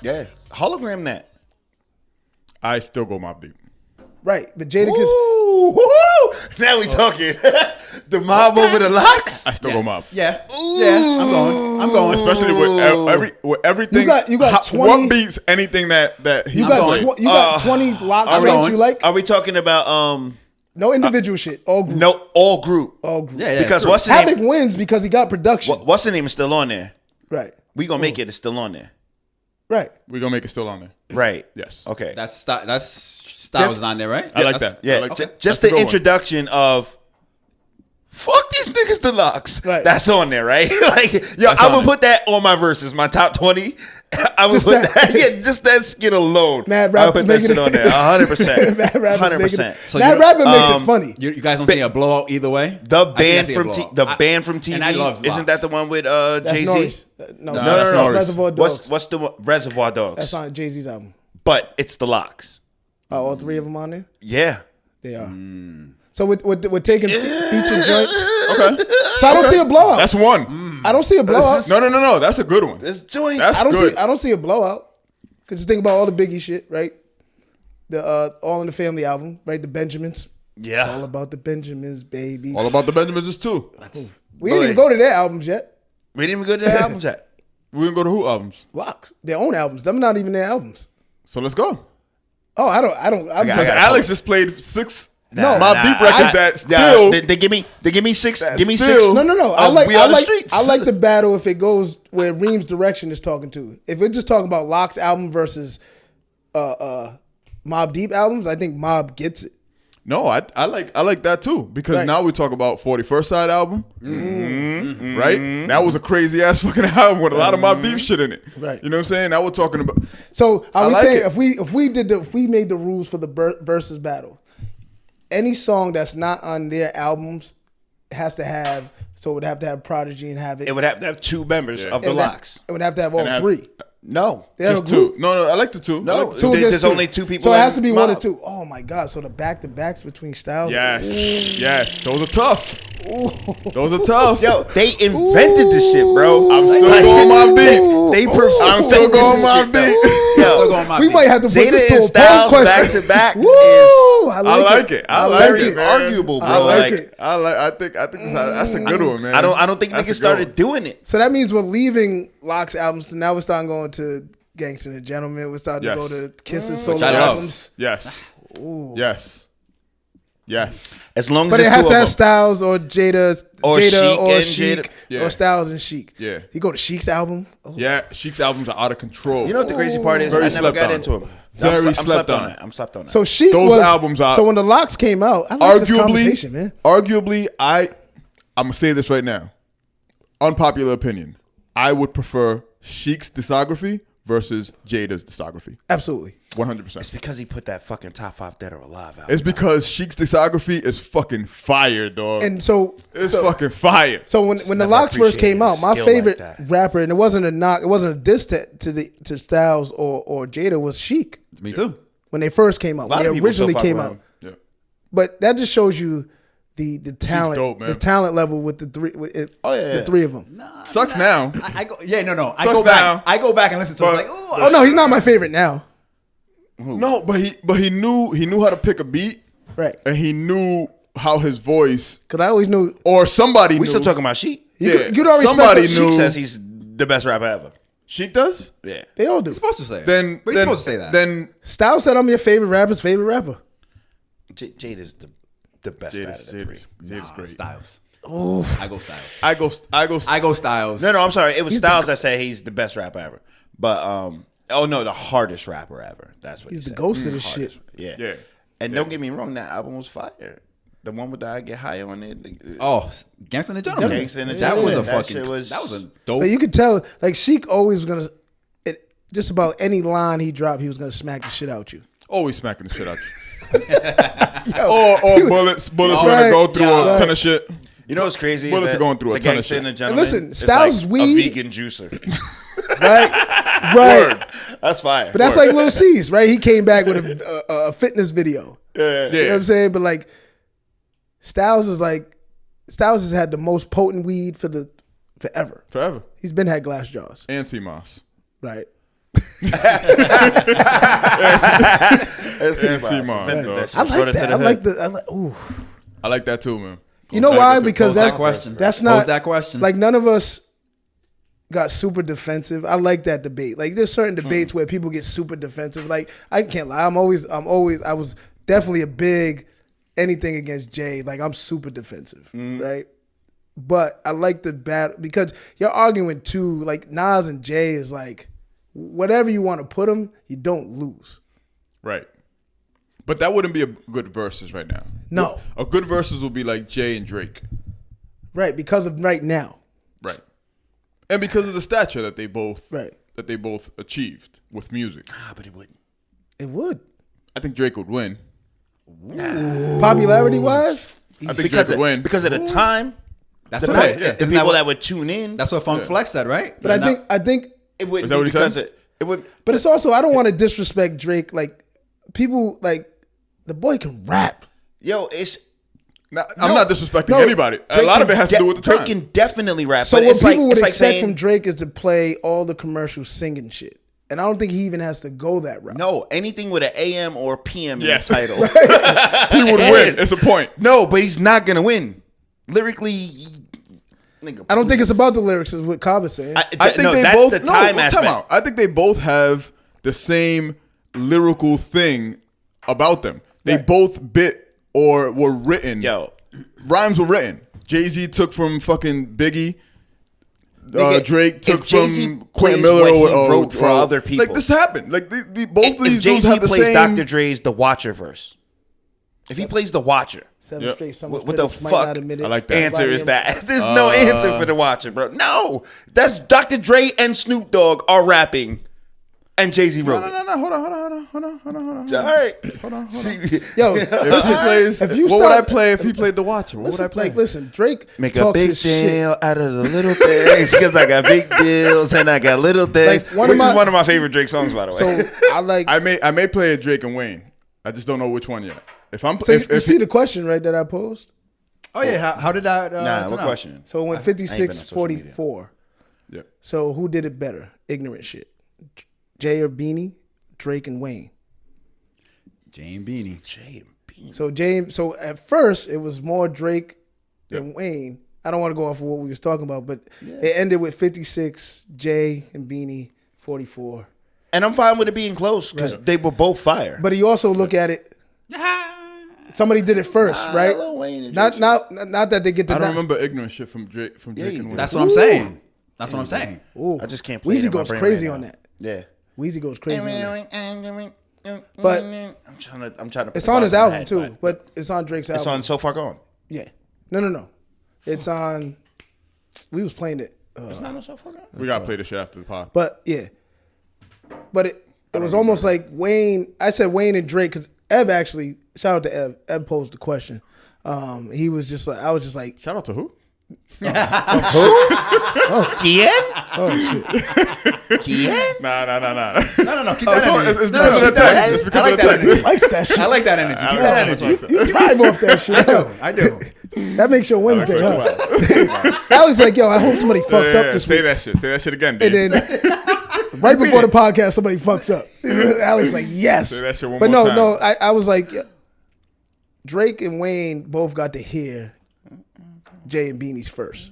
Yeah, hologram that. I still go Mobb Deep. Right, but Jadakiss. Ooh, now we talking. The Mob over the locks. I still go Mob. Yeah. Yeah. I'm going. Especially with everything. You got 20 what beats anything that he You got played. you got 20 lock Are straights we, you like? are we talking about No individual shit. All group. no all group? All group. Yeah. Because what's the Havoc name? wins because he got production. What's the name is still on there. Right. We gonna make it. It's still on there. Right. We're gonna make it still on there. Right. Yes. Okay. That's Styles is on there, right? I like that. Yeah. I like that. Just That's a the good one. introduction of. Fuck these niggas, the locks. Right. That's on there, right? Like, yo, That's I on would there. put that on my verses, my top 20. I would Just put that. that. Yeah, just that skit alone. Mad I would Rapper put that making shit it- on there. 100%. Mad Rapper's 100%. So Mad you- Rapper makes it funny. You guys don't see a blowout either way. The I think I band see a from blowout. band from TV. And I love Isn't Locks. that the one with That's Jay Z? Norris. No, that's that's Norris. Reservoir Dogs. What's the one? Reservoir Dogs? That's on Jay-Z's album. But it's the locks. Oh, all three of them on there? Yeah. They are. So we're taking feature joints. Okay. So I don't see a blowout. That's one. I don't see a blowout. No. That's a good one. This joint. That's I don't good. see. I don't see a blowout. Cause you think about all the Biggie shit, right? The All in the Family album, right? The Benjamins. All Yeah. about the Benjamins, baby. All about the Benjamins is two. We didn't even go to their albums yet. We didn't even go to the albums yet. We didn't go to who albums. Locks, their own albums. Them not even their albums. So let's go. Oh, I don't. I'm got- just. I Alex just played 6 No, Mobb Deep records that still. They give me six. Give me still- 6. No. We on the streets. I like the battle if it goes where Reem's direction is talking to. If we're just talking about Locks album versus Mobb Deep albums, I think Mobb gets it. No, I like that too because Right. now we talk about 41st Side album, right? That was a crazy ass fucking album with a lot of Mobb Deep shit in it. Right. You know what I'm saying? Now we're talking about. So I are we like saying it. if we made the rules for the versus battle, any song that's not on their albums has to have. So it would have to have Prodigy and Havoc. It would have to have 2 members of the And locks. It would have to have all And have- 3. No. They have Just a group. 2. No, I like the 2. I No. like the Two two. against There's two. only 2 people. So it has to in be 1 or Mob. 2. Oh my God! So the back to backs between styles. Yes, those are tough. Those are tough. Yo, they invented this shit, bro. I'm still going Mobb Deep. They I'm still going Mobb Deep. Still going Mobb We Deep. might have to put Jada this to and a poll Styles question. back to back Woo! is I like it. I like very it. man. arguable, bro. I like Like, it. I think that's a good one, man. I don't think That's a niggas good started one. doing it. So that means we're leaving Locks albums. Now we're starting going to Gangsta and the Gentleman. We're starting to Yes. go to Kiss's solo Which I love. albums. Yes. Yes. As long as But it it's has 2 to of have them. Styles or Jada Or Sheik or and Sheik Jada. Yeah. or Styles and Sheik. Yeah. You go to Sheik's album. Oh, Yeah. Sheik's albums are out of control. You know what the crazy part is? Very I never slept got on. into them. Very I'm slept slept on. on that. I'm slept on that. So Sheik Those was albums are- So when the Locks came out, I like this conversation, man. Arguably, I'm gonna say this right now. Unpopular opinion. I would prefer Sheik's discography versus Jada's discography. Absolutely. 100%. It's because he put that fucking top 5 Dead or Alive out. It's because Sheik's discography is fucking fire, dog. And so It's fucking fire. So when the never Locks first came out, appreciated my skill favorite like that. rapper, and it wasn't a knock, it wasn't a diss to Styles or Jada, was Sheik Me too. when they first came out. A lot When of they people still originally fuck came with out. him. Yeah. But that just shows you the talent, dope, man. the talent level with the three. The 3 of them. Sucks now. I go. Yeah, no. I Sucks go back. now. I go back and listen to it. But- Like, ooh, Oh no, he's not my favorite now. No, but he knew how to pick a beat, Right? and he knew how his voice Because I always knew or somebody We knew. still talking about Sheik. you'd already somebody respect. knew. Sheik says he's the best rapper ever. Sheik does. Yeah. They all do. You're supposed to say it. Then but he's supposed to say that. Then Styles said I'm your favorite rapper's favorite rapper. Jada's the best out of the 3. Jada's great. Styles. Oh, I go Styles. I go Styles. No, I'm sorry. It was Styles that said he's the best rapper ever. But the hardest rapper ever. That's what he's he the said. ghost of this Hardest. shit. Yeah. Yeah. And don't get me wrong, that album was fire. The one with the I Get High on it. Oh, Gangsta and the Gentleman. Gangsta and the That was a Gentleman. That fucking. shit was- That was a dope. But you could tell, like Sheik always was gonna, just about any line he dropped, he was gonna smack the shit out you. Always smacking the shit out you. Yo, Or bullets Right. gonna go through a Right. ton of shit. You know what's crazy? Bullets is are that going through a the ton of Gangsta shit. and the Gentleman. Listen, is Styles like weed- a vegan juicer. right? Word. That's fire. But that's Word. like Lil C's, right? He came back with a fitness video. Yeah. You know what I'm saying? But like, Styles has had the most potent weed forever. Forever. He's been had glass jaws, And CMOS. right? Mobb. I like that. I like the. I like. Ooh. I like that too, man. You know why? Because Pose that that's question. That's Pose not that question. Like none of us got super defensive. I like that debate. Like there's certain debates where people get super defensive. Like I can't lie. I was definitely a big anything against Jay. Like I'm super defensive, right? But I like the battle because you're arguing too. Like Nas and Jay is like whatever you want to put them, you don't lose. Right. But that wouldn't be a good versus right now. No. A good versus will be like Jay and Drake. Right, because of right now. Right. And because of the stature that they both Right. achieved with music. But it wouldn't. It would. I think Drake would win. Popularity wise? I think Drake would win. Because of the time, That's the, what the people that would tune in. That's what Funk Flex said, right? But I think It wouldn't Is that be what he because said? it would. but it's also I don't want to disrespect Drake. Like people like the boy can rap. Yo, it's. I'm not disrespecting no, anybody. A lot of it has to do with the Drake time. can definitely rap. So but what it's people would it's expect saying, from Drake is to play all the commercials singing shit. And I don't think he even has to go that route. No, anything with an AM or PM Yes. in the title. He would win. It's a point. No, but he's not gonna win. Lyrically, nigga, I don't think it's please. about the lyrics, is what Cobb is saying. I think no, they that's both. the time aspect. Time out. I think they both have the same lyrical thing about them. They both bit or were written. Yo, Rhymes were written. Jay-Z took from fucking Biggie. Nigga, Drake took if Jay-Z from plays Quentin Miller what he or wrote for other people. Like this happened. Like both of these if dudes Jay-Z have the plays same. Dr. Dre's The Watcher verse, if he plays The Watcher, 7 Yep. straight summers what the critics might fuck not admit it. I like that. answer is Everybody- that? There's no answer for The Watcher, bro. No, that's Dr. Dre and Snoop Dogg are rapping, and Jay-Z wrote it. No. Hold on. All right. Yo, If he plays, what would I play if he played The Watcher? What would I play? Like, listen, Drake Make a talks big his shit. deal out of the little things because I got big deals and I got little things, Like, one which of is my- one of my favorite Drake songs, by the way. So I like. I may play a Drake and Wayne. I just don't know which one yet. If I'm So if you see the question, right, that I posed? Oh yeah, how did that? nah, turn what out? question? So it went I ain't been on social 56-44. yeah. So who did it better? Ignorant shit. Jay or Beanie? Drake and Wayne. Jane Beanie. Jay and Bean. So James. So at first it was more Drake than Wayne. I don't want to go off of what we was talking about, but it ended with 56 Jay and Beanie, 44. And I'm fine with it being close because they were both fire. But you also look at it. Somebody did it first, right? Lil Wayne and Not Drake not that they get the. I don't remember ignorant shit from Drake you and do. Wayne. That's what I'm saying. That's what I'm saying. Ooh. I just can't play it Weezy in my goes brain crazy right on now. that. Yeah. Weezy goes crazy on that. But I'm trying to. It's on his album too, but it's on Drake's album. It's on So Far Gone. Yeah. No. It's on. We was playing it. It's not on So Far Gone. We gotta play this shit after the pod. But yeah. But it was almost like Wayne. I said Wayne and Drake because Ev actually, shout out to Ev. Ev posed the question. He was just like, I was just like, Shout out to who? Kien? oh shit. Kien? Nah. No. Keep that energy. It's No, no, because of keep the that text. energy. It's I because like of the that text. energy. Likes that shit. I like that energy. Keep that energy. You thrive off that shit. I do. That makes your Wednesday. Huh? Alex like, yo, I hope somebody fucks up this Say week. that shit. Say that shit again, And dude. then right before the podcast, somebody fucks up. Alex like, yes. Say that shit one But more no, time. I was like, Drake and Wayne both got to hear Jay and Beanie's first.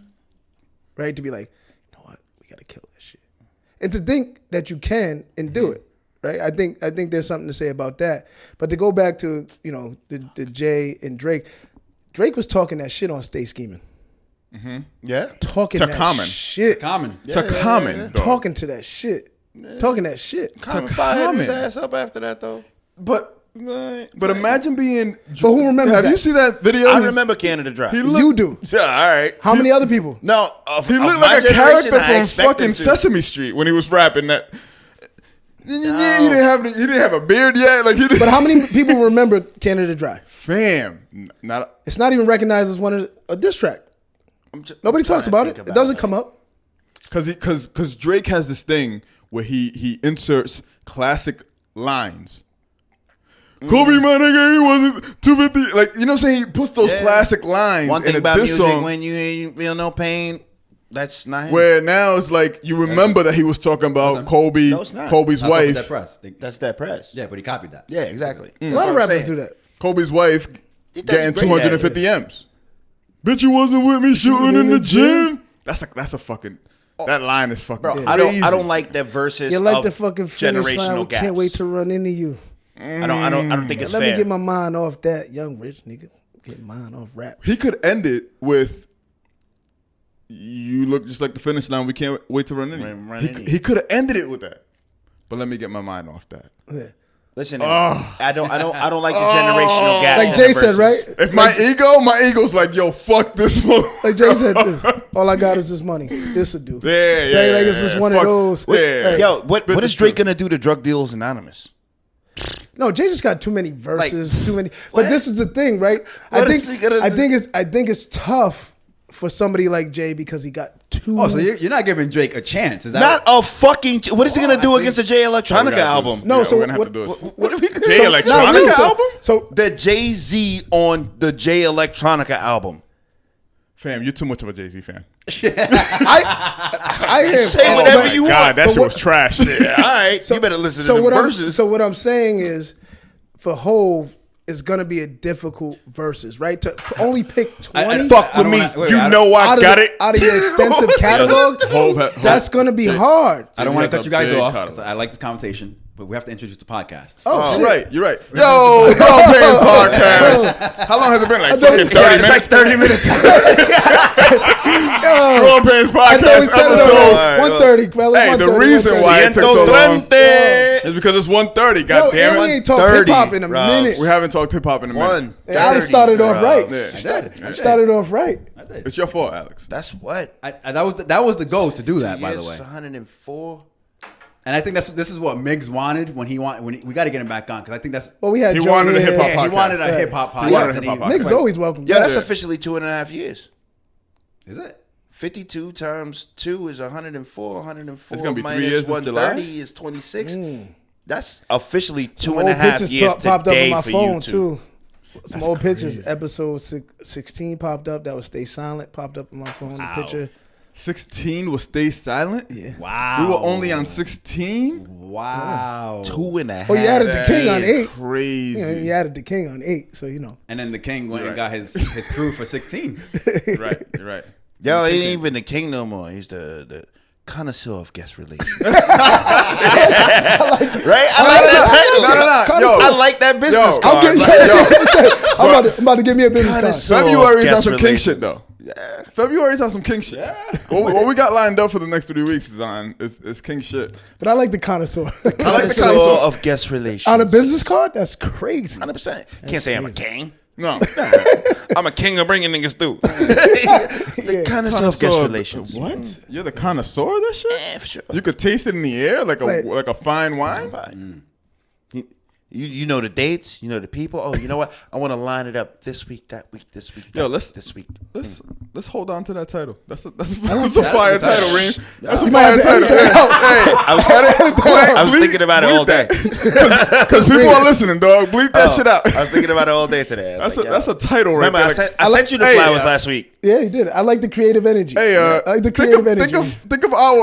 Right? To be like, you know what? We got to kill that shit. And to think that you can and do it. Right? I think there's something to say about that. But to go back to, the Jay and Drake was talking that shit on Stay Scheming. Yeah. Talking To that Common. shit. Common. To Common. dog. Talking to that shit. Talking that shit. Common fired his Common. ass up after that though. But imagine being. But who remembers Have that? you seen that video? I remember Canada Dry. He You looked, do. Yeah, all right. How many other people? No, he looked like a character from fucking Sesame Street when he was rapping that. He didn't have a beard yet. Like he didn't. But how many people remember Canada Dry? Fam, not. It's not even recognized as one of a diss track. Nobody talks about it. It doesn't come up. Because Drake has this thing where he inserts classic lines. Kobe, my nigga, he wasn't 250. Like, you know what I'm saying? He puts those classic lines One thing in a about diss music, song. when you ain't feel no pain, That's not him. Where now it's like you remember that he was talking about Kobe, No, it's not. Kobe's That's off of wife, Dead Press. That's that press. Yeah, but he copied that. Yeah, exactly. A lot of rappers do that. Kobe's wife He does getting great 250 M's. Bitch, you wasn't with me shooting in the gym. That's a fucking. That line is fucking. Bro, crazy. I don't like that versus You like of the fucking finish line. generational We gaps. can't wait to run into you. I don't think it's Let fair. me get my mind off that young rich nigga. Get mine off rap. He could end it with. You look just like the finish line. We can't wait to run into you. He could have ended it with that. But let me get my mind off that. Yeah. Listen, I don't like the generational gaps. Like Jay said, right? If my ego's like, yo, fuck this one. Like Jay said, this. All I got is this money. This will do. Yeah. Like it's just one of those. Yeah. Yo, what is Drake gonna do to Drug Dealers Anonymous? No, Jay just got too many verses, Like, too many. But this is the thing, right? What is he gonna do? I think it's tough for somebody like Jay because he got too. Oh, so you're not giving Drake a chance? Is that Not a fucking. What is he gonna do against a Jay Electronica album? No, so we're gonna have what- to do it. What if he Jay Electronica album? So The Jay-Z on the Jay Electronica album. Fam, you're too much of a Jay-Z fan. I hear Say whatever you want. God, that But shit was trash. Yeah, all right. You better listen to the verses. So what I'm saying is, for Hove, it's gonna be a difficult versus, right? To only pick 20. Fuck I with don't me. wanna- wait, You I know I out of got the- it. out of your extensive catalog. That's gonna be hard. I don't He want has to a cut you guys big off catalog. 'cause I like this conversation, but we have to introduce the podcast. Oh, You're shit. right. You're right. Yo, Grown Pains Podcast. How long has it been? Like fucking 30 Yeah, it's minutes? like 30 minutes. Grown Pains I thought we Podcast said it episode. on 130, fellas. Hey, the 130, reason why it took so long 130. is because it's 1:30. Yo, God damn and we it. ain't talked 30, hip hop in a bro. minute. We haven't talked hip hop in a minute. 130. Alex started off right. Yeah. Started off right. I did. It's your fault, Alex. That's what? That was the goal to do that, by the way. 104. And I think this is what Miggs wanted when we got to get him back on because I think that's Well, we had He Joe wanted a here. hip-hop yeah, he podcast. wanted a Yeah. hip hop podcast. He wanted a and hip-hop he- podcast. Niggas always welcome. Yeah, that's Yeah. officially 2.5 years. Is it? 52 times 2 is 104. 104 It's gonna be 3 minus years since 130 is 26. That's officially Some 2.5 pictures years popped up today on my for phone you two. too. Some old pictures. Episode 16 popped up. That was Stay Silent. Popped up on my phone. The picture. 16 was Stay Silent? Yeah. Wow. We were only on 16? Wow. 2.5. Oh, you added the King on That 8. is crazy. You know, you added the King on 8, so you know. And then the King went and Right. got his crew for 16. Right, you're right. Yo, he ain't even the king no more. He's the connoisseur of guest relations. Right? I like that title. No. Yo, I like that business yo, card. I'm getting Like, I'm about to give me a business card. Connoisseur. February's on Guest some king shit, though. relations. Yeah. February's on some king shit. What we got lined up for the next 3 weeks is king shit. But I like the connoisseur. I like the Connoisseur connoisseur. of guest relations. On a business card? That's crazy. 100%. Can't say I'm a king. No. I'm a king of bringing niggas through. The connoisseur of guest Connoisseur. relations. What? You're the connoisseur of that shit? Yeah, for sure. You could taste it in the air like Wait. a fine wine? You know the dates, you know the people. Oh, you know what? I want to line it up this week, that week, this week. Yo, this week. Let's hold on to that title. That's a fire title, Reem. That's a You might fire have to title. edit that out. I was thinking about it all day. Because people are listening, dog. Bleep that shit out. I was thinking about it all day today. I was That's like, a title right remember, there. I sent you the Hey, flowers last week. Yeah, you did. I like the creative energy. Hey, I like the creative energy. think of our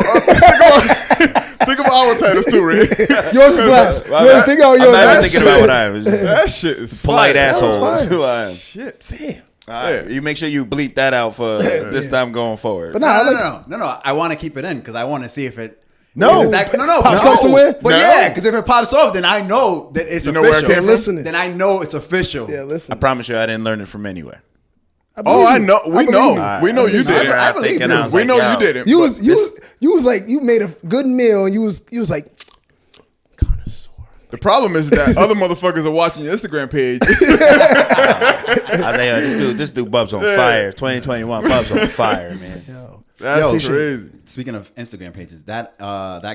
think of our titles too, Reem. Yours is last. Well, Figure out I'm yours. not even That thinking shit- about what I am. It's just That shit is polite fire. asshole. fine. That's who I am. Shit. Damn. All right, you make sure you bleep that out for this time going forward. But nah, I like No. I want to keep it in because I want to see if it. No. if that, no. Pops up somewhere? But No. yeah, because if it pops off, then I know that it's You know where it official. came from? Listening. Then I know it's official. Yeah, I listen. promise you, I didn't learn it from anywhere. Oh, I know. We believe know. you. We know you did it. I believe you. We know you did it. You was like you made a good meal and you was like connoisseur. The problem is that other motherfuckers are watching your Instagram page. I was like, this dude Bub's on fire. 2021, Bub's on fire, man. That's crazy. Speaking of Instagram pages, that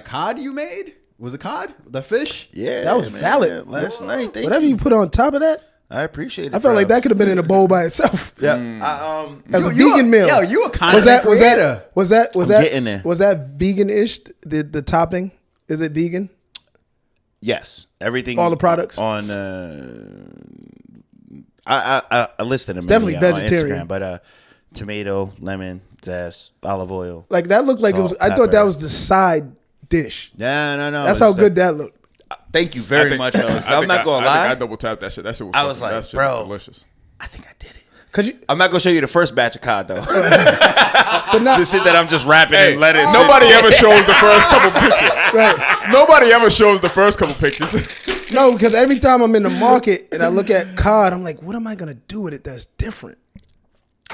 cod you made was a cod, the fish. Yeah, That was man. valid. Last night, thank Whatever you. you put on top of that, I appreciate it. I felt like that could have been in a bowl by itself. Yeah. As a You- vegan meal. Yo, you a content was that creator. was that I'm getting there. was that vegan-ish? The topping, is it vegan? Yes, everything. All the products? on. I listed them. It's definitely on vegetarian. Instagram, but tomato, lemon, zest, olive oil. Like that looked like it was. Salt, I thought that pepper. was the side dish. No. That's how good that looked. Thank you very much, fellas. I'm not gonna lie. I double tapped that shit. That shit was. I was like, that shit bro. was delicious. I think I did it. Cause you, I'm not gonna show you the first batch of cod though. but not The shit that I'm just wrapping in lettuce. Nobody ever shows the first couple pictures. right. Nobody ever shows the first couple pictures. No, because every time I'm in the market and I look at cod, I'm like, what am I gonna do with it that's different?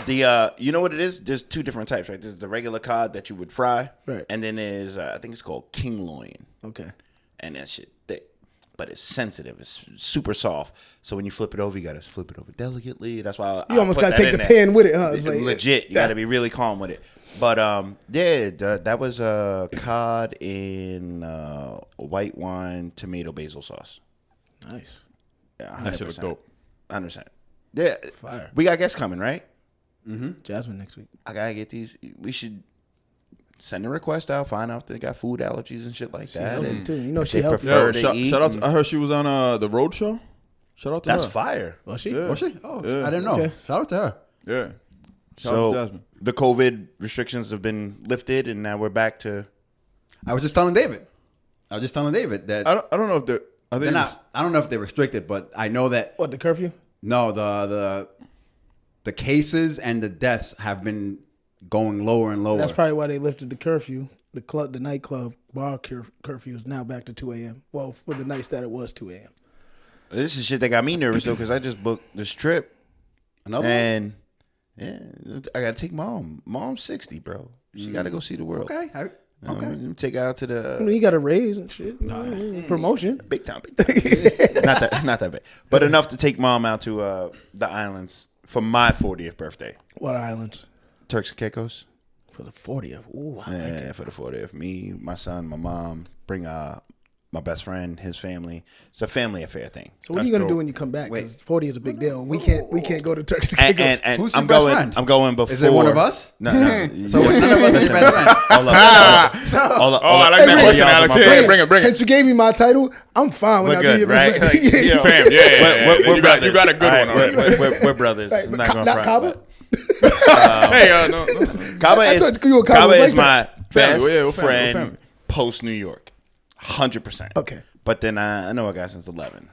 The you know what it is? There's two different types, right? There's the regular cod that you would fry, Right. And then there's I think it's called king loin, Okay. and that shit thick, but it's sensitive. It's super soft. So when you flip it over, you gotta flip it over delicately. That's why You almost gotta take the pan with it, huh? It's like, legit. You gotta be really calm with it. But that was cod in white wine, tomato, basil sauce. Nice. Yeah, 100%. That shit was dope. 100%. Yeah, Fire. we got guests coming, right? Jasmine next week. I gotta get these. We should send a request out, find out if they got food allergies and shit like that. healthy And too. You know if she they healthy. prefer Yo, to eat. shout out. I heard she was on the road show. Shout out to That's her. fire. Was she? Yeah. Was she? Oh, Yeah. I didn't know. Okay. Shout out to her. Yeah. Shout out to So Jasmine. the COVID restrictions have been lifted, and now we're back to. I was just telling David. that I don't know if they're. I think they're it's- not. I don't know if they're restricted, but I know that What, the curfew? no, the cases and the deaths have been going lower and lower. That's probably why they lifted the curfew. The nightclub bar curfew is now back to 2 a.m. Well, for the nights that it was 2 a.m. This is shit that got me nervous though, because I just booked this trip, Another one? and yeah, I gotta take mom. Mom's 60, bro. She gotta go see the world. Okay. Okay. Take her out to I the mean, you got a raise and shit. Promotion. big time. Not that big, but enough to take mom out to the islands for my 40th birthday. What islands? Turks and Caicos. For the 40th. Ooh, I like Yeah, it. for the 40th. Me, my son, my mom, bring my best friend, his family. It's a family affair thing. So what are you That's gonna do dope. when you come back? Wait. Because 40 is a big deal. We can't go to Turks and And, Caicos. and Who's your I'm best going. friend? I'm going before. Is it one of us? No. So none of us is your best friend. Hold up. Oh, I like that Hey, question, y'all Alex. are my Yeah, brothers. bring it. Since you gave me my title, I'm fine when We're I good, be your right? best friend. Like, yo, Fam, yeah. We're you brothers. got a good All one right, already. We're brothers. Right, I'm but not gonna not front, Cabo? but- Hey, no. Kaba I is thought you were Cabo Kaba like is my that. best Family, yeah, we're friend family. post New York, 100%. Okay. But then I know a guy since 11.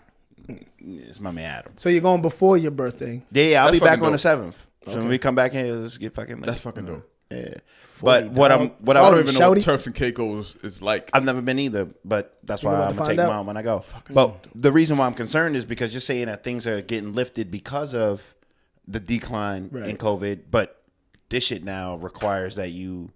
It's my man Adam. So you're going before your birthday. Yeah, I'll That's be back fucking on the dope. 7th. So when we come back here, let's get fucking lit. That's fucking dope. Yeah. But what I I don't even know what Shouty? Turks and Caicos is like. I've never been either, but that's why about I'm to gonna find take out? mom when I go. But the reason why I'm concerned is because you're saying that things are getting lifted because of the decline in Right. COVID, but this shit now requires that you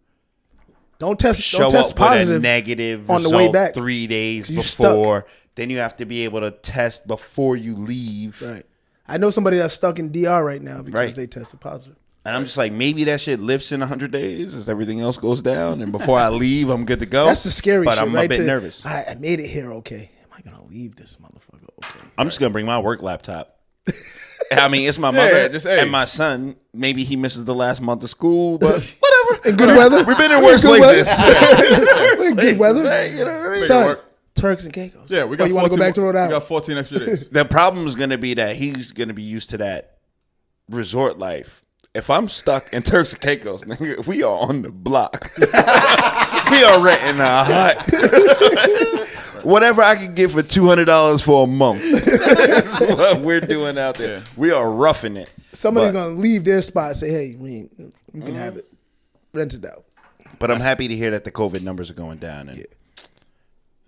Don't test show test up with a positive negative on the result way back. 3 days You stuck. before. Then you have to be able to test before you leave. Right. I know somebody that's stuck in DR right now because Right. they tested positive. And I'm just like, maybe that shit lifts in 100 days as everything else goes down. And before I leave, I'm good to go. That's the scary but shit, I'm right? a bit To- nervous. I made it here okay. Am I going to leave this motherfucker okay? I'm just going to bring my work laptop. I mean, it's my mother just, hey. and my son. Maybe he misses the last month of school, but whatever. In good weather? We've been in worse good weather? places. In good weather? Right? You know what I mean? Make it Son, work. Turks and Caicos. Yeah, we got. you want to go 14 back to Rhode We Island? got 14 extra days. The problem is going to be that he's going to be used to that resort life. If I'm stuck in Turks and Caicos, nigga, we are on the block. We are renting a hut. Whatever I can get for $200 for a month. That's what we're doing out there. Yeah. We are roughing it. Somebody's But- going to leave their spot and say, hey, you can have it. Rent it out. But I'm happy to hear that the COVID numbers are going down. And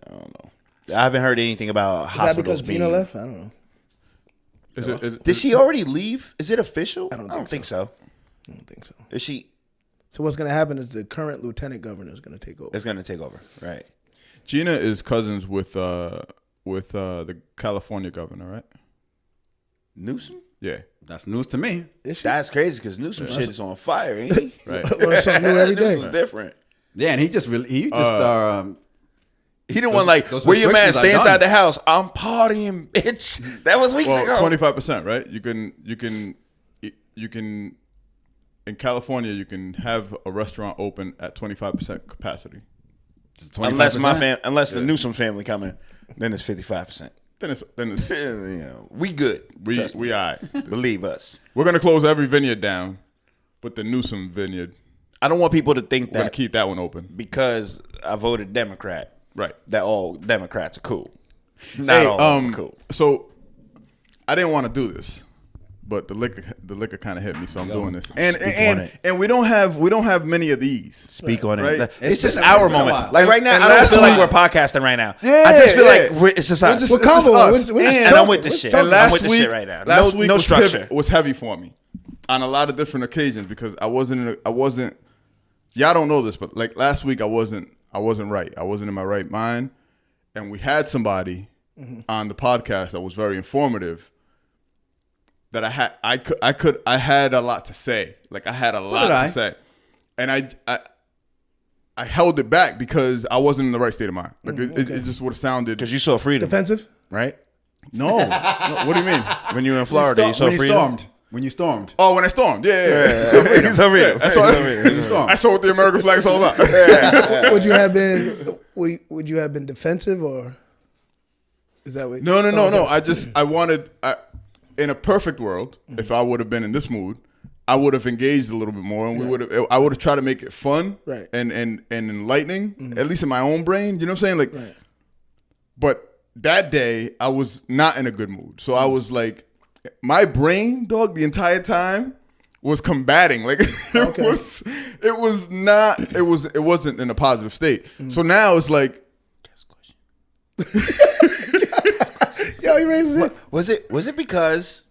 I don't know. I haven't heard anything about Is that hospitals because being. Gina left? I don't know. Did she already leave? Is it official? I don't think so. I don't think so. Is she? So what's going to happen is the current lieutenant governor is going to take over. It's going to take over, right? Gina is cousins with the California governor, right? Newsom? Yeah. That's news to me. Is she? That's crazy because Newsom shit is on fire, ain't he? Right. Learn something new every day. Newsom's different. Yeah, and he just He the one like, those where your man restrictions stay are inside done. the house. I'm partying, bitch. That was weeks ago. Well, 25%, right? You can in California you can have a restaurant open at 25% capacity. Unless 25%? unless the Newsom family coming, then it's 55%. Then it's You know, we good. Trust me. we all right. Believe us. We're gonna close every vineyard down, but the Newsom vineyard I don't want people to think We're gonna that keep that one open. because I voted Democrat, Right. that all Democrats are cool. Not all of them are cool. So I didn't want to do this, but the liquor kind of hit me, so I'm doing this. And we don't have many of these. Speak on Right. it. It's just been our a while. moment. Like right now, And I don't last feel like week- we're podcasting right now. Yeah, I just feel yeah. like it's just us. What combo? us. We're just And I'm with talking. this shit. And I'm last with this week, shit right now. Last No, week no was structure. was heavy for me on a lot of different occasions because I wasn't. Y'all don't know this, but like last week, I wasn't right. I wasn't in my right mind, and we had somebody on the podcast that was very informative. That I had a lot to say. Like I had a lot to say, and I held it back because I wasn't in the right state of mind. Like it just would have sounded. Because you saw freedom, Defensive? right? No. What do you mean? When you were in Florida, you saw freedom. When you stormed. Oh, when I stormed. Yeah. You saw freedom. I saw, When you stormed. I saw what the American flag is all about. Would you have been? Would you have been defensive or? Is that what? No. Okay. I wanted, in a perfect world, if I would have been in this mood, I would have engaged a little bit more, and I would have tried to make it fun, Right. and enlightening, at least in my own brain. You know what I'm saying? Like, Right. but that day I was not in a good mood, so I was like, my brain, dog, the entire time was combating. Like it wasn't in a positive state. So now it's like. Yo, he raises it. Was it because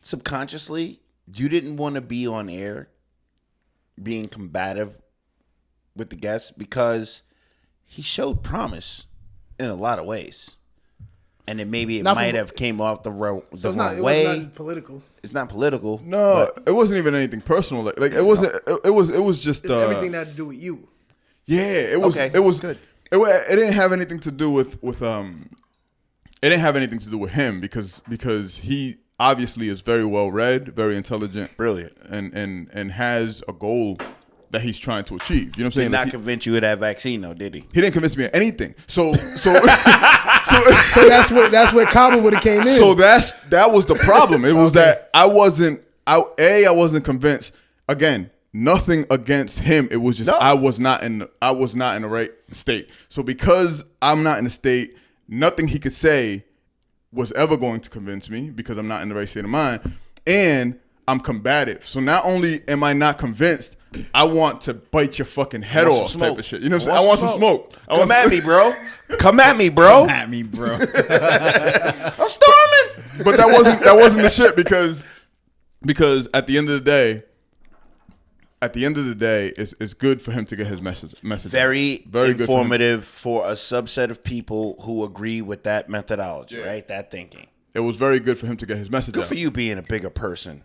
subconsciously you didn't want to be on air being combative with the guests because he showed promise in a lot of ways, and then maybe it Not might from- have came off the wrong So it's not. It way. was not political. It's not political. No, but it wasn't even anything personal. Like it wasn't. It was just. It's everything that had to do with you. Yeah, it was. Okay, It was good. It didn't have anything to do with It didn't have anything to do with him because he obviously is very well read, very intelligent, Brilliant. and has a goal that he's trying to achieve. You know what I'm saying? Did not Like, convince you of that vaccine, though, did he? he didn't convince me of anything. So So that's where Cabo would have came in. So that was the problem. It was that I wasn't convinced. Again, nothing against him. It was just I was not in the right state. So because I'm not in the state, nothing he could say was ever going to convince me because I'm not in the right state of mind, and I'm combative. So not only am I not convinced, I want to bite your fucking head Want some off smoke. type of shit. You know what I'm saying? I want some smoke. Come at me, bro. Come at me, bro. At me, bro. I'm storming. But that wasn't the shit because at the end of the day, it's good for him to get his message. Very Very good for him. informative for a subset of people who agree with that methodology, right? That thinking. It was very good for him to get his message Good out. for you being a bigger person.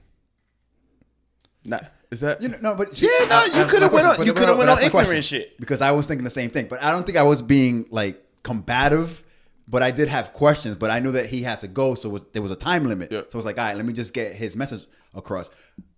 Not. Is that? No, but Yeah, no, you that's could have my went on. question. You But could have went on that's my ignorant question. shit. Because I was thinking the same thing, but I don't think I was being like combative. But I did have questions, but I knew that he had to go, so there was a time limit. Yeah. So it was like, all right, let me just get his message across.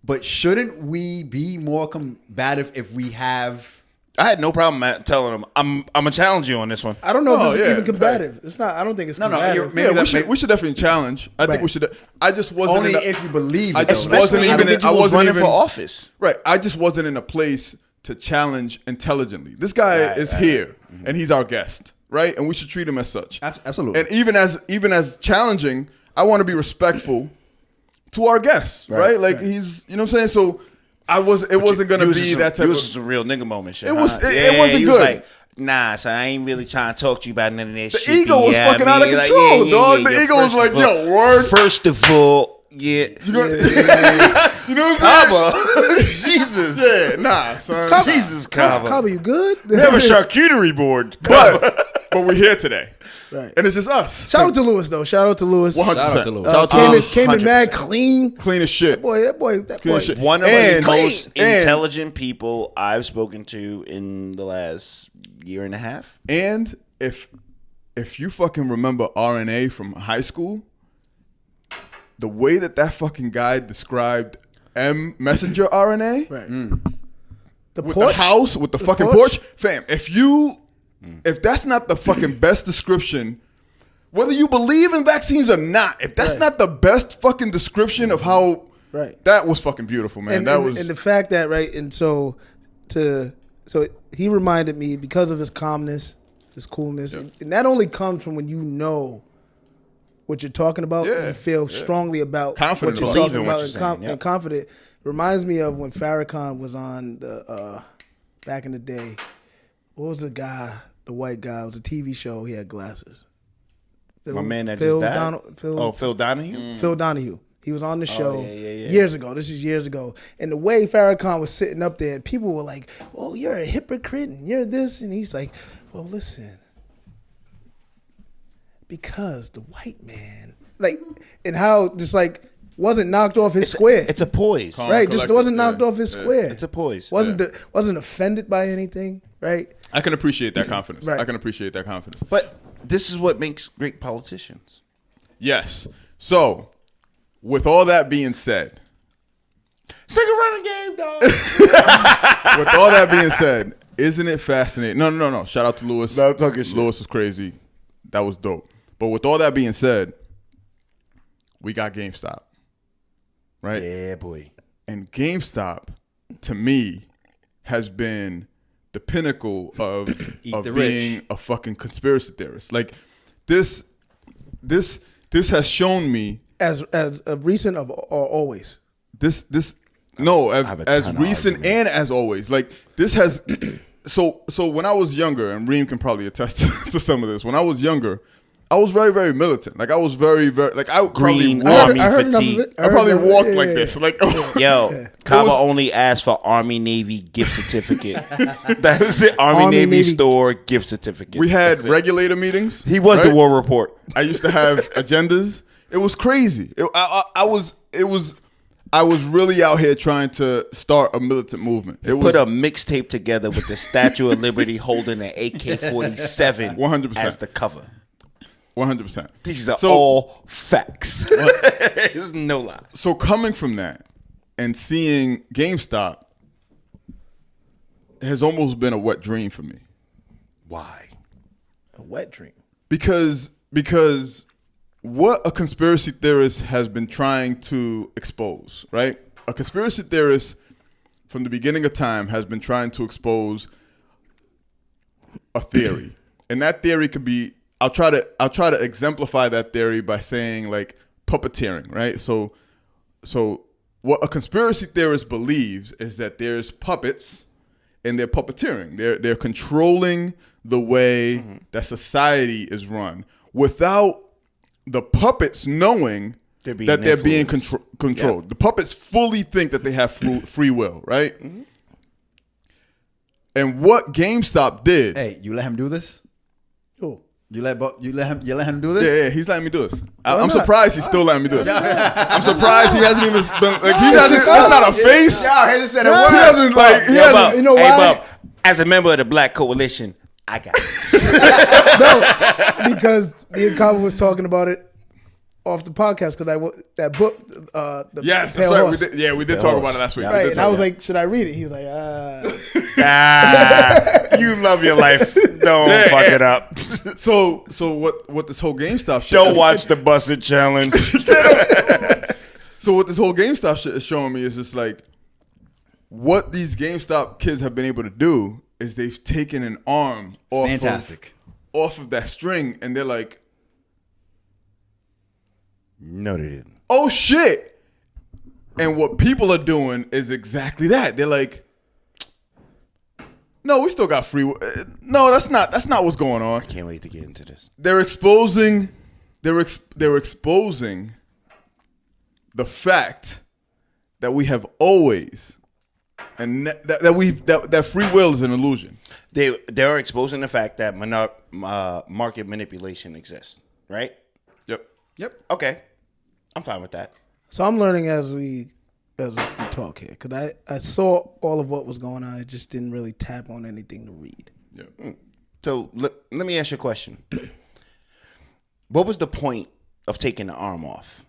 But shouldn't we be more combative if we have? I had no problem telling him I'm gonna challenge you on this one. I don't know if Oh, this is yeah, even combative. It's not. I don't think it's No, combative. you're- maybe Yeah, that we should definitely challenge. I think Right. we should. I just wasn't Only in a- if you believe I it. just though. wasn't Especially even. I individuals wasn't running even for office. Right. I just wasn't in a place to challenge intelligently. This guy is here, and he's our guest, right? And we should treat him as such. Absolutely. And even as challenging, I want to be respectful to our guests, right? Like he's, you know what I'm saying? So it wasn't gonna be that type You of. was some real nigga moment shit. It was- huh? it wasn't you was good. like, nah, son, I ain't really trying to talk to you about none of that shit. The ego was yeah, fucking I out of mean, like, control, yeah, dog. yeah, The yeah. ego was First like, of all- yo, word. First of all, yeah. You know what I'm saying? Kaba. Jesus. Yeah, nah, son. Jesus, Kaba. Cabo, you good? We have a charcuterie board. But we're here today, Right. and it's just us. Shout out to Lewis though. Shout out to Lewis. 100%. Shout out to Lewis. Came in 100%. mad clean. Clean as shit. That boy. Clean as shit. One of And- the most and- intelligent people I've spoken to in the last year and a half. And if you fucking remember RNA from high school, the way that fucking guy described messenger RNA Right. The with porch. the house with the fucking porch? porch, fam. If that's not the fucking best description, whether you believe in vaccines or not, if that's Right. not the best fucking description of how Right. That was fucking beautiful, man. And, that and, was and the fact that right, and so he reminded me because of his calmness, his coolness, and that only comes from when you know what you're talking about and you feel strongly about confident what you're about talking in what about you're saying, and confident. Reminds me of when Farrakhan was on the back in the day. What was the guy? The white guy. It was a TV show. He had glasses. My man that Phil just died. Phil Phil Donahue. Phil Donahue. He was on the show yeah. years ago. This is years ago. And the way Farrakhan was sitting up there, and people were like, "Oh, you're a hypocrite, and you're this," and he's like, "Well, listen, because the white man, like, and how just like wasn't knocked off his square. It's a poise. Calm. Right, just collected, wasn't knocked yeah. off his square. It's a poise. Wasn't offended by anything, right? I can appreciate that confidence. Right. I can appreciate that confidence. But this is what makes great politicians. Yes. So, with all that being said, Stick around the game, dog. with all that being said, isn't it fascinating? No. Shout out to Lewis. No, I'm talking shit. Lewis was crazy. That was dope. But with all that being said, we got GameStop, right? Yeah, boy. And GameStop, to me, has been the pinnacle of the being rich. a fucking conspiracy theorist. Like this has shown me As of recent or always. this have a as ton of recent arguments. and as always. Like this has so when I was younger, and Reem can probably attest to some of this. When I was younger, I was very, very militant. Like I was very, very like I would Green probably walk, Army I heard enough of fatigue. it. I probably heard enough of it. walked Yeah, like yeah, this. yeah. Like Yo, Kaba was- only asked for Army Navy gift certificate. That was it. Army Navy Navy. store gift certificate. we had That's it. regulator meetings. He was the right? war report. I used to have agendas. It was crazy. I was really out here trying to start a militant movement. It was Put a mixtape together with the Statue of Liberty holding an AK-47 100%. as the cover. 100%. These are So- all facts. There's no lie. So coming from that and seeing GameStop has almost been a wet dream for me. Why? A wet dream. Because what a conspiracy theorist has been trying to expose, right? A conspiracy theorist from the beginning of time has been trying to expose a theory. And that theory could be I'll try to exemplify that theory by saying like puppeteering, right? So what a conspiracy theorist believes is that there's puppets and they're puppeteering. They're controlling the way that society is run without the puppets knowing They're being that they're being influenced. controlled. Yeah. The puppets fully think that they have free will, right? And what GameStop did, Hey, you let him do this? Oh. You let him do this? yeah, he's letting me do this. I'm not? surprised he's still letting me do this. I'm surprised he hasn't even been like he hasn't. It's not a face. Y'all hasn't said a He word. hasn't like he Yo, hasn't. Bub, you know hey, why? Bub, as a member of the Black Coalition, I got this. No, because me and Kaba was talking about it off the podcast because that book, the Yes, Pale that's right. Horse. We did talk about it last week. Yeah. We Right, did and talk I was about it. like, should I read it? He was like, You love your life. Don't fuck it up. So what this whole GameStop shit Don't watch the Busted Challenge. So what this whole GameStop shit is showing me is just like what these GameStop kids have been able to do is they've taken an arm Fantastic. off of that string and they're like, No, they didn't. oh shit. And what people are doing is exactly that. They're like, no, we still got free will. No, that's not what's going on. Can't wait to get into this. They're exposing the fact that we have always and that free will is an illusion. They're exposing the fact that market manipulation exists, right? Yep. Okay. I'm fine with that. so I'm learning as we talk here because I saw all of what was going on. I just didn't really tap on anything to read. Yep. So let me ask you a question. What was the point of taking the arm off?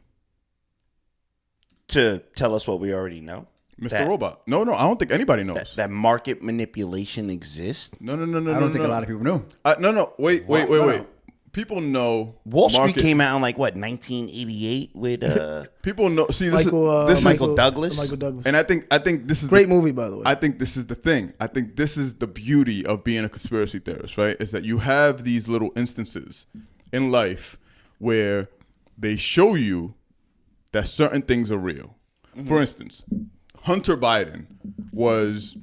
To tell us what we already know? Mr. That- Robot. No, I don't think anybody knows. That market manipulation exists? No. I don't think a lot of people knew. No. Wait. people know Wall Street market- came out in like what 1988 with People know. See, this is Michael Douglas. Michael Douglas. and I think this is Great movie, by the way. I think this is the thing. I think this is the beauty of being a conspiracy theorist, right? Is that you have these little instances in life where they show you that certain things are real. For instance, Hunter Biden was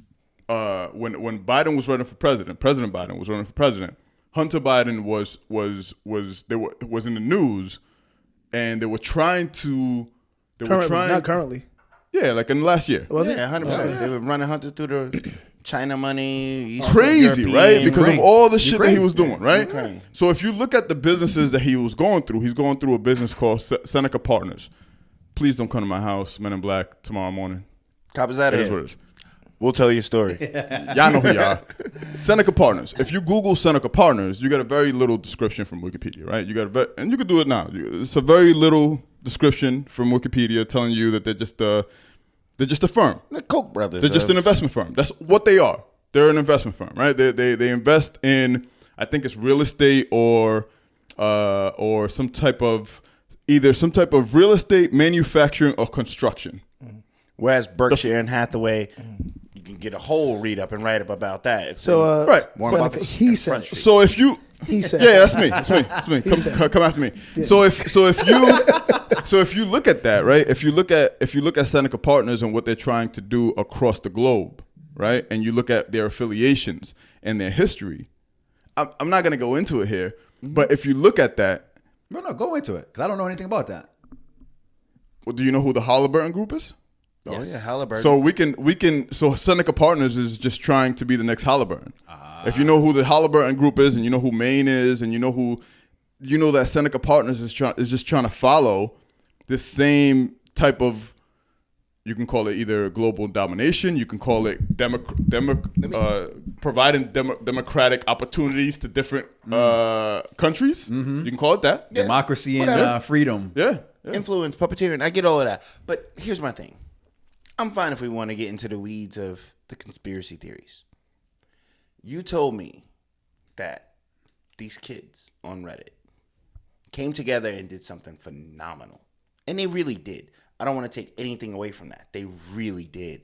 when Biden was running for president. President Biden was running for president. Hunter Biden was in the news, and they were trying to. Not currently. Yeah, like in the last year. Was it? Yeah, 100%. They were running Hunter through the China money. Eastern Crazy, European, right? Because Ukraine. of all the shit that he Ukraine. was doing, right? Ukraine. So if you look at the businesses that he was going through, he's going through a business called Seneca Partners. Please don't come to my house, Men in Black, tomorrow morning. Coppers out It of is what here. it is. We'll tell you a story. Y'all know who y'all are. Seneca Partners. If you Google Seneca Partners, you get a very little description from Wikipedia, right? You got and you can do it now. It's a very little description from Wikipedia telling you that they're just a firm. The Koch brothers. They're just an investment firm. That's what they are. They're an investment firm, right? They invest in, I think it's real estate or some type of real estate, manufacturing, or construction. Whereas Berkshire and Hathaway, you can get a whole read up and write up about that. It's So, Right. Warren Seneca, Buffett he and said. Front Street. So if you, He said. yeah, that's me. That's me. Come after me. So if you look at that, right? If you look at Seneca Partners and what they're trying to do across the globe, right? And you look at their affiliations and their history, I'm not gonna go into it here, but if you look at that, No, go into it because I don't know anything about that. well, do you know who the Halliburton Group is? Oh yeah, Halliburton. So we can. So Seneca Partners is just trying to be the next Halliburton. If you know who the Halliburton Group is, and you know who Maine is, and you know that Seneca Partners is just trying to follow this same type of. You can call it either global domination. You can call it providing democratic opportunities to different countries. You can call it that. Democracy and whatever. freedom. Yeah. Influence, puppeteering. I get all of that. But here's my thing. I'm fine if we want to get into the weeds of the conspiracy theories. You told me that these kids on Reddit came together and did something phenomenal. And they really did. I don't want to take anything away from that. They really did.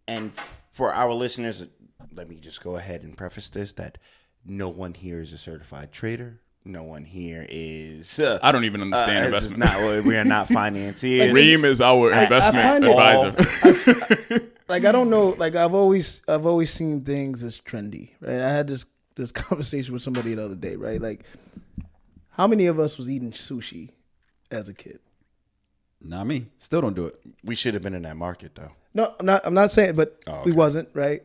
And for our listeners, let me just go ahead and preface this that no one here is a certified trader. No one here is. I don't even understand this is investment. we are not financiers. Reem is our investment find it advisor. Like I don't know. Like I've always seen things as trendy, right? I had this conversation with somebody the other day, right? Like, how many of us was eating sushi as a kid? Not me. Still don't do it. We should have been in that market though. No, I'm not saying, but Oh, we okay. wasn't, right?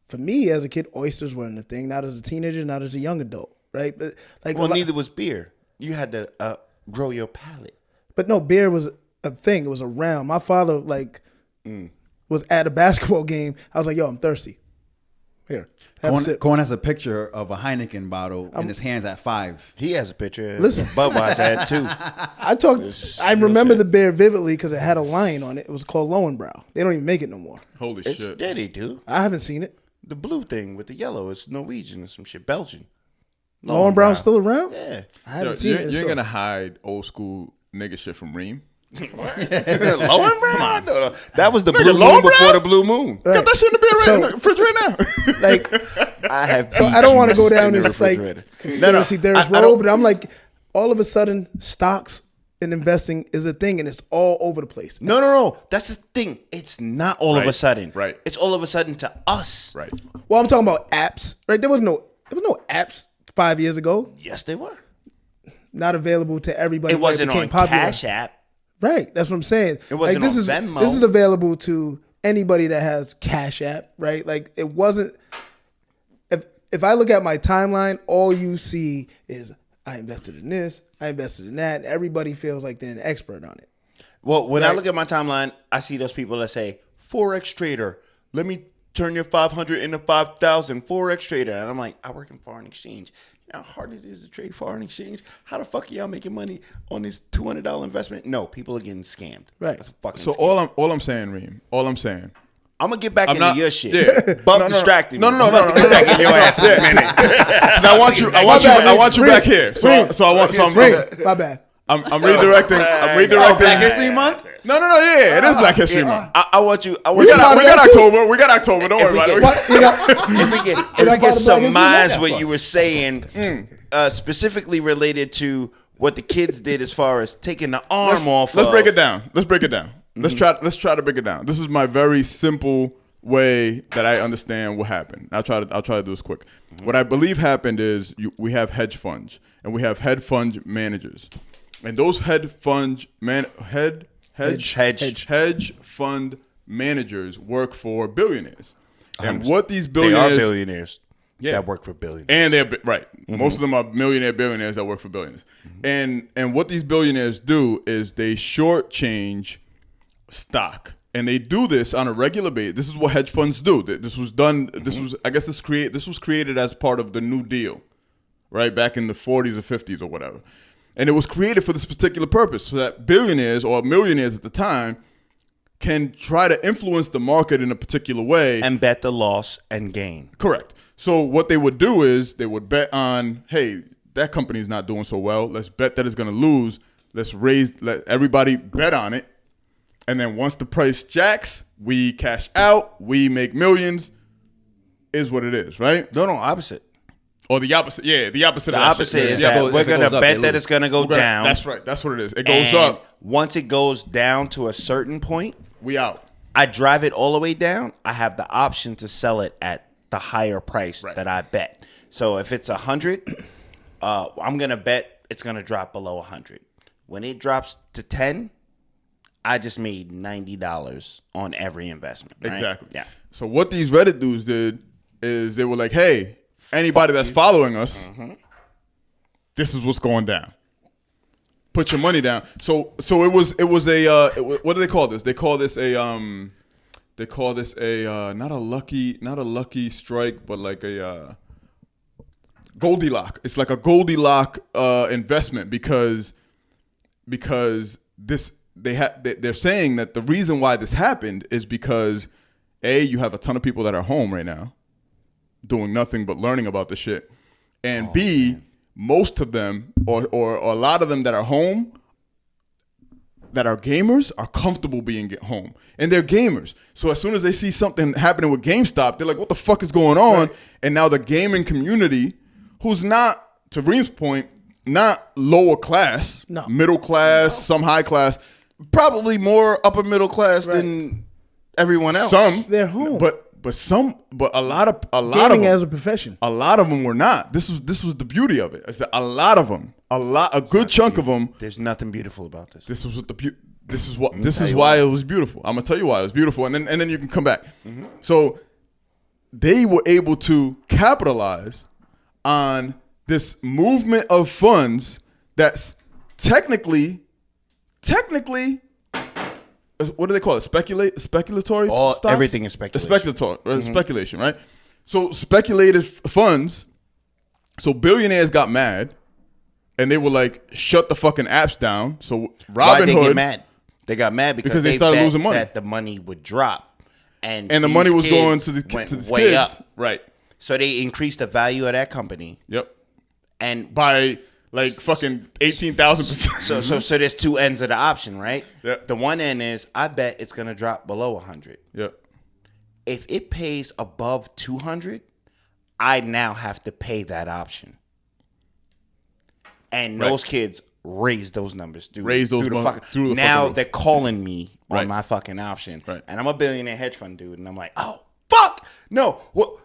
For me as a kid, oysters weren't a thing. Not as a teenager, not as a young adult, right? But like, Well, neither was beer. You had to grow your palate. But no, beer was a thing. It was around. My father was at a basketball game. I was like, "Yo, I'm thirsty. Here, have a sip." Cohen has a picture of a Heineken bottle in his hands at 5. He has a picture. Listen. Budweiser had too. I remember the beer vividly because it had a lion on it. It was called Lowenbrow. They don't even make it no more. Holy It's shit. yeah, they do. I haven't seen it. The blue thing with the yellow is Norwegian or some shit. Belgian. Lowenbrow's still around? Yeah. I haven't Yo, seen you it. ain't gonna hide old school nigga shit from Reem. Lowenbrow? No. That was the Nigga, blue moon Lowenbrow? before the blue moon. Right. Got that shit in the beer So- in the fridge right now. Like, I have. so I don't want to go down in the this like refrigerator. conspiracy theorist I road, don't- but I'm like, all of a sudden, stocks and investing is a thing, and it's all over the place. No. That's the thing. It's not all of a Right, sudden. right. It's all of a sudden to us. Right. Well, I'm talking about apps, right? There was no apps 5 years ago, Yes, they were. not available to everybody. It when wasn't became on popular. Cash App. Right, that's what I'm saying. It wasn't like, on Venmo. This is available to anybody that has Cash App, right? Like it wasn't. If I look at my timeline, all you see is I invested in this, I invested in that, and everybody feels like they're an expert on it. Well, when I look at my timeline, I see those people that say, Forex trader, let me turn your 500 into 5,000, Forex trader. And I'm like, I work in foreign exchange. You know how hard it is to trade foreign exchange? How the fuck are y'all making money on this $200 investment? No, people are getting scammed. Right. That's a fucking So scam. all I'm saying, Reem, all I'm saying, I'm gonna get back into not- your shit. yeah. Bump distracting me. No. I'm about to get back in your ass in a minute. 'Cause I want you back here. So I'm My bad. I'm redirecting. I'm redirecting. Black History Month. No. Yeah, it is Black History Month. I want you. We got October. We got October. Don't If worry we about get- it. What? You know, If we get part of Black surmise History what Month? you were saying, specifically related to what the kids did as far as taking the arm off. Let's of- break it down. Let's try to break it down. This is my very simple way that I understand what happened. I'll try to do this quick. What I believe happened is we have hedge funds and we have hedge fund managers, and those hedge fund managers work for billionaires. And what these They billionaires are billionaires Yeah. that work for billionaires. and they're right. Most of them are billionaires that work for billionaires. And what these billionaires do is they shortchange stock, and they do this on a regular basis. This is what hedge funds do. This was done. This was This was created as part of the New Deal, right back in the 40s or 50s or whatever. And it was created for this particular purpose, so that billionaires or millionaires at the time can try to influence the market in a particular way. And bet the loss and gain. Correct. So what they would do is they would bet on, hey, that company's not doing so well. Let's bet that it's going to lose. Let everybody bet on it. And then once the price jacks, we cash out, we make millions, is what it is, right? No, opposite. Or the opposite. Yeah, the opposite The of that opposite shit. is Yeah. that If we're it going to goes up, bet they that lose. it's going to go down. That's right. That's what it is. It goes And up, once it goes down to a certain point, we out. I drive it all the way down. I have the option to sell it at the higher price Right. that I bet. So if it's 100, I'm going to bet it's going to drop below 100. When it drops to 10, I just made $90 on every investment. Right? Exactly. Yeah. So what these Reddit dudes did is they were like, hey, anybody that's following us, this is what's going down. Put your money down. So it was what do they call this? They call this a not a lucky strike, but like a Goldilocks. It's like a Goldilocks investment because this they're saying that the reason why this happened is because you have a ton of people that are home right now doing nothing but learning about the shit, and B, most of them or a lot of them that are home that are gamers are comfortable being at home, and they're gamers. So as soon as they see something happening with GameStop, they're like, what the fuck is going on? Right. And now the gaming community, who's not, to Reem's point, not lower class, middle class, some high class, Probably more upper middle class than everyone else. They're home. but a lot of Gaming them, as a profession. a lot of them were not. This was the beauty of it. Is that a lot of them, a good chunk of them. There's nothing beautiful about this. This is why it was beautiful. I'm gonna tell you why it was beautiful, and then you can come back. So they were able to capitalize on this movement of funds that's technically, what do they call it? Speculatory. stocks? Everything is speculation. Speculation, right? So speculative funds. So billionaires got mad, and they were like, "Shut the fucking apps down." So Why Robinhood they get mad? They got mad because they started bet losing money. that the money would drop, and the these money was kids going to the went kids. way up. Right. So they increased the value of that company, Yep. and By like fucking 18,000%. so there's two ends of the option, right? Yeah. The one end is I bet it's gonna drop below 100. Yep. If it pays above 200, I now have to pay that option. And Right. those kids raise those numbers through, Raise those through the mon- fucking, through the now fucking roof. they're calling me on Right. my fucking option. Right. And I'm a billionaire hedge fund dude, and I'm like, oh fuck no. What?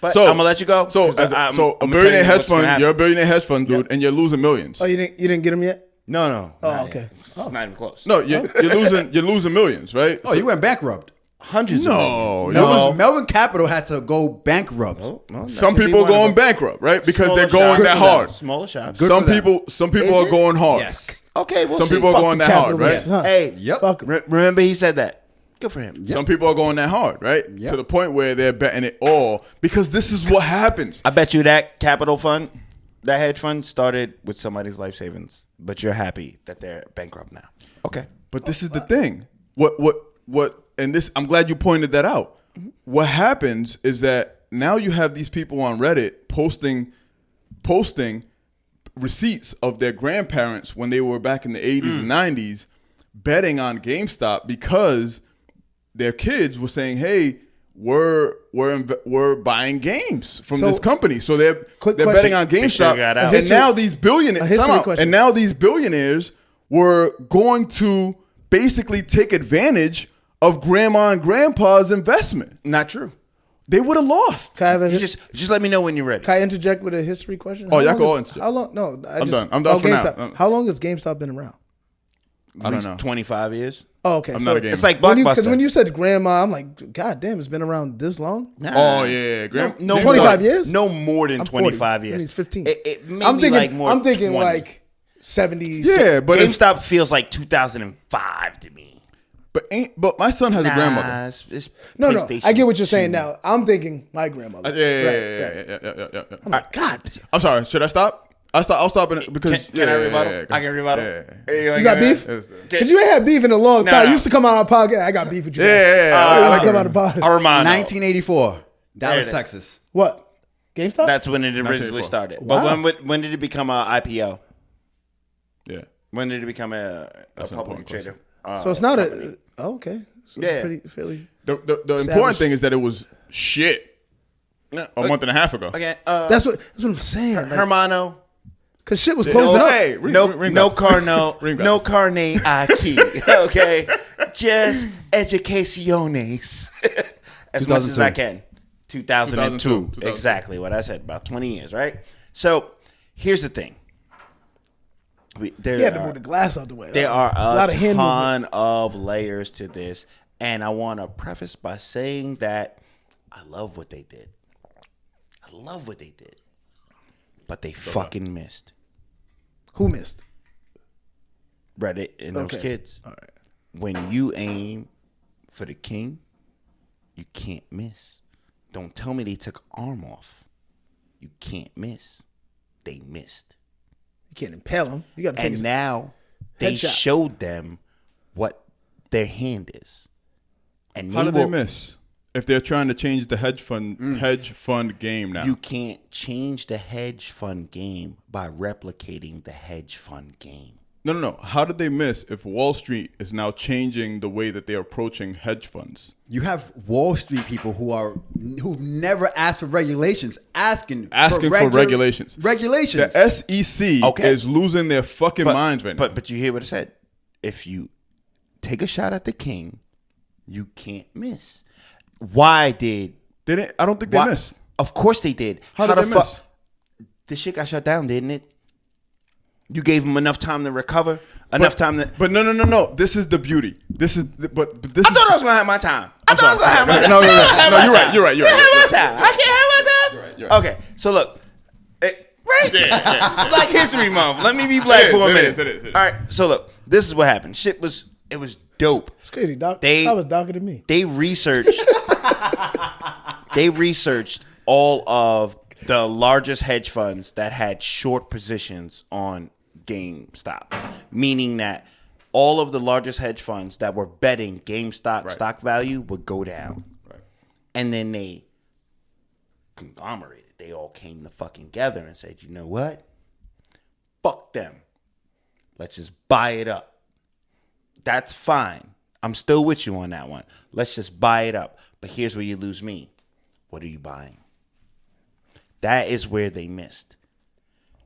But So I'm gonna let you go. So 'cause a I'm gonna billionaire tell you hedge what's gonna fund, happen. you're a billionaire hedge fund dude, and you're losing millions. Oh, you didn't get him yet? No. Oh, not okay. yet. Not even close. No, you're losing millions, right? Oh, you went bankrupt. Hundreds of millions. No. Melvin Capital had to go bankrupt. No, that Some could be people are one of going them. bankrupt, right? Because Smaller they're going shops. that hard. Smaller shops. Good Some for them. people Is are it? going hard. Yes. Okay, we'll Some see. people are Fuck going the that hard, right? capitalists, huh? Hey, Yep. Fuck 'em. remember he said that. Good for him. Some people are going that hard, right? Yep. To the point where they're betting it all because this is what happens. I bet you that capital fund, that hedge fund started with somebody's life savings, but you're happy that they're bankrupt now. Okay. But this is the thing. What and this, I'm glad you pointed that out. What happens is that now you have these people on Reddit posting receipts of their grandparents when they were back in the 80s and 90s betting on GameStop because their kids were saying, "Hey, we're buying games from this company." So they're betting on GameStop, and now these billionaires were going to basically take advantage of grandma and grandpa's investment. Not true. They would have lost. Can I have a Just let me know when you're ready. Can I interject with a history question? Oh, y'all can all interject. How long? No, I'm done. I'm done for GameStop. now. How long has GameStop been around? I don't know. 25 years. Oh, okay. I'm not a gamer. It's like Because Blockbuster. when you said grandma, I'm like, God damn, it's been around this long? Oh yeah. No, 25 years? No more than I'm 40. 25 That years. means 15. It may I'm be thinking, like more. I'm thinking 20. like 70s. Yeah, but GameStop feels like 2005 to me. but my son has a grandmother. It's No, PlayStation I get what you're saying 2. now. I'm thinking my grandmother. Yeah. I'm like, God. I'm sorry. Should I stop? I'll stop in because Can I rebuttal? I can rebuttal. You got beef? Because you ain't had beef in a long time. You used to come on our podcast. I got beef with you. Yeah. Come on the podcast. Armando. 1984, Dallas, There it is. Texas. What? GameStop? That's when it originally 1984. started. Wow. But when did it become a IPO? Yeah. When did it become a That's an public important trader? So it's not company? okay. So Yeah. it's pretty fairly. The Savage. important thing is that it was shit No, a month and a half ago. Okay. That's what I'm saying. Like, Hermano. Cause shit was closing up. Hey, No ring bells. Ring no bells. carne aquí. Okay. Just educaciones. As much as I can. 2002. 2002. Exactly what I said. About 20 years, right? So here's the thing. You had to move the glass out the way. There are a lot of hand ton of layers to this. And I want to preface by saying that I love what they did. But they fucking missed. Who missed? Reddit and those Okay. kids. All right. When you aim for the king, you can't miss. Don't tell me they took arm off. You can't miss. They missed. You can't impale him. You got to take And his now they headshot. showed them what their hand is. And How did they miss? If they're trying to change the hedge fund game now. You can't change the hedge fund game by replicating the hedge fund game. No. How did they miss if Wall Street is now changing the way that they're approaching hedge funds? You have Wall Street people who've never asked for regulations, asking for regulations. Regulations. The SEC Okay. is losing their fucking minds right now. But you hear what I said. If you take a shot at the king, you can't miss. Why did They didn't. I don't think they why- missed. Of course they did. How did the they miss? This shit got shut down, didn't it? You gave them enough time to recover, enough time to. But no. This is the beauty. This is. But this. I thought I was gonna have my time. I thought I was gonna have my time. No, I can't have my you're time. right. You're right. I can't have my time. I can't have my time. Okay, so look, right? It's Black History Month. Let me be black It for a is, minute. it is. All right, so look, this is what happened. It was dope. It's crazy, Doc. They- that was darker than me. They researched. They researched all of the largest hedge funds that had short positions on GameStop, meaning that all of the largest hedge funds that were betting GameStop stock value would go down. Right. And then they conglomerated. They all came to fucking together and said, you know what? Fuck them. Let's just buy it up. That's fine. I'm still with you on that one. Let's just buy it up. But here's where you lose me. What are you buying? That is where they missed.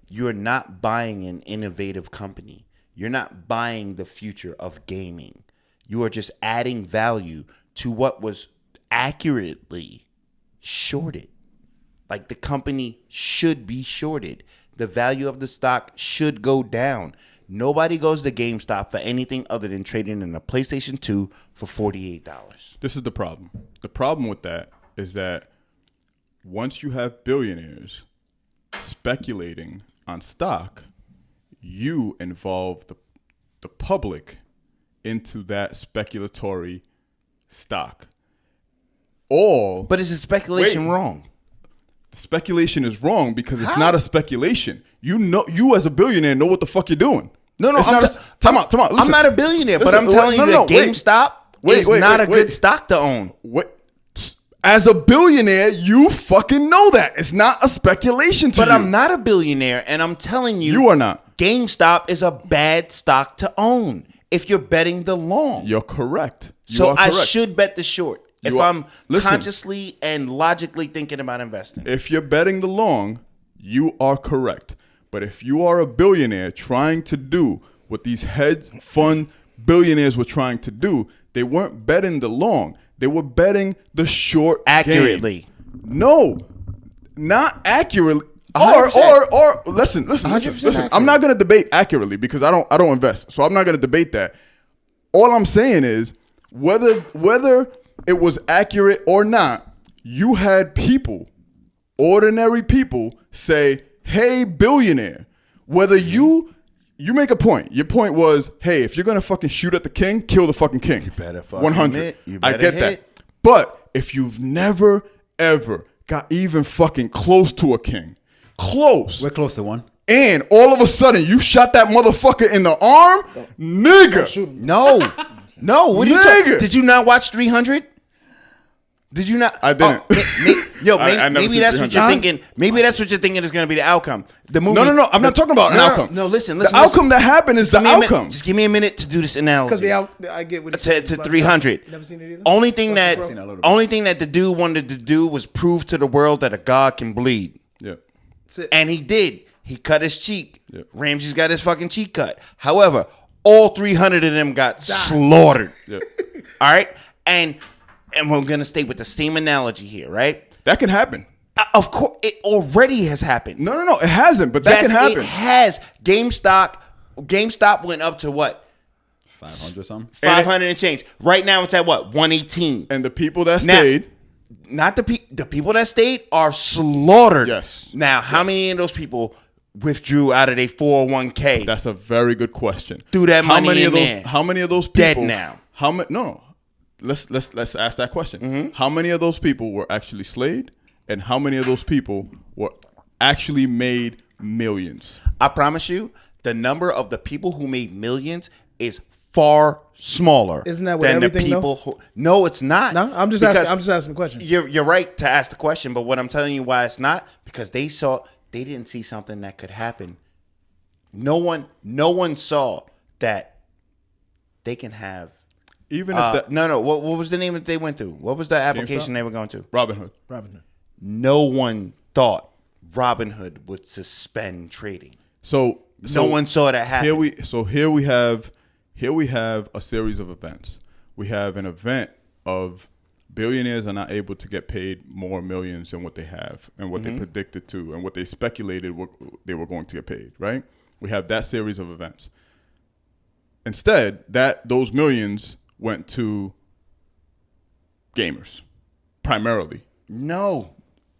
You're not buying an innovative company. You're not buying the future of gaming. You are just adding value to what was accurately shorted. Like the company should be shorted. The value of the stock should go down. Nobody goes to GameStop for anything other than trading in a PlayStation 2 for $48. This is the problem. The problem with that is that once you have billionaires speculating on stock, you involve the public into that speculatory stock. But is the speculation Wait. wrong? Speculation is wrong because it's not a speculation. You as a billionaire know what the fuck you're doing. No, It's I'm not time out. I'm Listen. not a billionaire, but Listen, I'm telling you that wait. GameStop is not a good stock to own. What? As a billionaire, you fucking know that. It's not a speculation to you. But I'm not a billionaire, and I'm telling you. You are not. GameStop is a bad stock to own if you're betting the long. You're correct. So I should bet the short if I'm Listen. consciously and logically thinking about investing. If you're betting the long, you are correct. But if you are a billionaire trying to do what these hedge fund billionaires were trying to do, they weren't betting the long. They were betting the short Accurately. game. No, not accurately. 100%. Or listen. 100% Listen. I'm not going to debate accurately because I don't invest. So I'm not going to debate that. All I'm saying is whether it was accurate or not, you had people, ordinary people, say, "Hey, billionaire, whether you make a point. Your point was, hey, if you're gonna fucking shoot at the king, kill the fucking king. You better fucking 100. hit. You I better get hit. that. But if you've never ever got even fucking close to a king, close, We're close to one. and all of a sudden you shot that motherfucker in the arm, nigga. No. What are you Nigga. talking? Did you not watch 300? Did you not? I didn't. Maybe, I never maybe seen that's what 300. you're thinking. Maybe that's what you're thinking is going to be the outcome. The movie. No. I'm not talking about an outcome. No, listen. The outcome that happened is the Give me a minute- outcome. Just give me a minute to do this analogy. Because I get what to 300. Never seen it either. Only thing that Seen it a little bit. only thing that the dude wanted to do was prove to the world that a god can bleed, Yeah. and he did. He cut his cheek. Yep. Ramsey's got his fucking cheek cut. However, all 300 of them got slaughtered. Yep. All right, and we're gonna stay with the same analogy here, right? That can happen. Of course, it already has happened. No, it hasn't, but that Yes, can happen. it has. GameStop went up to what? 500 something. 500 and change. Right now it's at what? 118. And the people that Now- stayed, Not the people that stayed are slaughtered. Yes. Now, how many of those people withdrew out of their 401k? that's a very good question. Threw that money many in of those, there. How many of those Dead people now. How many? No. Let's ask that question. Mm-hmm. How many of those people were actually slayed, and how many of those people were actually made millions? I promise you, the number of the people who made millions is far smaller. Isn't that what than the everything, people who? No, it's not. No, I'm just Because asking. I'm just asking the question. You're right to ask the question, but what I'm telling you why it's not, because they didn't see something that could happen. No one saw that they can have. Even if that No. What was the name that they went through? What was the application they were going to? Robin Hood. Robin Hood. No one thought Robinhood would suspend trading. So No one saw that happen. Here we have a series of events. We have an event of billionaires are not able to get paid more millions than what they have and what they predicted to and what they speculated they were going to get paid, right? We have that series of events. Instead, those millions went to gamers primarily. No.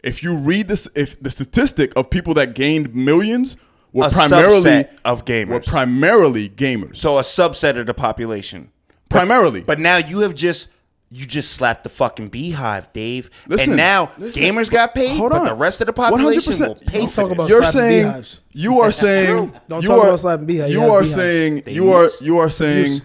If you read this, if the statistic of people that gained millions were A primarily subset of gamers. were primarily gamers. So a subset of the population. Primarily. But now you just slapped the fucking beehive, Dave. Listen, and now listen, gamers got paid, hold but on. the rest of the population 100%. will pay Don't for talk this. about You're slapping saying beehives. you are saying Don't you talk are about slapping beehives. you You have are beehives. saying They you are missed. you are saying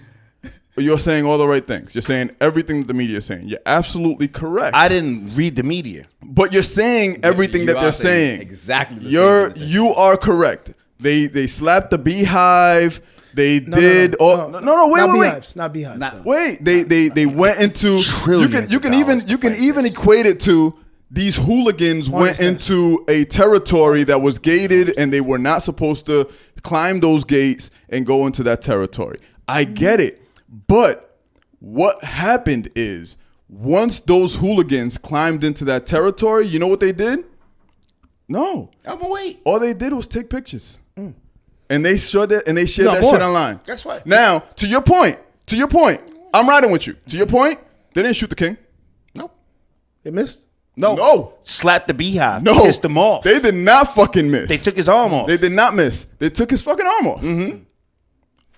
you're saying all the right things. You're saying everything that the media is saying. You're absolutely correct. I didn't read the media. But you're saying everything you that are they're saying saying. exactly the same You're thing that you are correct. They slapped the beehive. They did all no wait not wait wait. beehives. Not beehives. Not- Wait, they went into Trillions you of can dollars to even fight this. equate it to these hooligans went into a territory that was gated and they were not supposed to climb those gates and go into that territory. I get it. But what happened is once those hooligans climbed into that territory, you know what they did? No. I'm gonna wait. All they did was take pictures. And they showed that and they shared No, that more. shit online. That's what- Now, to your point, I'm riding with you. To your point, they didn't shoot the king. Nope. They missed. No. Slapped the beehive. No. Pissed them off. They did not fucking miss. They took his arm off. They did not miss. They took his fucking arm off. Mm-hmm.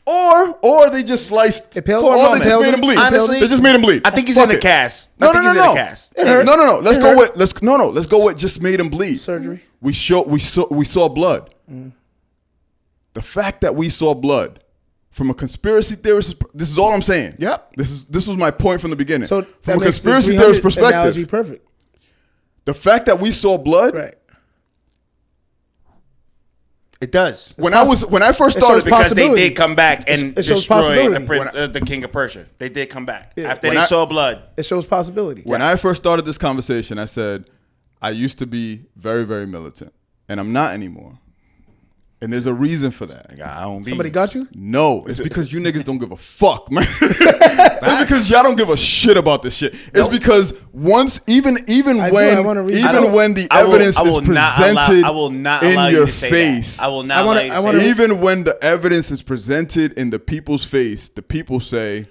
Or they just sliced. It peeled- or no, they man. just made him bleed. Honestly, they just made him bleed. I think he's Fuck in the it. cast. No, I think no, he's no, in no. the cast. No. Let's It go hurt. with let's go with just made him bleed. Surgery. We saw blood. The fact that we saw blood from a conspiracy theorist, this is all I'm saying. Yep. This was my point from the beginning. So from that a makes the conspiracy 300 theorist perspective, analogy perfect. the fact that we saw blood. Right. It does. When I first It shows started, Because they possibility. did come back and It shows destroy possibility. the king of Persia. They did come back Yeah. after When they I- saw blood. It shows possibility. when I first started this conversation, I said I used to be very, very militant, and I'm not anymore. And there's a reason for that. I don't be. Somebody got you? No, it's because you niggas don't give a fuck, man. It's because y'all don't give a shit about this shit. It's because once, even I wanna read- when the evidence is presented I will not in allow your you to say face, that. I will not I allow wanna- you I to wanna- say that. even when the evidence is presented in the people's face, the people say,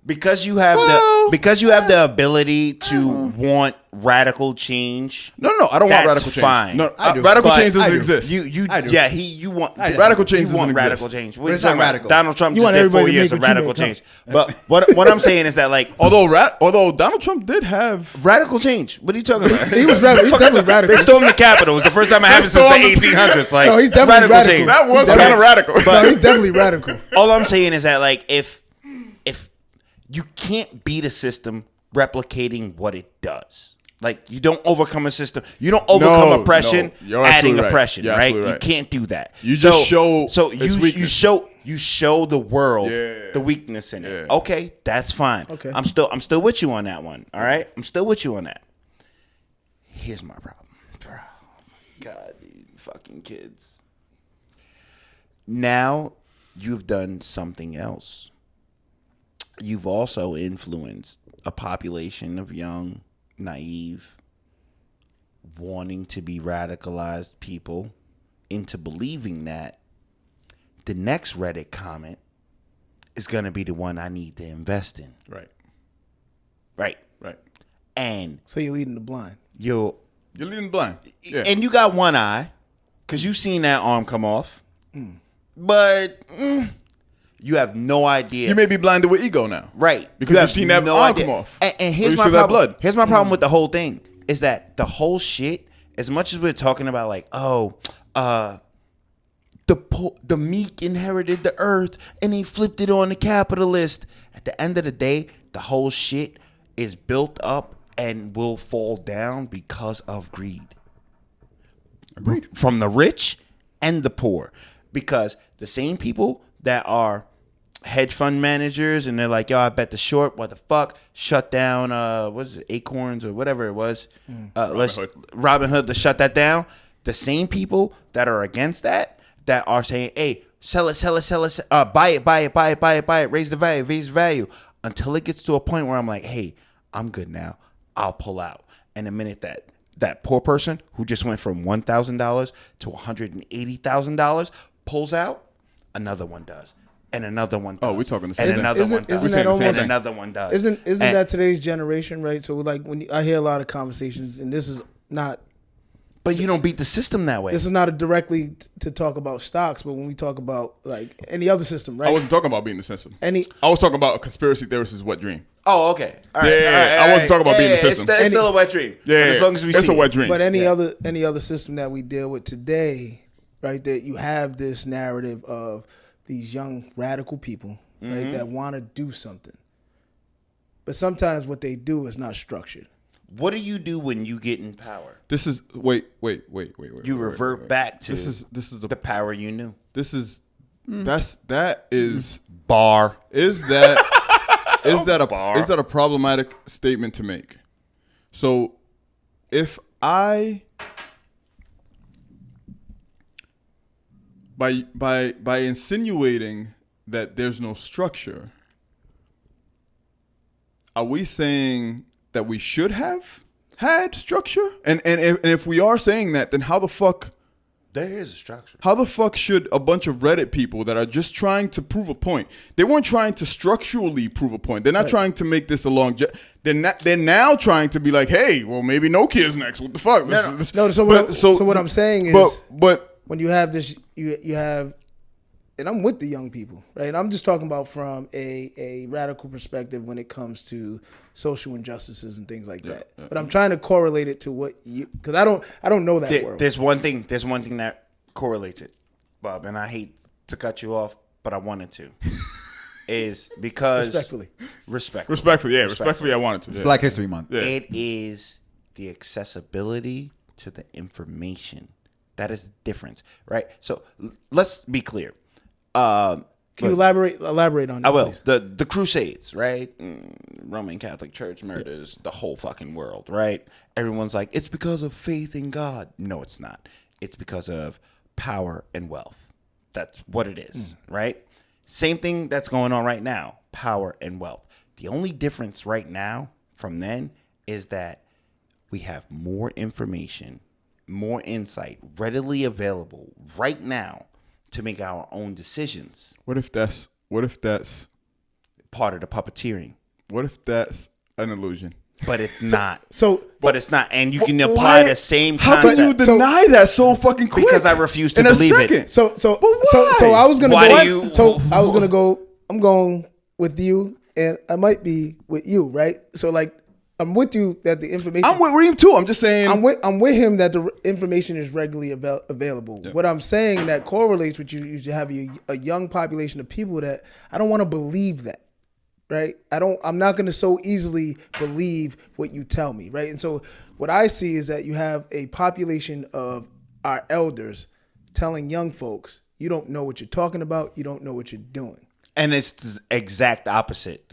Because you have the ability to want radical change. "No, I don't want That's radical change. fine. No, I do. radical But change doesn't I do. exist. You want Radical change You doesn't want exist. radical change. What are you it's not talking about? radical. Donald Trump You just want did everybody 4 to years make of what you radical make, huh? change. But what I'm saying is that like Although Donald Trump did have radical change. What are you talking about? He was radical. He's definitely radical. They stormed the Capitol. It was the first time it happened since stormed the the- 1800s. Like No, he's it's definitely radical. change. that was Okay. kind of radical. No, he's definitely radical. All I'm saying is that like if you can't beat a system replicating what it does. Like you don't overcome a system. You don't overcome No, oppression you're adding absolutely right. oppression, You're right? absolutely You right. can't do that. You just show So its you weakness. show the world Yeah. the weakness in it. Yeah. Okay, that's fine. Okay. I'm still with you on that one. All right? I'm still with you on that. Here's my problem. Oh my God, you fucking kids. Now you've done something else. You've also influenced a population of young, naive, wanting to be radicalized people into believing that the next Reddit comment is going to be the one I need to invest in. Right. Right. And So you're leading the blind. you're leading blind. Yeah. and you got one eye because you've seen that arm come off. But you have no idea. You may be blinded with ego now. Right. Because You you've have seen that arm come off. And Or here's you my see that problem. blood. Here's my problem with the whole thing is that the whole shit, as much as we're talking about like, the meek inherited the earth and he flipped it on the capitalist. At the end of the day, the whole shit is built up and will fall down because of greed. Agreed. From the rich and the poor. Because the same people that are hedge fund managers and they're like, yo, I bet the short, what the fuck, shut down what is it, Acorns or whatever it was. Robinhood to shut that down. The same people that are against that are saying, hey, sell it, buy it, raise the value. Until it gets to a point where I'm like, hey, I'm good now. I'll pull out. And the minute that poor person who just went from $1,000 to $180,000 pulls out, another one does. And another one does. Oh, we're talking the same And thing. another one does. Isn't that We're saying the same And almost, thing. another one does. isn't And- that today's generation, right? So like I hear a lot of conversations, and this is not But you don't beat the system that way. this is not directly to talk about stocks, but when we talk about like any other system, I right? wasn't talking about being the system. Any I was talking about a conspiracy theorist's wet dream. Oh, okay. All right. Yeah, all right, I all wasn't right. talking about being the Yeah, system. It's still a wet dream. Yeah, But as long as we it's see a wet it. dream. But any other system that we deal with today, right? That you have this narrative of these young radical people, right, that want to do something, but sometimes what they do is not structured. What do you do when you get in power? This is wait. You revert back to This is the power you knew. This is that is Bar. is that a problematic statement to make? So if I by insinuating that there's no structure, are we saying that we should have had structure? And if we are saying that, then how the fuck There is a structure. how the fuck should a bunch of Reddit people that are just trying to prove a point? They weren't trying to structurally prove a point. They're not trying to make this a long. They're now trying to be like, hey, well, maybe Nokia's next. What the fuck? So what I'm saying is, but when you have this, you have, and I'm with the young people, right? I'm just talking about from a radical perspective when it comes to social injustices and things like that. But I'm trying to correlate it to what you, because I don't know that world. There's one thing that correlates it, Bob, and I hate to cut you off, but I wanted to. Is because respectfully, I wanted to. It's Yeah. Black History Month. Yeah. it is the accessibility to the information. That is the difference, right? So let's be clear. Can you elaborate on that? I will. Please? The Crusades, right? Roman Catholic Church murders the whole fucking world, right? Everyone's like, it's because of faith in God. No, it's not. It's because of power and wealth. That's what it is, right? Same thing that's going on right now, power and wealth. The only difference right now from then is that we have more information, more insight readily available right now to make our own decisions. What if that's Part of the puppeteering. an illusion? But it's not. So, But it's not. And you can apply the same How concept. can you deny that so fucking quick? Because I refuse to in a believe it. second. so why? I was gonna Why go. do you- So I was gonna go. I'm going with you, and I might be with you, right? So like, I'm with you that the information. I'm with Reem too. I'm just saying. I'm with him that the information is regularly available. What I'm saying that correlates with you have a young population of people that I don't want to believe that, right? I'm not going to so easily believe what you tell me, right? And so what I see is that you have a population of our elders telling young folks, you don't know what you're talking about, you don't know what you're doing. And it's the exact opposite.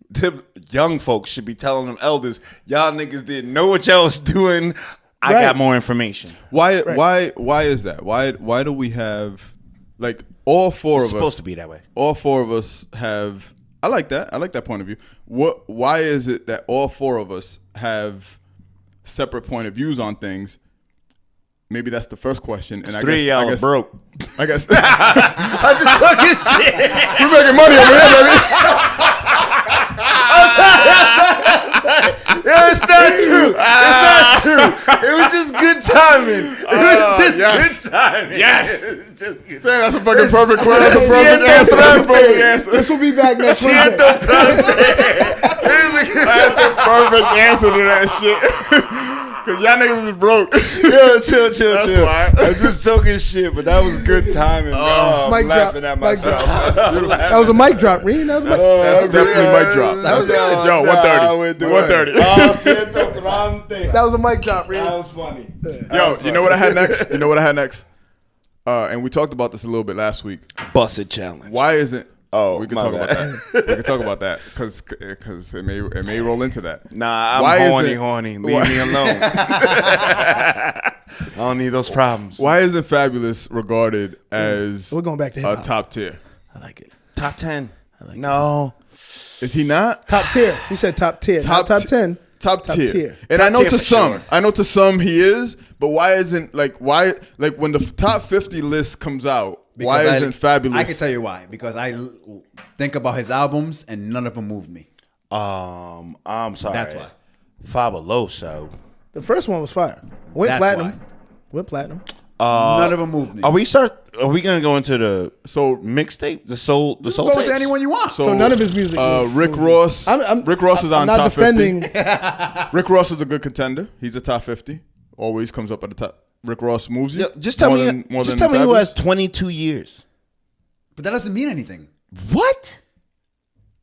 The young folks should be telling them elders, y'all niggas didn't know what y'all was doing. I Right. got more information. Why is that? Why do we have like all four It's of us? supposed to be that way. All four of us have. I like that. I like that point of view. Why is it that all four of us have separate point of views on things? Maybe that's the first question. And Three of y'all are broke. I guess I just talking shit. we're making money over here, baby. It's not true. It's not true. It was just good timing. It was just yes. good timing. Yes. It was just good. Man, that's a fucking perfect question. That's a Siento perfect answer. That's a perfect grande. answer. This will be back next Siento Wednesday. grande. That's the perfect answer to that shit. Cause y'all niggas is broke. Yo, chill. That's why. I'm just talking shit, but that was good timing. I'm Mic laughing drop, at mic myself. That was a mic drop, Reed. That was my. That's definitely mic drop. That was good. Yo, 130. 130. Oh, siento grande. That was a mic drop, Reed. That was funny. Yo, you know what I had next? And we talked about this a little bit last week. Busted challenge. Why isn't? Oh, we can my talk bad. about that. We can talk about that because it may roll into that. Nah, I'm Why isn't- horny. Leave why- me alone. I don't need those problems. Why isn't Fabulous regarded as We're going back to a hip-hop. top tier? I like it. Top 10. No. Is he not? Top tier. He said top tier. Top Top 10. Top tier. And Top I know tier to for some, sure. I know to some he is, but why isn't why when the top 50 list comes out, why Because isn't Fabulous? I can tell you why. Because I think about his albums and none of them moved me. I'm sorry. That's why. Fabuloso. The first one was fire. Went That's platinum. why. Went platinum. None of them moved me. Are we gonna go into the mixtape? The soul You can go tapes? to anyone you want. So none of his music. Rick Ross. Rick Ross is on I'm not top defending. 50. Rick Ross is a good contender. He's a top 50. Always comes up at the top. Rick Ross moves you. Yo, just tell me who Fabulous? has 22 years. But that doesn't mean anything. What?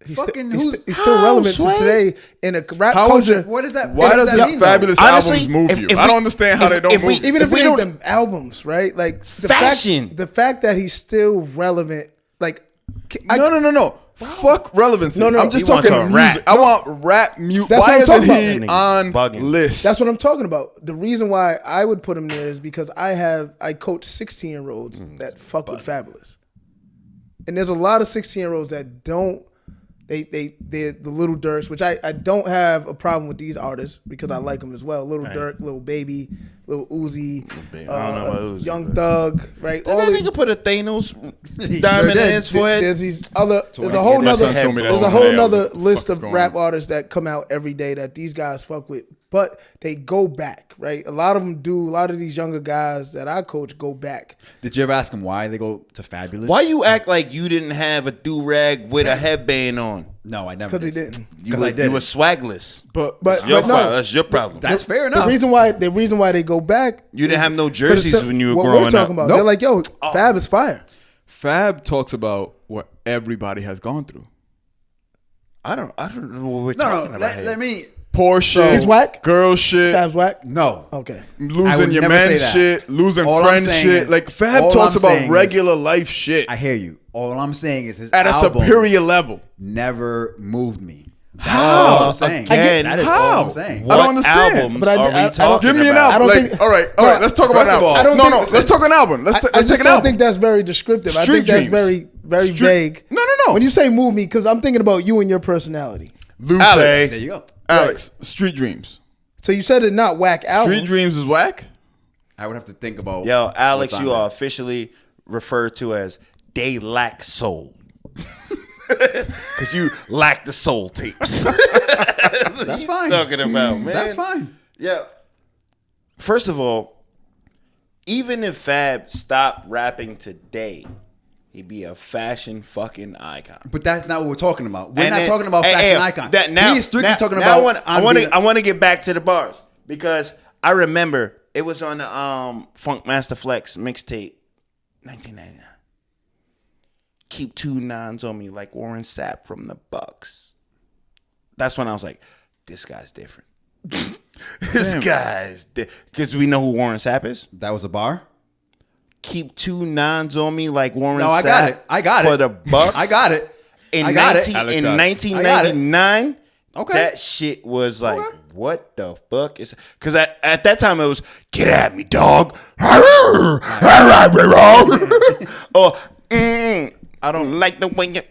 He's Fucking still relevant Sway? to today in a rap How is culture. it- What is that? Why what does that mean, though? Fabulous Honestly, albums move if- you? if I we- don't understand how if- they don't if we- move. Even if we we don't- don't them albums, right? Like Fashion. the fact that he's still relevant, like No. Fuck relevancy. No. I'm just You want talking to music. rap. I want rap music. That's Why what I'm isn't talking he about. on Bugging. list? That's what I'm talking about. The reason why I would put him there is because I coach 16-year-olds that fuck with Fabulous, and there's a lot of 16-year-olds that don't. They're the Little Durks, which I don't have a problem with these artists because I like them as well. Little Durk, Little Baby, Little Uzi, Baby. I don't know about Uzi, Young but- Thug, right? Did that these- nigga put a Thanos He diamond sure in did. his forehead? There's these other. There's a my whole kid, my nother. son told me that There's a one whole day. I was nother like, list "Fuck is of going rap on?" artists that come out every day that these guys fuck with, but they go back, right? A lot of them do. A lot of these younger guys that I coach go back. Did you ever ask him why they go to Fabulous? Why you act like you didn't have a do-rag with a headband on? No, I never. Because he did. didn't. You Because were, I did. you were swagless. but But Your no, problem. That's your problem. That's fair the enough. reason why they go back. You didn't have no for the jerseys sim- when you were what growing we're talking up. about. They're like, yo, Fab is fire. Fab talks about what everybody has gone through. I don't know what we're talking about here. Let me. Poor shit. He's whack? Girl shit. Fab's whack. No. Okay. I Losing would your never say man that. shit. Losing All I'm friend saying shit. is- Like Fab all talks I'm about saying is- regular life shit I hear you. All I'm saying is his at a album superior level. never moved me. That's How? all I'm saying. Again, That is how? all I'm saying. I don't understand. Albums But I are we don't- talking Give me an about? I album. don't Like, think- all right. No, Let's talk about an first of all, album. I don't No, think- let's talk an album. Let's I take just an don't album. think that's very descriptive. I Street think that's Dreams. very, very vague. No. When you say move me, because I'm thinking about you and your personality. Lupe. Alex. There you go. Alex, Street Dreams. So you said it not whack albums. Street Dreams is whack? I would have to think about. Yo, Alex, what's on you are that. officially referred to as they lack soul. Because you lack the soul tapes. That's fine. Talking about, man. That's fine. Yeah. First of all, even if Fab stopped rapping today, he'd be a fashion fucking icon. But that's not what we're talking about. We're And not then- talking about hey, fashion hey, icon. That now, He's strictly now- talking now about. I want to get back to the bars because I remember it was on the Funk Master Flex mixtape, 1999. Keep 2 9s on me like Warren Sapp from the Bucks. That's when I was like, this guy's different. This guy's because we know who Warren Sapp is. That was a bar. Keep 2 9s on me like Warren No, Sapp. I got it. I got it. For the Bucks. I got it. In, I got it. 19, Alex in got it. 1999, Okay. that shit was like, Okay. what the fuck is? Because at that time it was, get at me, dog. Or I don't like the way you,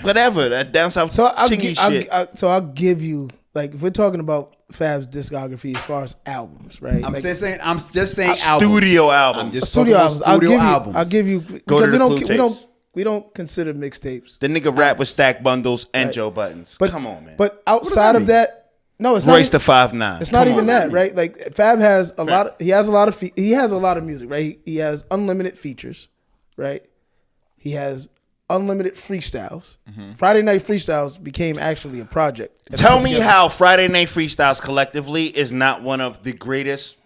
whatever that down south So I'll, chingy shit. I'll give you, like, if we're talking about Fab's discography as far as albums, right? I'm Like, just saying. I'm just saying. album. Studio I'm album. just studio talking albums. about studio albums. I'll give you. Go to because the we don't, Clue we tapes. don't, we don't consider mixtapes. The nigga rap with stack bundles and Right. Joe Buttons. But Come on, man. But outside of that, no, it's not. Royce the 5'9". It's not Come even on, that, man. right? Like Fab has a lot. He has a lot of. He has a lot of music, right? He has unlimited features, right? He has unlimited freestyles. Friday Night Freestyles became actually a project. Tell me how Friday Night Freestyles collectively is not one of the greatest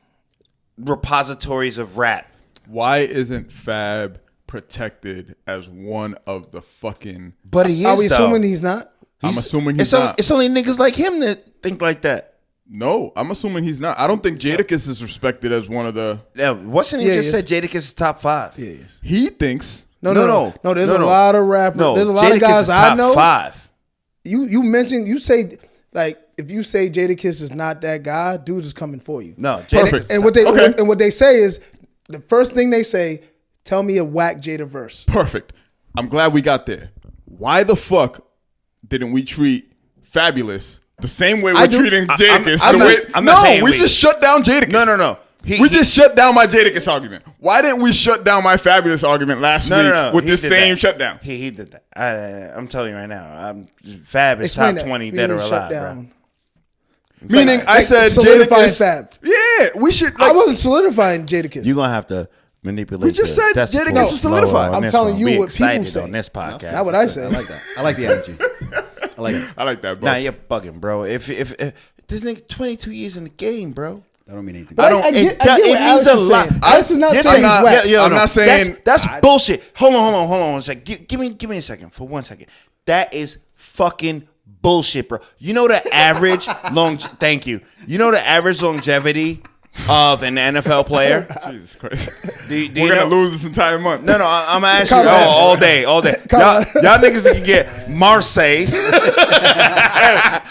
repositories of rap. Why isn't Fab protected as one of the fucking... But he is, Are we though. assuming he's not? I'm assuming he's it's only, not. it's only niggas like him that think like that. No, I'm assuming he's not. I don't think Jadakiss is respected as one of the... Yeah, wasn't he Yeah, just yes. said Jadakiss is top 5? Yeah, yes. He thinks... No. There's No, a no. lot of rappers. No, There's a lot of Jadakiss guys is I top know. 5. You mentioned, you say, like, if you say Jadakiss is not that guy, dude is coming for you. No, Perfect. Jadakiss. And what they Okay. and what they say is, the first thing they say, tell me a whack Jada verse. Perfect. I'm glad we got there. Why the fuck didn't we treat Fabulous the same way we're treating Jadakiss? I'm not saying we we. just shut down Jadakiss. No. We just shut down my Jadakiss argument. Why didn't we shut down my Fabulous argument last week with He this did same that. shutdown? He did that. I'm telling you right now. Fab is Explain top that. 20 We dead or didn't alive, shut bro. down. Meaning, I Like, said solidifying Jadakiss. Fab. Yeah, we should. I Like, wasn't solidifying Jadakiss. You're going to have to manipulate. We just the said decibels Jadakiss is solidified. lower on I'm this telling one. you Be what people excited say. on this podcast. Not what I say. I like that. I like the energy. I like it. I like that, bro. Nah, you're bugging, bro. If this nigga 22 years in the game, bro. That don't mean anything. But I get what It Alex means a is lot. saying. Alex is not You're saying he's not- whack. I'm not saying- that's bullshit. Hold on a second. Give me a second for 1 second. That is fucking bullshit, bro. You know the average thank you. You know the average longevity of an NFL player? Jesus Christ. Do you We're going to know- lose this entire month. No, I'm gonna ask you Come on. all day. Y'all niggas can get Marseille.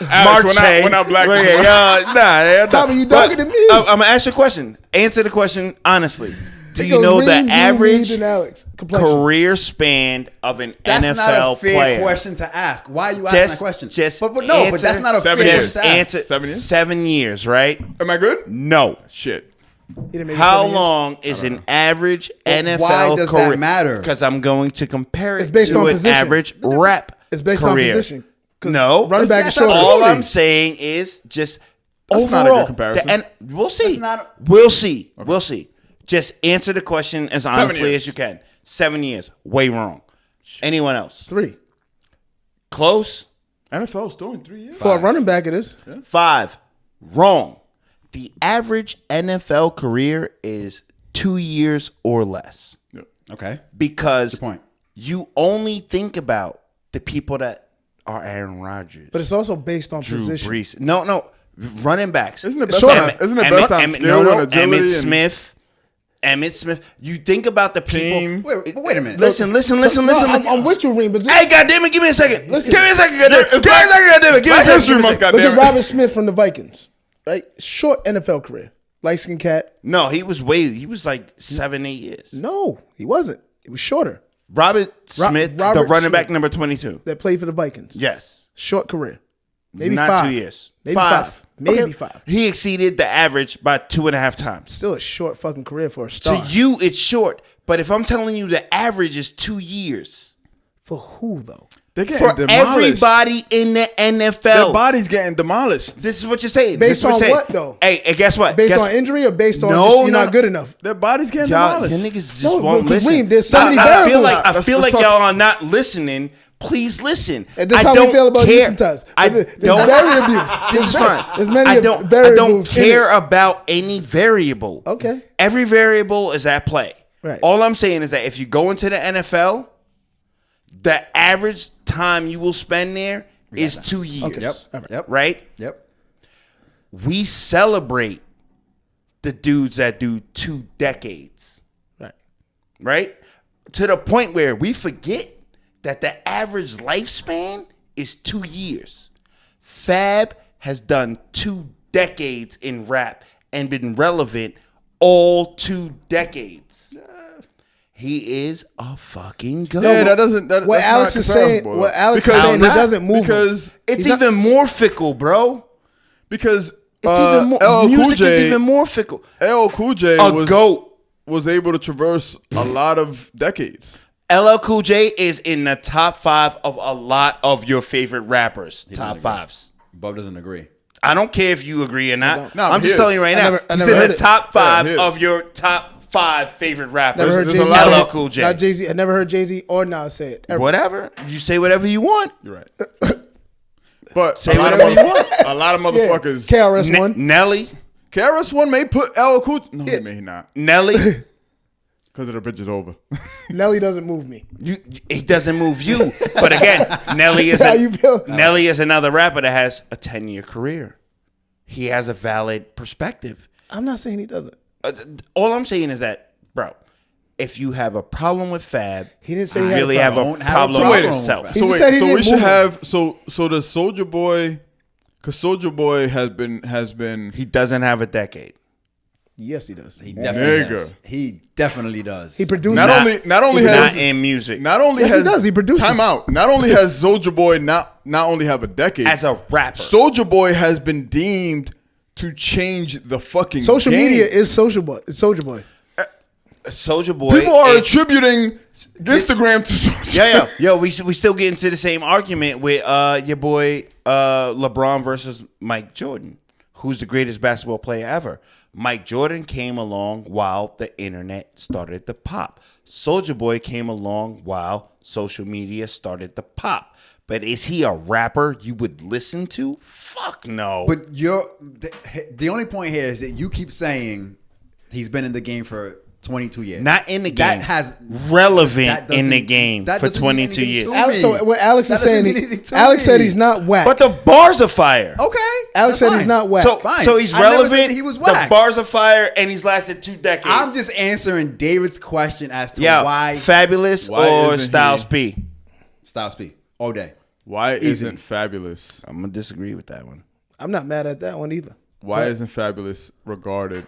Alex, we're not black people. Nah. Tommy, you But darker than me. I'm gonna ask you a question. Answer the question honestly. Do It you goes know the Reed, average Reed, and Alex. Complexion. career span of an That's NFL not a fair player? question to ask. Why are you asking that question? But but that's not a fair 7 years. question to ask. Answer 7 years? 7 years, right? Am I good? No. Shit. He didn't make it How 7 years. long is an average NFL why does career? that matter? Because I'm going to compare it It's based to on an position. average rap It's based career. on position. 'Cause No. running back is That's shorter. not- All Absolutely. I'm saying is just That's not a overall. good comparison. And we'll see. That's not We'll see. We'll see. Just answer the question as honestly years. as you can. 7 years. Way wrong. Anyone else? 3. Close? NFL's doing 3 years. For a running back, it is. 5. Wrong. The average NFL career is 2 years or less. Yeah. Okay. Because Good point. you only think about the people that are Aaron Rodgers, But it's also based on Drew position. Brees. No, running backs. Isn't it best Sure. on, isn't it best on skill and agility? Emmett Smith. You think about the people. Team. Wait a minute. Listen. I'm with you, Reem. But Hey, goddamn it, give me a second. Listen. Give me a second, goddamn it. Give me a second, goddamn it. Give me a Black second. History Give me a Month, second. look at goddamn it. Robert Smith from the Vikings, right? Short NFL career, light skinned cat. No, he was like 7-8 years. No, he wasn't. He was shorter. Robert Smith, the Robert running back Smith. number 22. That played for the Vikings. Yes. Short career. Maybe Not 5. 2 years. Maybe 5. Maybe Okay. 5. He exceeded the average by 2.5 times. Still a short fucking career for a To star. you, it's short. But if I'm telling you the average is 2 years For who though? They're getting for demolished. everybody in the NFL, Their body's getting demolished. this is what you're saying. Based This is you're on saying. what, though? Hey, and guess what? Based Guess- on injury or based on No, just you're no, not good enough? Their body's getting Y'all, demolished. you niggas just No, won't because listen. Reem, there's so many I feel variables. like Let's talk- y'all are not listening. Please listen. And this I is how don't we feel about care. Houston Tuz. I There's don't. variables. This is fine. There's many I don't variables in care it. about any variable. Okay. Every variable is at play. Right. All I'm saying is that if you go into the NFL, the average time you will spend there is 2 years. Okay. Yep. All right. Yep. Right? Yep. We celebrate the dudes that do 2 decades. Right. Right? To the point where we forget that the average lifespan is 2 years. Fab has done 2 decades in rap and been relevant all 2 decades. He is a fucking goat. Yeah, that doesn't. That, What that's Alex not is saying- comparable. what Alex is saying, it doesn't move him. because It's He's not- even more fickle, bro. because It's even more. LL Cool Music is J, even more fickle. LL Cool J A was goat. was able to traverse a lot of decades. LL Cool J is in the top 5 of a lot of your favorite rappers. Top 5s. Bob doesn't agree. I don't care if you agree or not. No, I'm he just is. telling you right I now. never He's heard in the it. top 5 he is. of your top 5 favorite rappers. Never heard There's a Jay-Z. lot of- LL Cool J. Not Jay-Z. I never heard Jay-Z or Nas say it. Ever. Whatever. You say whatever you want. You're right. But Say a lot, of whatever you want. a lot of motherfuckers. KRS-One. Nelly. KRS-One may put LL Cool. No, he may not Nelly. because of the bridge is over. Nelly doesn't move me. He doesn't move you. But again, Nelly is How you feel? Nelly is another rapper that has a 10-year career. He has a valid perspective. I'm not saying he doesn't. All I'm saying is that, bro, if you have a problem with Fab, He didn't say you he had a really have a problem. problem Don't with have a yourself. problem He So just wait, said he so we didn't should move him. have so does Soldier Boy, because Soldier Boy has been He doesn't have a decade. Yes, he does. He definitely Nigga. does. He definitely does. He produced. not only Not has in music. not only Yes, he has does. He produces. time out. Not only has Soldier Boy not only have a decade As a rapper. Soldier Boy has been deemed to change the fucking Social game. media is Social Boy. It's Soldier Boy. Soldier Boy. People are is- attributing Instagram to Soldier. Yeah. Yo, we still get into the same argument with your boy LeBron versus Mike Jordan. Who's the greatest basketball player ever? Mike Jordan came along while the internet started to pop. Soldier Boy came along while social media started to pop. But is he a rapper you would listen to? Fuck no. But the only point here is that you keep saying he's been in the game for 22 years. Not in the game. That has relevant that in the doesn't- game that for doesn't mean 22 anything years. to Alex, so what Alex That is saying, doesn't mean anything to Alex said me. he's not whack. But the bars are fire. Okay. Alex that's said fine. he's not whack. So, Fine. so he's I never relevant. said he was The whack. bars are fire, and he's lasted 2 decades. I'm just answering David's question as to yeah, why Fabulous Why or isn't Styles he- P. Styles P all day. Why Easy. isn't Fabulous? I'm gonna disagree with that one. I'm not mad at that one either. Why isn't Fabulous regarded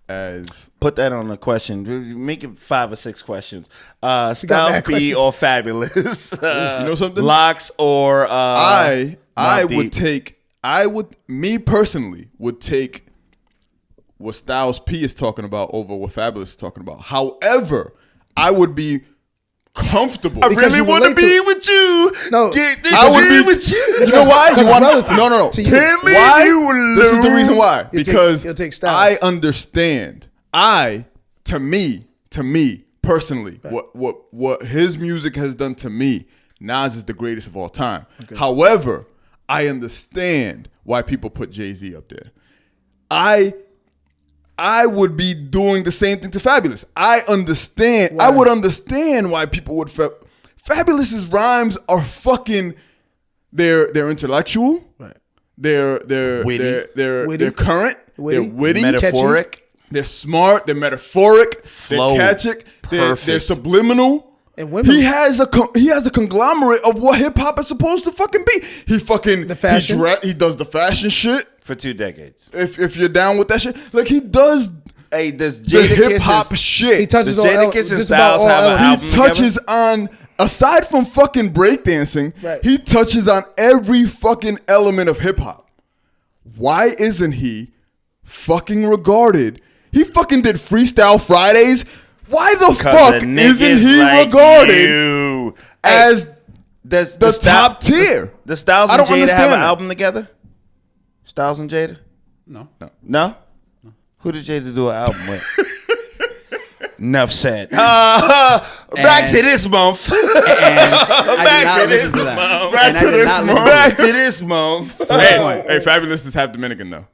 as Put that on the question. Make it 5 or 6 questions. got Styles mad P questions. or Fabulous? you know something? Locks or I Mobb would Deep. take me personally would take what Styles P is talking about over what Fabulous is talking about. However, I would be comfortable. I Because really you want to relate be to- with you. No, Get this I would be be with you. You know why? Because You want relative no. to you. Tell me Why? you This is the reason why. You'll take- Because you'll take Styles. I understand. To me personally, what his music has done to me, Nas is the greatest of all time. However, I understand why people put Jay-Z up there. I would be doing the same thing to Fabulous. I understand. I would understand why people would Fabulous's rhymes are fucking. They're intellectual. Right. They're Witty. They're current. Witty. They're witty. Metaphoric. They're smart. They're metaphoric. Flow. They're catchy. They're Perfect. subliminal. And women. He has a conglomerate of what hip hop is supposed to fucking be. He fucking The fashion. He does the fashion shit. For 2 decades. If you're down with that shit, like he does Hey, does the hip Jadakiss hop shit. He touches Does on Jadakiss and just about Styles all have an elements. He album touches on, aside from fucking breakdancing, Right. he touches on every fucking element of hip hop. Why isn't he fucking regarded? He fucking did Freestyle Fridays. Why the fuck isn't he regarded as the top tier? The Styles I and don't Jada have understand an that. album together? Styles and Jada? No. No? Who did Jada do an album with? Enough said. Back to this month. Back to this month. Back to this month. Back to this month. Hey, Fabulous is half Dominican though.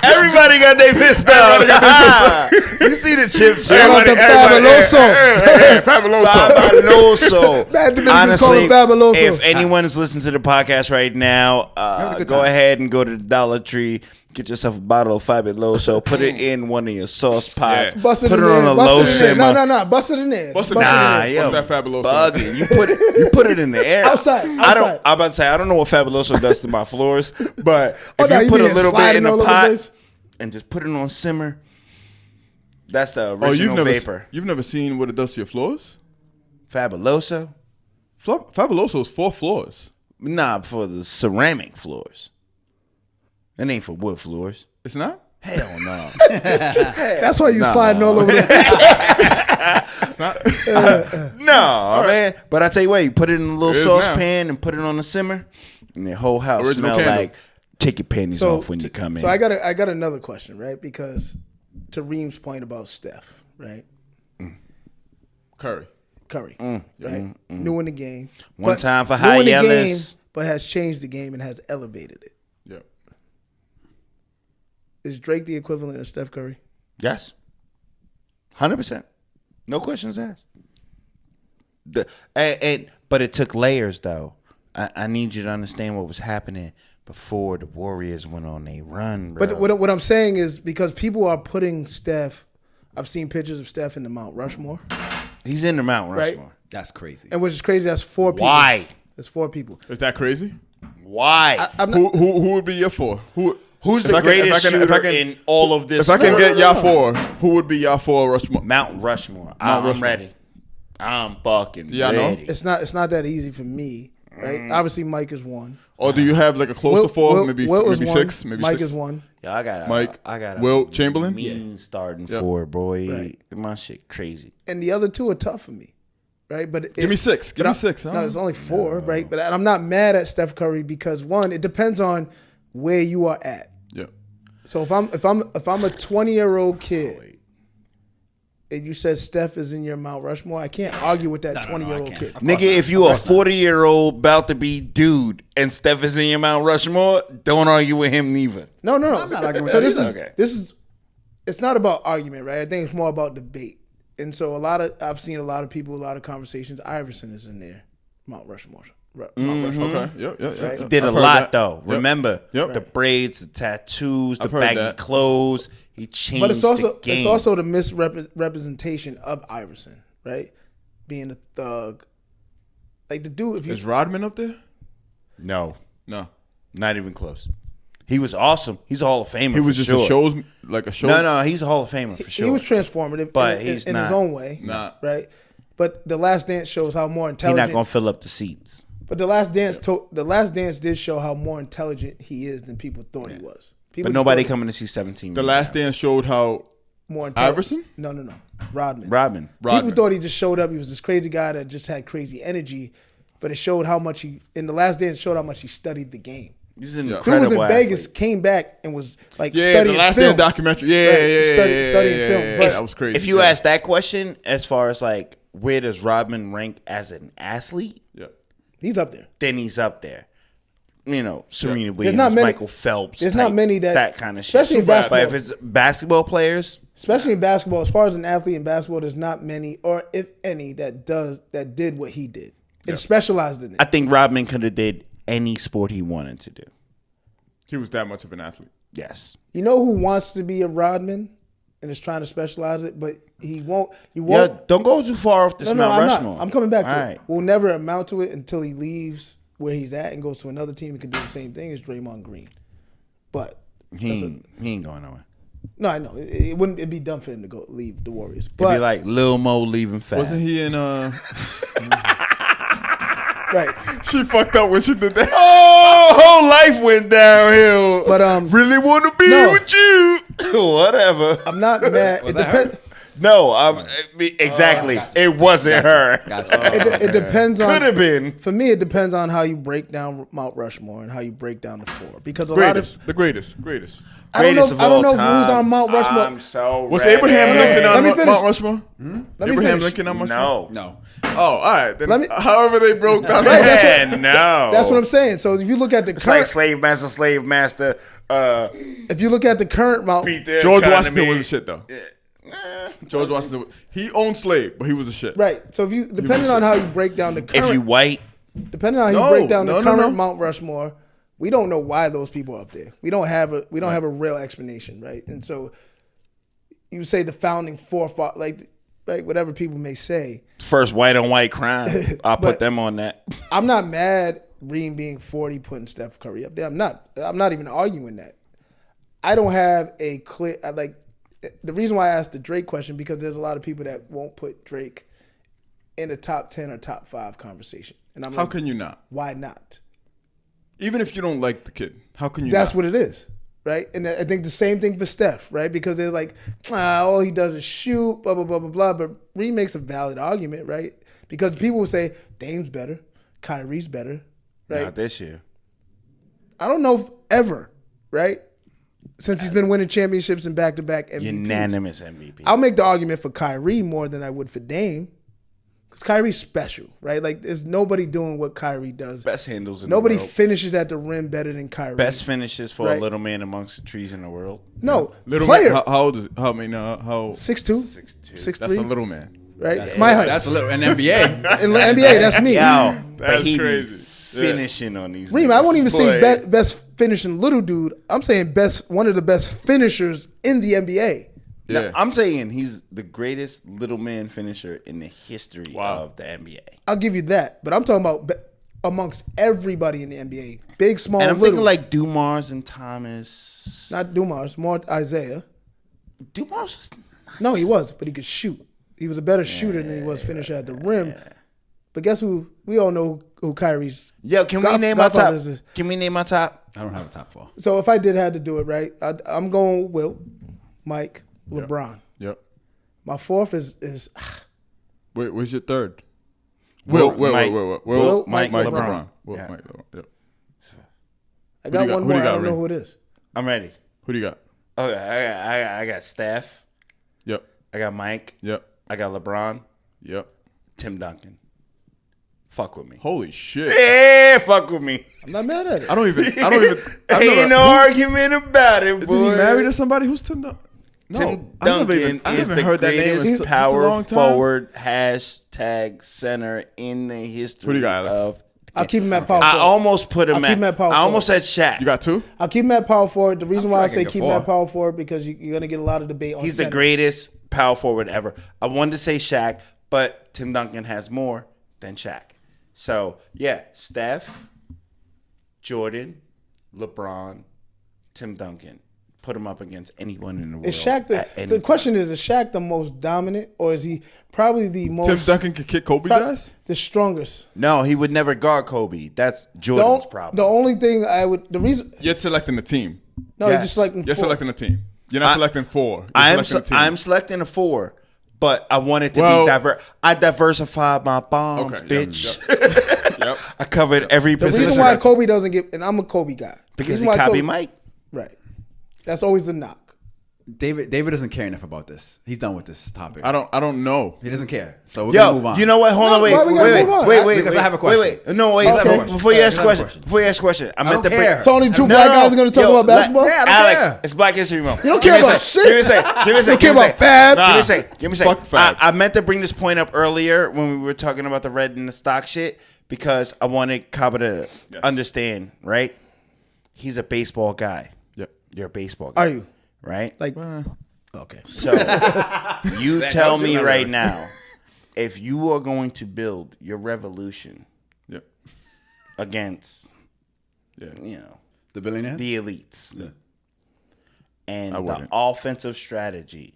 Everybody got their fist up. You see the chip chip. Shout out to Fabuloso. Fabuloso. Bad Dominicans call him Fabuloso. if anyone is listening to the podcast right now, good go time. ahead and go to the Dollar Tree. Get yourself a bottle of Fabuloso. Put it in one of your sauce pots. Yeah. Bust it Put in it on there. a Bust low it in there. simmer. No. Bust it in there. Bust it Bust in it in Nah, there. yo, What's that Fabuloso? bugging. You put it in the air. Outside. I'm about to say I don't know what Fabuloso does to my floors, but Oh, if no, you you put a mean little bit sliding in the all over the pot place? and just put it on simmer, that's the Oh, original vapor. you've never seen what it does to your floors? Fabuloso? Fabuloso is 4 floors. Nah, for the ceramic floors. It ain't for wood floors. It's not. Hell no. That's why you sliding all over the place. It's not. No, man. But I tell you what, you put it in a little It is saucepan and put it on the simmer, and the whole house Original smell candle. like take your panties off when you come in. So I got another question, right? Because to Reem's point about Steph, right? Curry. Curry, right? New in the game. One But time for new in the high game, yellows. but has changed the game and has elevated it. Yeah. Is Drake the equivalent of Steph Curry? Yes. 100%. No questions asked. But it took layers, though. I need you to understand what was happening before the Warriors went on a run, bro. But what I'm saying is because people are putting Steph, I've seen pictures of Steph in the Mount Rushmore, He's in the Mount Right. Rushmore. That's crazy. and which is crazy. That's 4 people. Why? That's 4 people. Is that crazy? Why? I'm not, Who would be your 4? Who's if the I can- if greatest I can- if shooter I can- in all of this? If I can sport? get y'all 4, who would be y'all 4 Rushmore? Mount Rushmore. Mount I'm Rushmore. ready. I'm fucking Yeah, I know. ready. it's not that easy for me, right? Obviously, Mike is 1. Or do you have like a closer 4? Maybe Wilt is 6? 1. Maybe Mike 6? is 1. Yeah, I got Wilt Chamberlain? mean starting Yep. 4, boy. Right. My shit crazy. And the other 2 are tough for me, right? But Give me 6. Give but me I- 6. No, it's only 4, right? But I'm not mad at Steph Curry because 1, it depends on where you are at. Yeah. So if I'm a 20-year-old kid, and you said Steph is in your Mount Rushmore, I can't argue with that 20-year-old can't. kid. Nigga, if you a 40-year-old about to be dude and Steph is in your Mount Rushmore, don't argue with him neither. No. I'm not arguing with So that this either. is it's not about argument, right? I think it's more about debate. And so I've seen a lot of people, a lot of conversations. Iverson is in there, Mount Rushmore. Mount Rushmore. Okay. Yep. Right. He did I've a heard lot that. though. Yep. Remember Yep. the braids, the tattoos, the I've heard baggy that. clothes. He changed But it's the game. it's also the misrepresentation of Iverson, right? Being a thug, like the dude. If you Is Rodman up there? no, No. not even close. He was awesome. He's a Hall of Famer. He was for just sure. a shows like a show. No, he's a Hall of Famer for sure. he was transformative, But in, he's in his not. own way, Nah. right? But the Last Dance shows how more He's intelligent. not gonna fill up the seats. But the Last Dance did show how more intelligent he is than people thought he was. People But nobody thought coming to see 17. The Last Dance showed how more intelligent. Iverson? No. Rodman. Rodman. Rodman. People thought he just showed up. He was this crazy guy that just had crazy energy. But it showed how much in the Last Dance, it showed how much he studied the game. He's an Yeah. He was incredible in Vegas, athlete. came back and was like Yeah, studying the Last film. Dance documentary. Yeah, Right, yeah, studying yeah, film. yeah, But that was crazy. If you yeah. ask that question, as far as like where does Rodman rank as an athlete, Yeah. He's up there. then he's up there. You know, Serena There's Williams, not many- Michael Phelps. There's not many that- that kind of shit. especially in But basketball. if it's basketball players, Especially in basketball. As far as an athlete in basketball, there's not many, or if any, that did what he did and specialized in it. I think Rodman could have did any sport he wanted to do. He was that much of an athlete. Yes. You know who wants to be a Rodman and is trying to specialize it, but he won't. You Yeah, won't. don't go too far off this No, Mount I'm Rushmore. not. I'm coming back to All it. right. We'll never amount to it until he leaves where he's at and goes to another team and can do the same thing as Draymond Green. But He ain't going nowhere. no, I know it wouldn't. It'd be dumb for him to leave the Warriors. It'd But be like Lil Mo leaving Fat. Wasn't he in? right. She fucked up when she did that. Oh, whole life went downhill. But really want to be no. with you. Whatever. I'm not mad. It that depends. No, exactly. It wasn't her. Gotcha. It depends on. Could have been. For me, it depends on how you break down Mount Rushmore and how you break down the four. Because a lot of The greatest. I don't know. Greatest of I don't know all who's time. on Mount Rushmore. I'm so Was ready. Abraham Lincoln Let me on finish. Mount Rushmore? Let me Abraham finish. Lincoln on Mount Rushmore? No. No. Oh, all right. Then Let me- however they broke down. Right, that's Yeah, no. That's what I'm saying. So if you look at the It's like current, slave master. if you look at the current Mount, Beat the George economy. Washington was a shit though. George Washington, he owned slave, but he was a shit. right. So if you depending on how you break down the current, If you white, depending on how No, you break down the no, no, current no. Mount Rushmore, we don't know why those people are up there. We don't have a real explanation, right? And so you say the founding forefathers, like right, whatever people may say. first white on white crime. I'll But- put them on that. I'm not mad Reem being 40 putting Steph Curry up there. I'm not even arguing that. I don't have a clear the reason why I asked the Drake question because there's a lot of people that won't put Drake in a top 10 or top 5 conversation. And I'm How like, can you not? why not? Even if you don't like the kid, how can you That's not? what it is, right? And I think the same thing for Steph, right? Because there's like, all he does is shoot, blah, blah, blah, blah, blah. But Reem makes a valid argument, right? Because people will say, Dame's better, Kyrie's better, right? Not this year. I don't know if ever, right? Since he's been winning championships and back-to-back MVPs. Unanimous MVP. I'll make the argument for Kyrie more than I would for Dame. Because Kyrie's special, right? Like, there's nobody doing what Kyrie does. Best handles in Nobody the world. finishes at the rim better than Kyrie. Best finishes for a Right. little man amongst the trees in the world. No, Little player. man, how old is? How many? How? 6'2", 6'2". 6'3", That's a little man. right? It's my height. That's a little an NBA. In the NBA, that's me. Yo, but That's he crazy. be finishing on these. Reem, I won't even say Boy. best finishing little dude. I'm saying one of the best finishers in the NBA. Yeah. No, I'm saying he's the greatest little man finisher in the history Wow. of the NBA. I'll give you that. But I'm talking about amongst everybody in the NBA. Big, small, And I'm little. thinking like Dumars and Thomas. Not Dumars, more Isaiah. Dumars was No, he was, but he could shoot. He was a better shooter than he was finisher at the rim. But guess who? We all know who Kyrie's. Yo, can we God- name my top? Godfathers is. Can we name my top? I don't have a top 4. So if I did have to do it right, I'm going Wilt, Mike, LeBron. Yep. My fourth is Wait, where's your third? Wilt, Will, Mike. Wilt, Mike, Mike, LeBron. LeBron. Will, Yeah. Mike, LeBron. Yep. I do got you got? one Who do more. you I got, don't know Ray? who it is. I'm ready. Who do you got? Okay, I got Steph. Yep. I got Mike. Yep. I got LeBron. Yep. Tim Duncan. Fuck with me. Holy shit. Yeah, fuck with me. I'm not mad at it. I don't even. I've Ain't never, no argument about it, Isn't boy. he married to somebody who's Tim Duncan? No, Tim I never Duncan even, I is haven't the heard that name in greatest such a power long time. forward #center in the history Who do you got, Alex? of. I'll keep him at power I forward. almost put him I'll keep him at power I almost forward. said Shaq. You got 2? I'll keep him at power forward. The reason I'm why I sure I say can keep get him at 4. power forward because you're going to get a lot of debate on He's the center. greatest power forward ever. I wanted to say Shaq, but Tim Duncan has more than Shaq. So, yeah, Steph, Jordan, LeBron, Tim Duncan. Put him up against anyone in the world. Is Shaq at any the time. question is Shaq the most dominant or is he probably the most Tim Duncan could kick Kobe's ass? the strongest? No, he would never guard Kobe. That's Jordan's problem. The only thing I would the reason You're selecting the team. no, Yes. you're just like You're selecting a team. You're not selecting 4. You're I'm selecting a team. I'm selecting a 4, but I want it to Well- be diverse. I diversified my bombs, Okay, yep, bitch. Yep. I covered every the position reason why Kobe doesn't get and I'm a Kobe guy. because The he reason why copied Kobe- Mike. Right. That's always the knock. David doesn't care enough about this. He's done with this topic. I don't know. He doesn't care. So we're gonna move Yo, on. you know what? Hold on, why we gotta move on? wait. Because I have a question. Wait. No, wait. Okay. Before you ask a Because I have a question. Before you ask a question. I meant don't to care. So only two No, black no, guys are going to talk yo, about basketball? Yeah, I don't Alex, care. it's Black History Month. You don't Give care me a about sec. shit. Give me a sec. You don't care about Fab. Give me a sec. Give me a sec. Fuck Fab. I meant to bring this point up earlier when we were talking about the red and the stock shit because I wanted Kaba to understand, right? He's a baseball guy. Yep. You're a baseball guy. Are you? Right? Like, okay. So you tell me right now, if you are going to build your revolution Yep. against, Yeah. you know, The billionaire? the elites, Yeah. and I the wouldn't. offensive strategy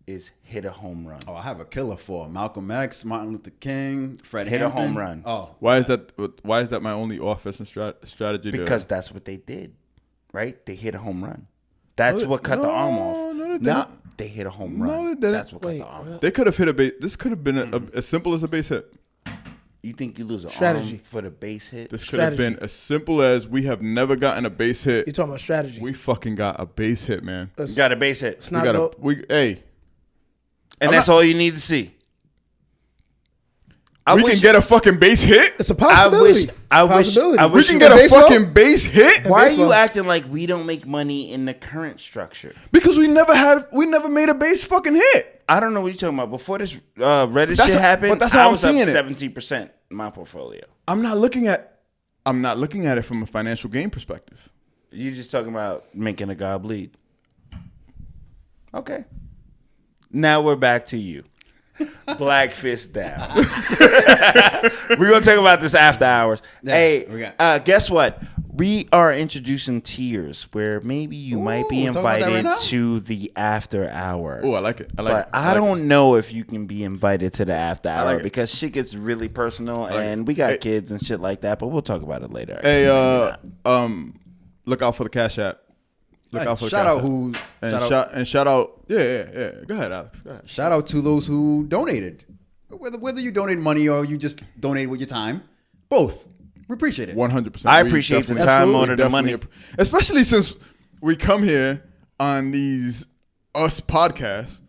is hit a home run. Oh, I have a killer for Malcolm X, Martin Luther King, Fred Hit a Hampton. home run. Oh, Why is that my only offensive strategy? Because that's what they did, right? They hit a home run. That's what cut the arm off. No, they Nah, didn't. they hit a home run. No, they didn't. That's what cut Wait, the arm off. They could have hit a base. This could have been as simple as a base hit. You think you lose an Strategy. arm for the base hit? This could have Strategy. been as simple as we have never gotten a base You're hit. talking about strategy. We fucking got a base hit, man. Let's, You got a base hit. let's We not got go. hey. And I'm that's not- all you need to see. We can get a fucking base hit. It's a possibility. I wish- Possibility. I We wish can you- get a Baseball? fucking base hit Why are baseball. you acting like we don't make money in the current structure? because we never made a base fucking hit. I don't know what you're talking about. Before this Reddit That's shit a- happened, but that's how I I'm was up seeing it. 17% in my portfolio. I'm not looking at it from a financial gain perspective. You just talking about making a guy bleed. Okay. Now we're back to you. Black fist down. We're gonna talk about this after hours. Yeah, we Hey, got- guess what? We are introducing tiers where maybe you might be Ooh, talk about that invited right now? to the after hour. Oh, I like it. But I don't know if you can be invited to the after hour like it. because shit gets really personal like and it. we got Hey. kids and shit like that. But we'll talk about it later. Hey, look out for the Cash App. Look out for the shout Cash out App. who And shout out. Yeah. Go ahead, Alex. Go ahead. shout out to those who donated. Whether you donate money or you just donate with your time, both. We appreciate it. 100%. I We appreciate the definitely- time we more than the definitely money. especially since we come here on these us podcasts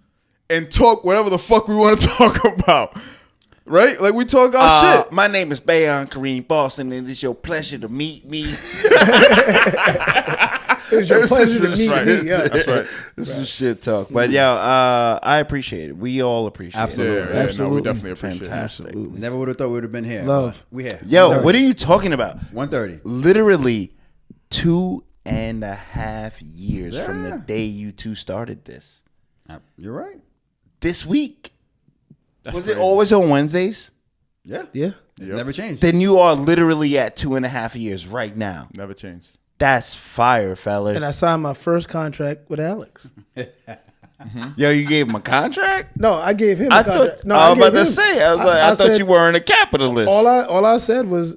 and talk whatever the fuck we want to talk about. Right? Like we talk our shit. My name is Bayon Kareem Boston, and it's your pleasure to meet me. It's your This pleasure to is meet right. me. Yeah. That's right. This is some shit talk. But yo, I appreciate it. We all appreciate Absolutely. it. Yeah, no, we Absolutely. definitely appreciate Fantastic. Never would have thought we would have been here. Love. but we here. Yo, what are you talking about? 1:30. Literally 2.5 years from the Yeah. day you two started this. You're right. This week. That's Was crazy. it always on Wednesdays? Yeah. Yeah. It's never changed. Then you are literally at 2.5 years right now. Never changed. That's fire, fellas. And I signed my first contract with Alex. Yo, you gave him a contract? No, I gave him a I contract. thought No, I was gave about to him. say. I was like, I thought said- you weren't a capitalist. All I said was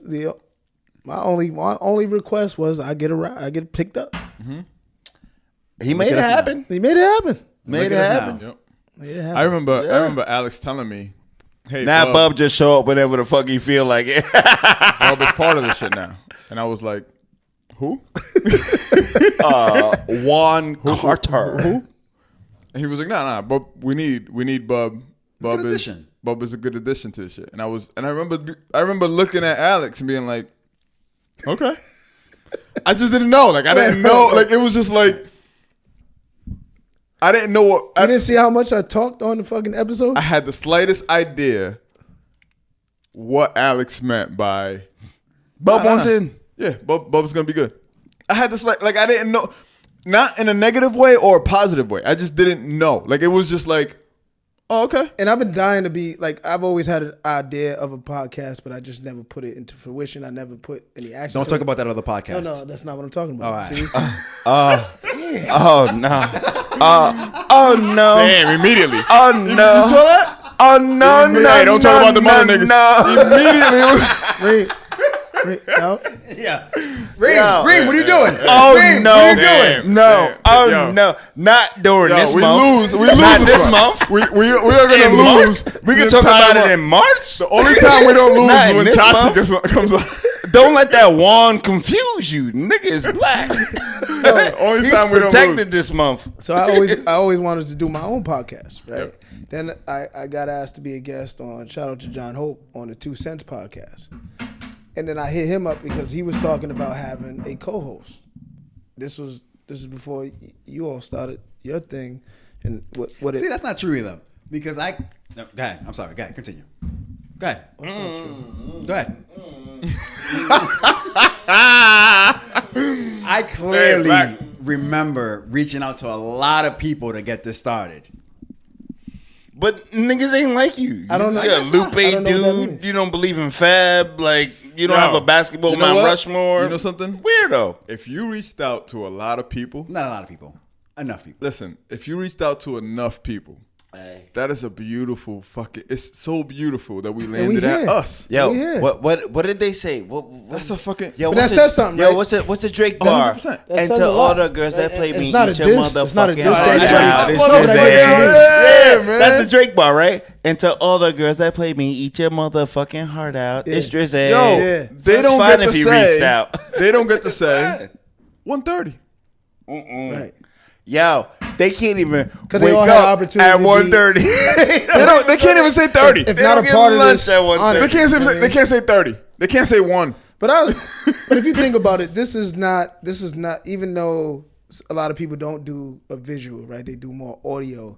my only request was I get picked up. he made it at us now. happen. He made it happen. Made Look it at us happen. now. Yep. Made it happen. I remember Alex telling me, hey, Now Bub just show up whenever the fuck he feel like it. Bub is part of this shit now. And I was like, who? Juan Carter. And he was like, nah, Bub, we need Bub. Bub good is addition. Bub is a good addition to this shit. And I remember looking at Alex and being like, okay. I just didn't know. Like I didn't know. Like it was just like I didn't know what You didn't see how much I talked on the fucking episode? I had the slightest idea what Alex meant by Bub wants nah. in. Yeah, Bub's gonna be good. I had this like I didn't know, not in a negative way or a positive way. I just didn't know. Like it was just like, oh okay. And I've been dying to be like, I've always had an idea of a podcast, but I just never put it into fruition. I never put any action. Don't to talk it. about that other podcast. No, that's not what I'm talking about. All right. See? Oh no. Oh no. Damn, immediately. Oh no. You saw that? Oh no, no. Hey, don't talk about the mother niggas. No. Immediately. No. Yeah. Reem, Yo. what are you doing? Oh Reem, no. what are you Damn. doing? No. Damn. Oh Yo. no. Not during this we month. lose. We lose Not this month. month. We are gonna In lose. March? We the can talk entire about it month. in March. The only time we don't lose Not is in when this Chachi month. comes out. Don't let that wand confuse you. Nigga is black. Only He's time we don't protected lose. this month. So I always wanted to do my own podcast, right? Yep. Then I got asked to be a guest on, shout out to John Hope, on the 2 Cents podcast. And then I hit him up because he was talking about having a co-host. This is before you all started your thing, and what See, it. that's not true either. Because no, go ahead. I'm sorry. Go ahead. Continue. Go ahead. Go ahead. I clearly Hey, remember reaching out to a lot of people to get this started. But niggas ain't like you. I don't know. You're a I guess not. Lupe I don't know what that dude. means. You don't believe in Fab. Like, you don't Yo, have a basketball you know Mount what? Rushmore. You know something? Weirdo. If you reached out to a lot of people, Not a lot of people. Enough people. listen, if you reached out to enough people, that is a beautiful fucking. It's so beautiful that we landed at here. us. Yo, Yeah. what did they say? What That's a fucking. Yo, But that what's says something, Yo, right? what's the Drake bar? 100%. That And says to a all lot. the girls that play It's me, not a eat your diss. It's not a motherfucking diss. heart That's out. right. It's No, just that's a- Yeah, man. That's the Drake bar, right? And to all the girls that play me, eat your motherfucking heart out. Yeah. It's Drizzy. Yo, Yeah. they That's don't fine get if to he say. reached out. They don't get to say 1:30. Right. Yo, they can't even 'Cause they wake all had up opportunity at to be- 1:30. They can't even say 30. If They not don't a get part of lunch this, at 1:30. They can't say. honest, They can't say 30. They can't say 1. But if you think about it, this is not. Even though a lot of people don't do a visual, right? They do more audio.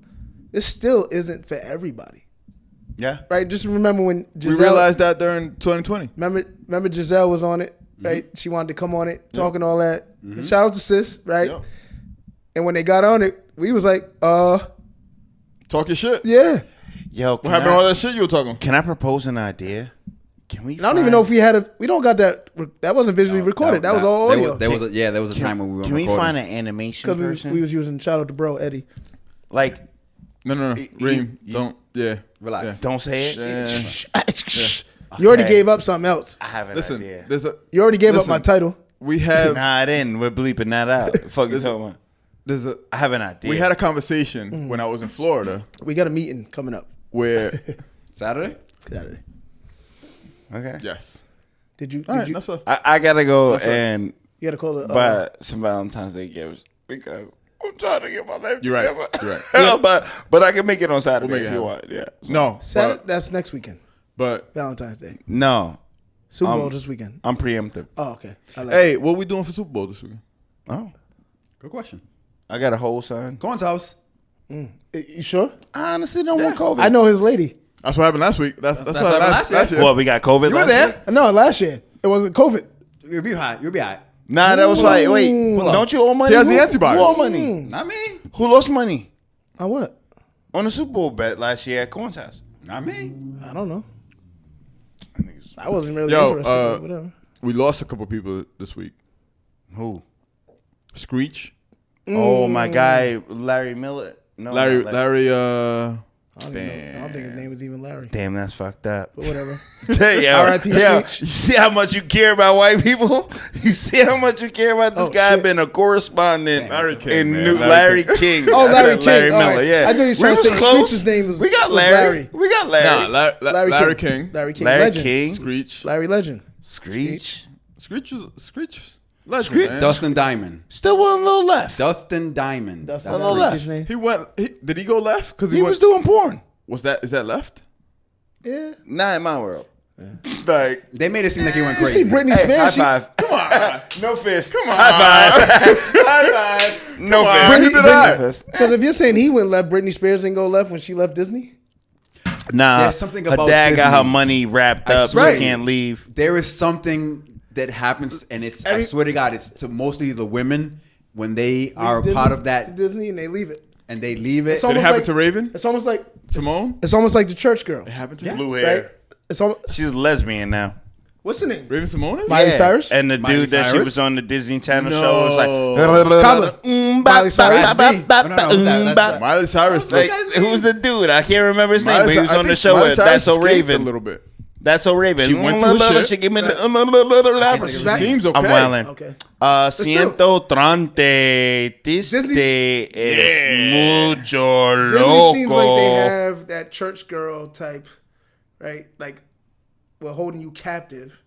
This still isn't for everybody, Yeah. right? Just remember when We Giselle. realized that during 2020. Remember Giselle was on it, right? She wanted to come on it, talking all that. And shout out to Sis, right? Yep. And when they got on it, we was like, Talk your shit. yeah. Yo, What happened to all that shit you were talking? Can I propose an idea? Can we? And I don't even know if we had we don't got that. That wasn't visually recorded. That was all audio. There was a time when we were Can we recording. find an animation Because person? we was using shout out to bro Eddie. Like, No. Reem, you- don't. Yeah. Relax. Yeah. don't say it. Yeah. You already Okay. gave up something else. I have an Listen, idea. there's a. You already gave up my Listen. title. We have. Nah, I didn't. We're bleeping that out. Fuck you talking about? There's a. I have an idea. We had a conversation when I was in Florida We got a meeting coming up where. Saturday? Saturday. Okay. Yes. Did you? All right. you, No, sir. I gotta go That's right. and you got to call it. buy some Valentine's Day gifts because I'm trying to get my life You're right. together. You're right. Yeah, but I can make it on Saturday We'll make if it you happen. want. Yeah. No. Saturday. That's next weekend. But Valentine's Day. No, Super Bowl this weekend. I'm preemptive. Oh, okay. I like hey, what we doing for Super Bowl this weekend? Oh, Good question. I got a whole son. Cohen's house. it. You sure? I honestly don't want COVID. I know his lady. That's what happened last week. That's what what happened happened last year. What, we got COVID You were last there. year? No, last year it wasn't COVID. You'll be hot. You'll be hot. Nah, that was like, wait, Pull up. don't you owe money? He has the Who- antibodies. Who owe money? Not me. Who lost money On what? on the Super Bowl bet last year at Corn's house? Not me. I don't know. That nigga's- I wasn't really Yo, interested. But whatever. We lost a couple people this week. Who? Screech. Oh, my guy, Larry Miller. No, Larry. not Larry. I don't think his name was even Larry. Damn, that's fucked up. But whatever. Yeah, R.I.P. yeah. Screech. You see how much you care about white people? You see how much you care about this Oh, guy shit. being a correspondent Larry King, in man. New Larry Larry King. Oh, I Larry said King. Larry All Miller. right. Yeah, I thought you was We trying to was say close. Screech's name was- We got was Larry. Larry. We got Larry. Larry King. Larry King. Larry Legend. King. Screech. Larry Legend. Screech. Screech. Legend, Screech. man. Dustin Diamond. Still one little left. Dustin Diamond. That's That's not all Screech's left. name. He went. Did he go left? Because He was doing porn. Is that left? Yeah. Not in my world. Like, They made it seem like he went You crazy. see Britney hey, high Spears? five. Come on. No fist. Come on. High five. High five. No Come on. fist. Neither did No I. fist. Because if you're saying he went left, Britney Spears didn't go left when she left Disney. Nah, There's something her about dad got her Disney. money wrapped I up. swear. She can't leave. There is something that happens, and it's, I swear to God, it's to mostly the women when they are Disney- part of that Disney and they leave it. and they leave it. It's Did it almost happen like- to Raven? It's almost like Simone? It's almost like the church girl, It happened to Yeah. him? Blue right? hair. It's almost, She's a lesbian now. what's the name? Raven Simone? Miley Cyrus. And the Miley dude that she Cyrus? was on the Disney Channel No. show was like, Miley Cyrus. Miley Cyrus. Like, who's the dude? I can't remember his name, Miley but he was Cy- I on the think show Miley with Cyrus That's So escaped Raven. a little bit. That's So Raven. She went through shit. She gave me the. Back- Seems okay. I'm wilding. Okay. Ciento trante. Tiste es mucho Disney seems like they loco. have that church girl type, right? Like, we're holding you captive.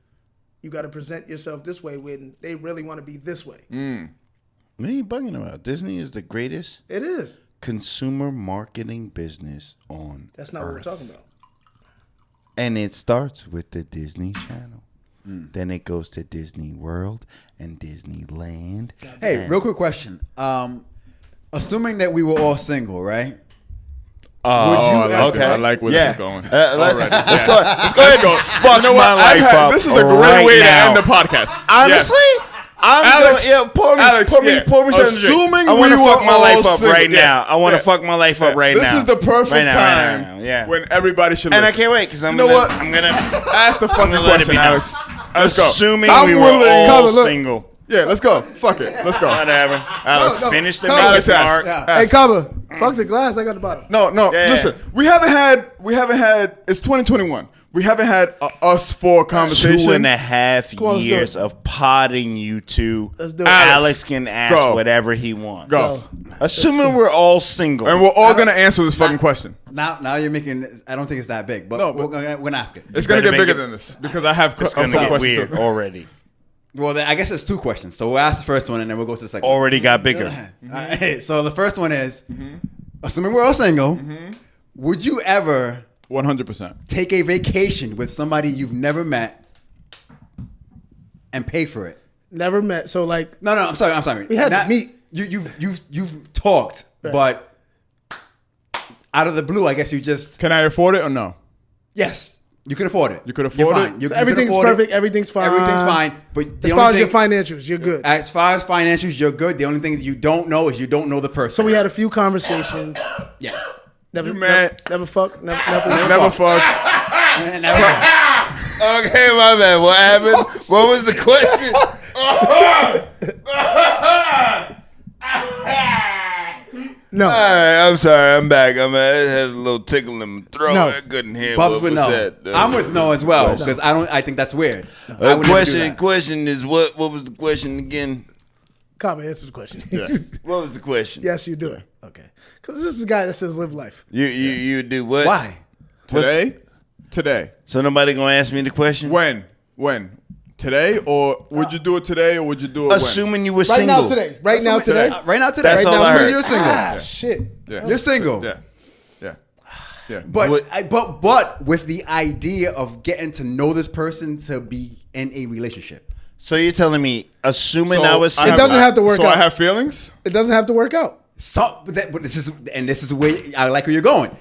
You got to present yourself this way when they really want to be this way. What are you bugging about? Disney is the greatest It is. consumer marketing business on That's not Earth. what we're talking about. And it starts with the Disney Channel. Then it goes to Disney World and Disneyland. Hey, And- real quick question. Assuming that we were all single, right? Okay. I like where this is going. Let's Already. go. Let's go ahead and fuck You know my what? life up. This is a great right way now. to end the podcast. Honestly, I'm Alex, going. Yeah, pour me some drink. assuming I want to we fuck were my all life up single. right Yeah. now. I want to Yeah. fuck my life up right now. This is the perfect Right now, time right now, yeah. when everybody should And I listen. can't wait because I'm You know gonna. what? I'm gonna Ask the fucking gonna let it question, be known. Alex. Let's go. assuming I'm we were willing- all Colin, look. single. Yeah, let's go. Fuck it. Let's go. Whatever. Alex, No, Finish the Come making on, Alex, mark. yeah. Hey, Kaba, fuck the glass. I got the bottle. No, Yeah. listen. We haven't had. It's 2021. We haven't had a us four conversation. 2.5 on, let's do years it. of potting you two. Let's do it. Alex can ask Go. whatever he wants. Go. Assuming we're all single. And we're all gonna answer this fucking question. Now you're making. I don't think it's that big, but, No, but- we're gonna ask it. It's gonna better get make bigger it- than this because I have it's a gonna couple get questions weird too. already. Well, then, I guess it's two questions. So we'll ask the first one, and then we'll go to the second. Already got bigger. All right, so the first one is, assuming we're all single, would you ever 100%. take a vacation with somebody you've never met and pay for it? Never met. So, like, No, I'm sorry. We had to meet. You've talked, Right. but out of the blue, I guess you just Can I afford it or no? yes, you can afford it. You could You're afford fine. it? You so can everything's afford it. perfect. Everything's fine. Everything's fine. But As far as your financials, you're good. as far as financials, you're good. The only thing that you don't know is you don't know the person. So we had a few conversations. yes. Never, You mad? never fuck. Never Never fuck. And that Okay, my bad. What happened? What was the question? No. All right, I'm sorry. I'm back. I had a little tickle in my throat. No. I couldn't hear Bubs what with was no. said. I'm with no as well because I think that's weird. I would never do that. Question is what? What was the question again? Come answer the question. What was the question? Yes, you do it. Okay. Because this is a guy that says live life. You do what? Why? Today. So nobody gonna ask me the question? When? Today, or would you do it today, or would you do it Assuming you were Right single. now, today. Right now, today. Right now, today. That's right all now, I today, heard. you're single. Ah, shit. when? Yeah. You're single. Yeah. But What- but with the idea of getting to know this person to be in a relationship. So you're telling me, assuming So I was I single, It doesn't have to work so out. I have feelings. It doesn't have to work out. So but this is where I like where you're going.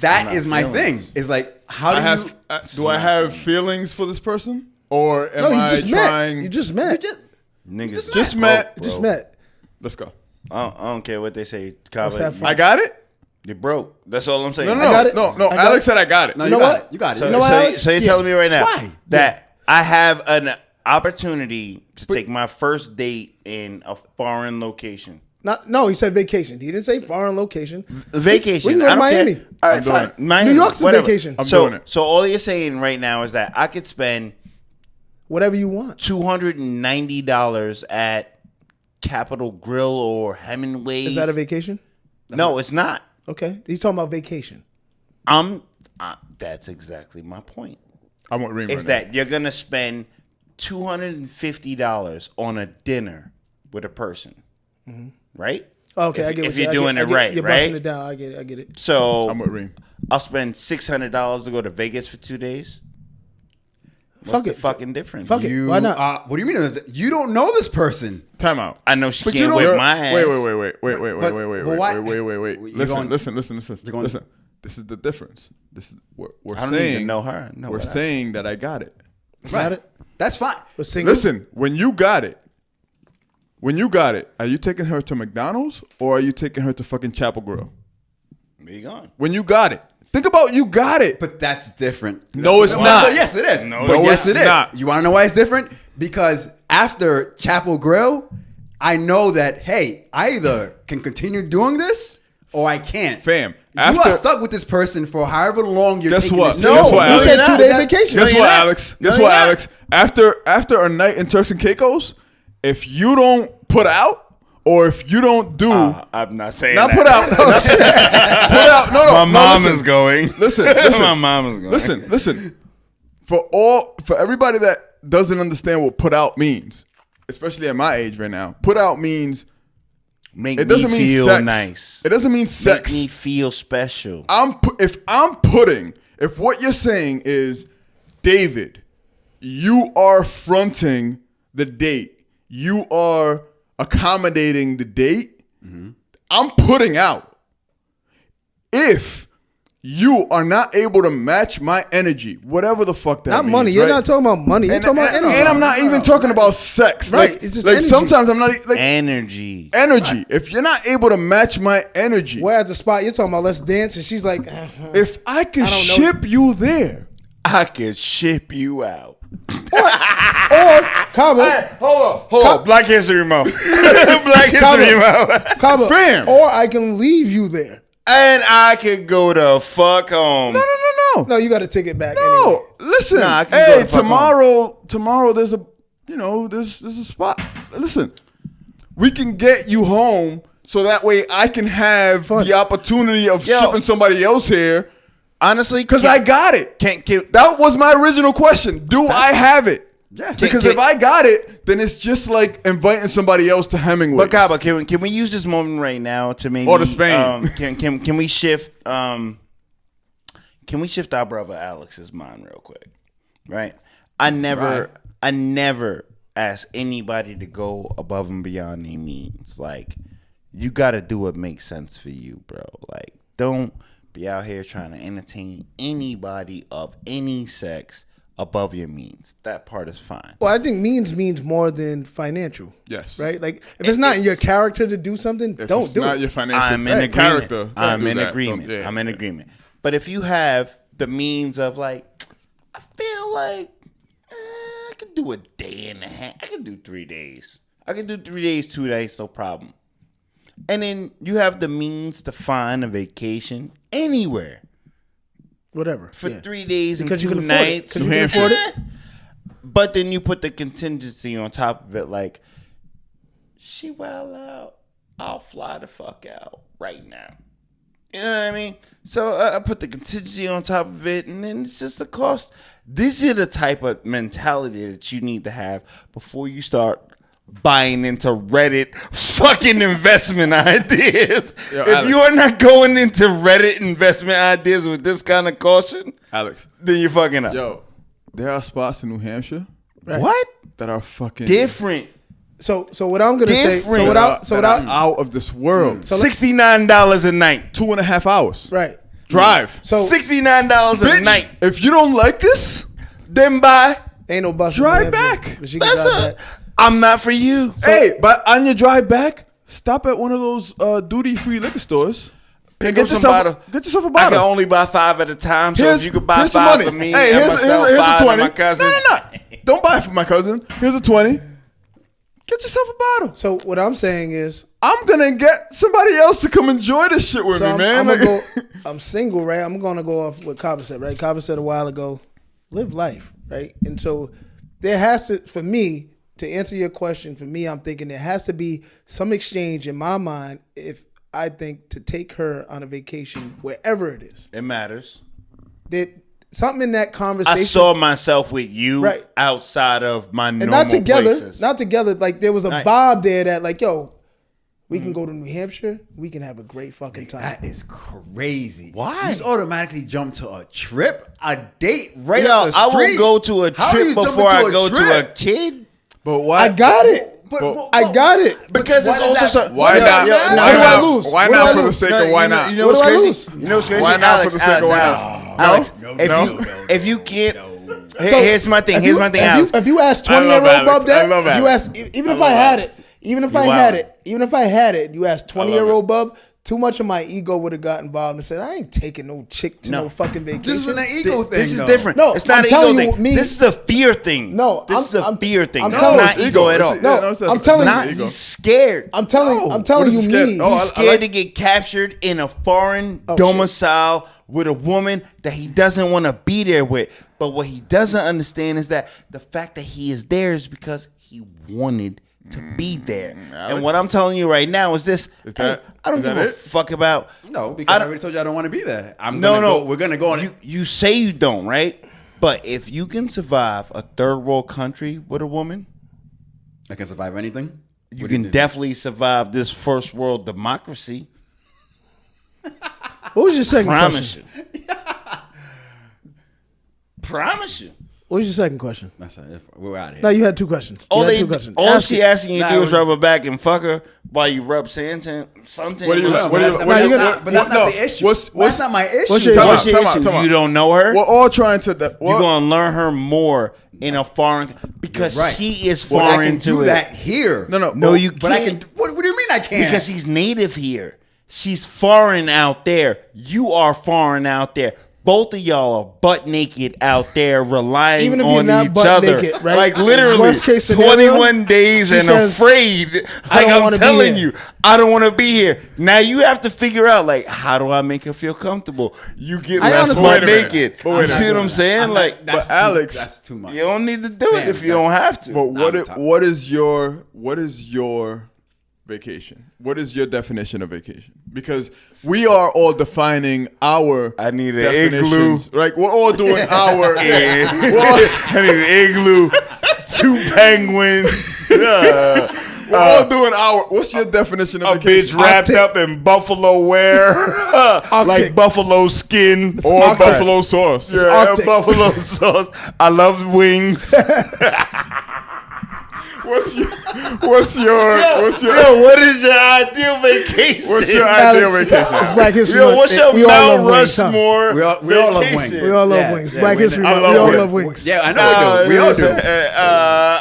That not is my feelings. thing. Is like how do I have. you Do I have feelings for this person, or am No, you I just trying? met. You just met. niggas just met. You just met. Let's go. I don't care what they say. Let's have Kava, fun. I got it. you're broke. That's all I'm saying. No, I got it. no. I got Alex it. said I got it. No, You know what? You got it. So, You know what, so, Alex? so you're Yeah. telling me right now Why? that I have an opportunity to take my first date in a foreign location. No, he said vacation. He didn't say foreign location. Vacation. We can go to I don't Miami. care. All right, I'm doing fine. it. Miami, New York's a whatever. vacation. I'm so, doing it. So all you're saying right now is that I could spend Whatever you want. $290 at Capitol Grill or Hemingway's. Is that a vacation? No, it's not. Okay. He's talking about vacation. That's exactly my point. I want Reem. Is that you're gonna spend $250 on a dinner with a person, right? Okay, If- I get if what you're doing I it get, right, you're right? busting it down. I get it. So I'm with Reem. I'll spend $600 to go to Vegas for 2 days. What's Fuck the it. fucking difference? Fuck it. You, Why not? what do you mean? You don't know this person. Time out. I know she But you can't don't- whip my ass. Wait. But why- Wait. You're Listen. going- Listen. you're going- Listen. This is the difference. This is we're I don't saying. even know her. No, we're what I- saying that I got it. Got it? That's fine. But single? Listen, when you got it, are you taking her to McDonald's or are you taking her to fucking Chapel Grill? Where you going? When you got it, think about you got it. But that's different. No, it's But not. yes, it is. No, but it's yes, it is. not. You want to know why it's different? Because after Chapel Grill, I know that, hey, I either can continue doing this or I can't. Fam, you after- are stuck with this person for however long you're Guess taking what? this Guess trip. what, he Alex? said You're 2-day not. vacation. Guess you're what, not. Alex? No, Guess you're what, not. Alex? After a night in Turks and Caicos, if you don't put out or if you don't do, I'm not saying not that. put out, put out. No, My mom listen. is going. Listen, My mom is going. Listen. For everybody that that doesn't understand what put out means, especially at my age right now, put out means Make it doesn't me mean feel sex. nice. It doesn't mean sex. Make me feel special. If what you're saying is, David, you are fronting the date, you are accommodating the date, I'm putting out. If you are not able to match my energy, whatever the fuck that Not means, money. You're right? not talking about money. You're talking about energy. And I'm not even talking about sex. Right, Like, it's just like energy. sometimes I'm not like Energy. energy. If you're not able to match my energy, We're at the spot. You're talking about let's dance, and she's like, if I can I don't know. ship you there, I could ship you out. or Cabo, hold on. Black History Month. Black History Month. Cabo, Fam. or I can leave you there. And I could go the fuck home. No. No, you got to take it back. No, anyway. listen. Nah, I can go Hey, the fuck tomorrow there's a, there's a spot. Listen, we can get you home so that way I can have Fun. the opportunity of Yo. shipping somebody else here Honestly, because I got it. can That was my original question. Do I have it? Yeah. Because Can- if I got it, then it's just like inviting somebody else to Hemingway. But Kaba, can we use this moment right now to maybe Or to Spain. Can we shift our brother Alex's mind real quick? Right? I never ask anybody to go above and beyond their means. Like, you gotta do what makes sense for you, bro. Like, don't be out here trying to entertain anybody of any sex above your means. That part is fine. Well, I think means more than financial. Yes. Right? Like, if it's not in your character to do something, If don't it's do not it. your financial I'm in agreement. character, don't I'm do in that. agreement. Don't- yeah, I'm in yeah. agreement. But if you have the means of like, I feel like I could do a day and a half. I can do 3 days. I can do 3 days, 2 days, no problem. And then you have the means to find a vacation anywhere Whatever. for Yeah. 3 days Because and you 2 can afford it. nights. 'Cause you can afford it. But then you put the contingency on top of it, like, she well out, I'll fly the fuck out right now. You know what I mean? So I put the contingency on top of it, and then it's just the cost. This is the type of mentality that you need to have before you start buying into Reddit fucking investment ideas. Yo, if Alex. you are not going into Reddit investment ideas with this kind of caution, Alex, then you're fucking up. yo, there are spots in New Hampshire What? that are fucking Different. So what I'm gonna say. Different. So what I out of this world. $69 a night. 2.5 hours. right. Drive. So $69 a Bitch, night. if you don't like this, Then buy. ain't no bus. Drive in New Hampshire, back. but she can That's drive a. back. I'm not for you. hey, but on your drive back, stop at one of those duty-free liquor stores and Pick up some bottle. get yourself a I bottle. can only buy 5 at a time. So if you could buy here's some 5 money. for me Hey, and here's myself, a 5 20. for my cousin. No. Don't buy it for my cousin. Here's a 20. Get yourself a bottle. So what I'm saying is, I'm gonna get somebody else to come enjoy this shit with so me, I'm man. gonna Like- go. I'm single, right? I'm gonna go off what Kaba said, right? Kaba said a while ago, live life, right? And so there has to, for me, to answer your question, for me, I'm thinking there has to be some exchange in my mind if I think to take her on a vacation wherever it is. It matters. That something in that I conversation. saw myself with you Right. outside of my and normal not together, places. not together. Like there was a Right. vibe there that, like, yo, we can go to New Hampshire. We can have a great fucking time. That is crazy. Why? You just automatically jump to a trip, a date right Yo, up the I street. will go to a How do trip you jump before I into go to a trip? kid. But why? I got it. But- I got it. Because why it's does also that- so, Why What not? do I- Why what do I not? lose? Why What do not I for the lose? sake of why not? You know What what's do I crazy? lose? You know what's crazy? Why not Alex, for the sake of why Alex, not? Alex, No? if No? you if you can't, So, here's my thing. if Here's you- my thing, if Alex. you, if you ask I love 20-year-old Alex. Bub I that, love if you Alex. ask, even if I had it, even if I had wildin'. it, even if I had it, you ask 20-year-old Bub, too much of my ego would have got involved and said, I ain't taking no chick to no, No. fucking vacation. This is an ego thing. This is though. different. No, it's not I'm an telling ego you, thing. me- This is a fear thing. No, this is a I'm- fear thing. I'm It's telling not you- ego at all. No, it's I'm telling Not, you. ego. he's scared. I'm telling What you, is he scared? me. Oh, He's I scared like- to get captured in a foreign shit. domicile with a woman that he doesn't want to be there with. But what he doesn't understand is that the fact that he is there is because he wanted to be there. Alex? And what I'm telling you right now is this. Is hey, that- I don't is give that a it? fuck about. No, because I I don't- already told you I don't want to be there. No. We're gonna go on. You say you don't, right? But if you can survive a third world country with a woman, I can survive anything. you can definitely survive this first world democracy. What was your second Promise question? you. Promise you. What was your second question? That's it. We're out of here. No, you had two questions. All You had two questions. all Ask she it. asking you to Nah, do it is was- rub her back and fuck her while you rub something. What do you? No, What do you? but What that's do you? not- but that's no, not the issue. What's That's not my issue. what's your- Time What's out, your time out, issue? time out. You don't know her. We're all trying to. You're gonna learn her more in a foreign because Right. she is Well, I foreign can to do it. that here. No, you But I can't. can. What do you mean I can't? Because he's native here. She's foreign out there. You are foreign out there. Both of y'all are butt naked out there, relying Even if you're on not each butt other. naked, right? Like literally, Worst case scenario, 21 days she and says, afraid. "I Like don't I'm wanna be telling here." you, I don't want to be here. Now you have to figure out, like, how do I make her feel comfortable? You get I less honestly- butt Wait a minute. naked. But wait You a see minute. what I'm saying? I'm not- Like, that's but Alex- that's too much. you don't need to do it Fam, if you don't have to. But Nah, I'm tired. what is your vacation? What is your definition of vacation? Because we are all defining our. I need an definitions. igloo. Like we're all doing our. Yeah. I need an igloo, 2 penguins, We're all doing our. What's your definition of a vacation? bitch wrapped Arctic. up in buffalo wear, like buffalo skin Or Arctic. buffalo sauce. Yeah, Arctic. buffalo sauce. I love wings. What's your Yo, what is your ideal vacation? what's your Alex, ideal vacation? It's Black History Yo, Month. what's your We all Mount love wings, huh? Rushmore? We all love vacation? wings. We all love Yeah, wings. yeah, Black we- History I Month. love We all wings. love wings. Yeah, I know we do. We all do.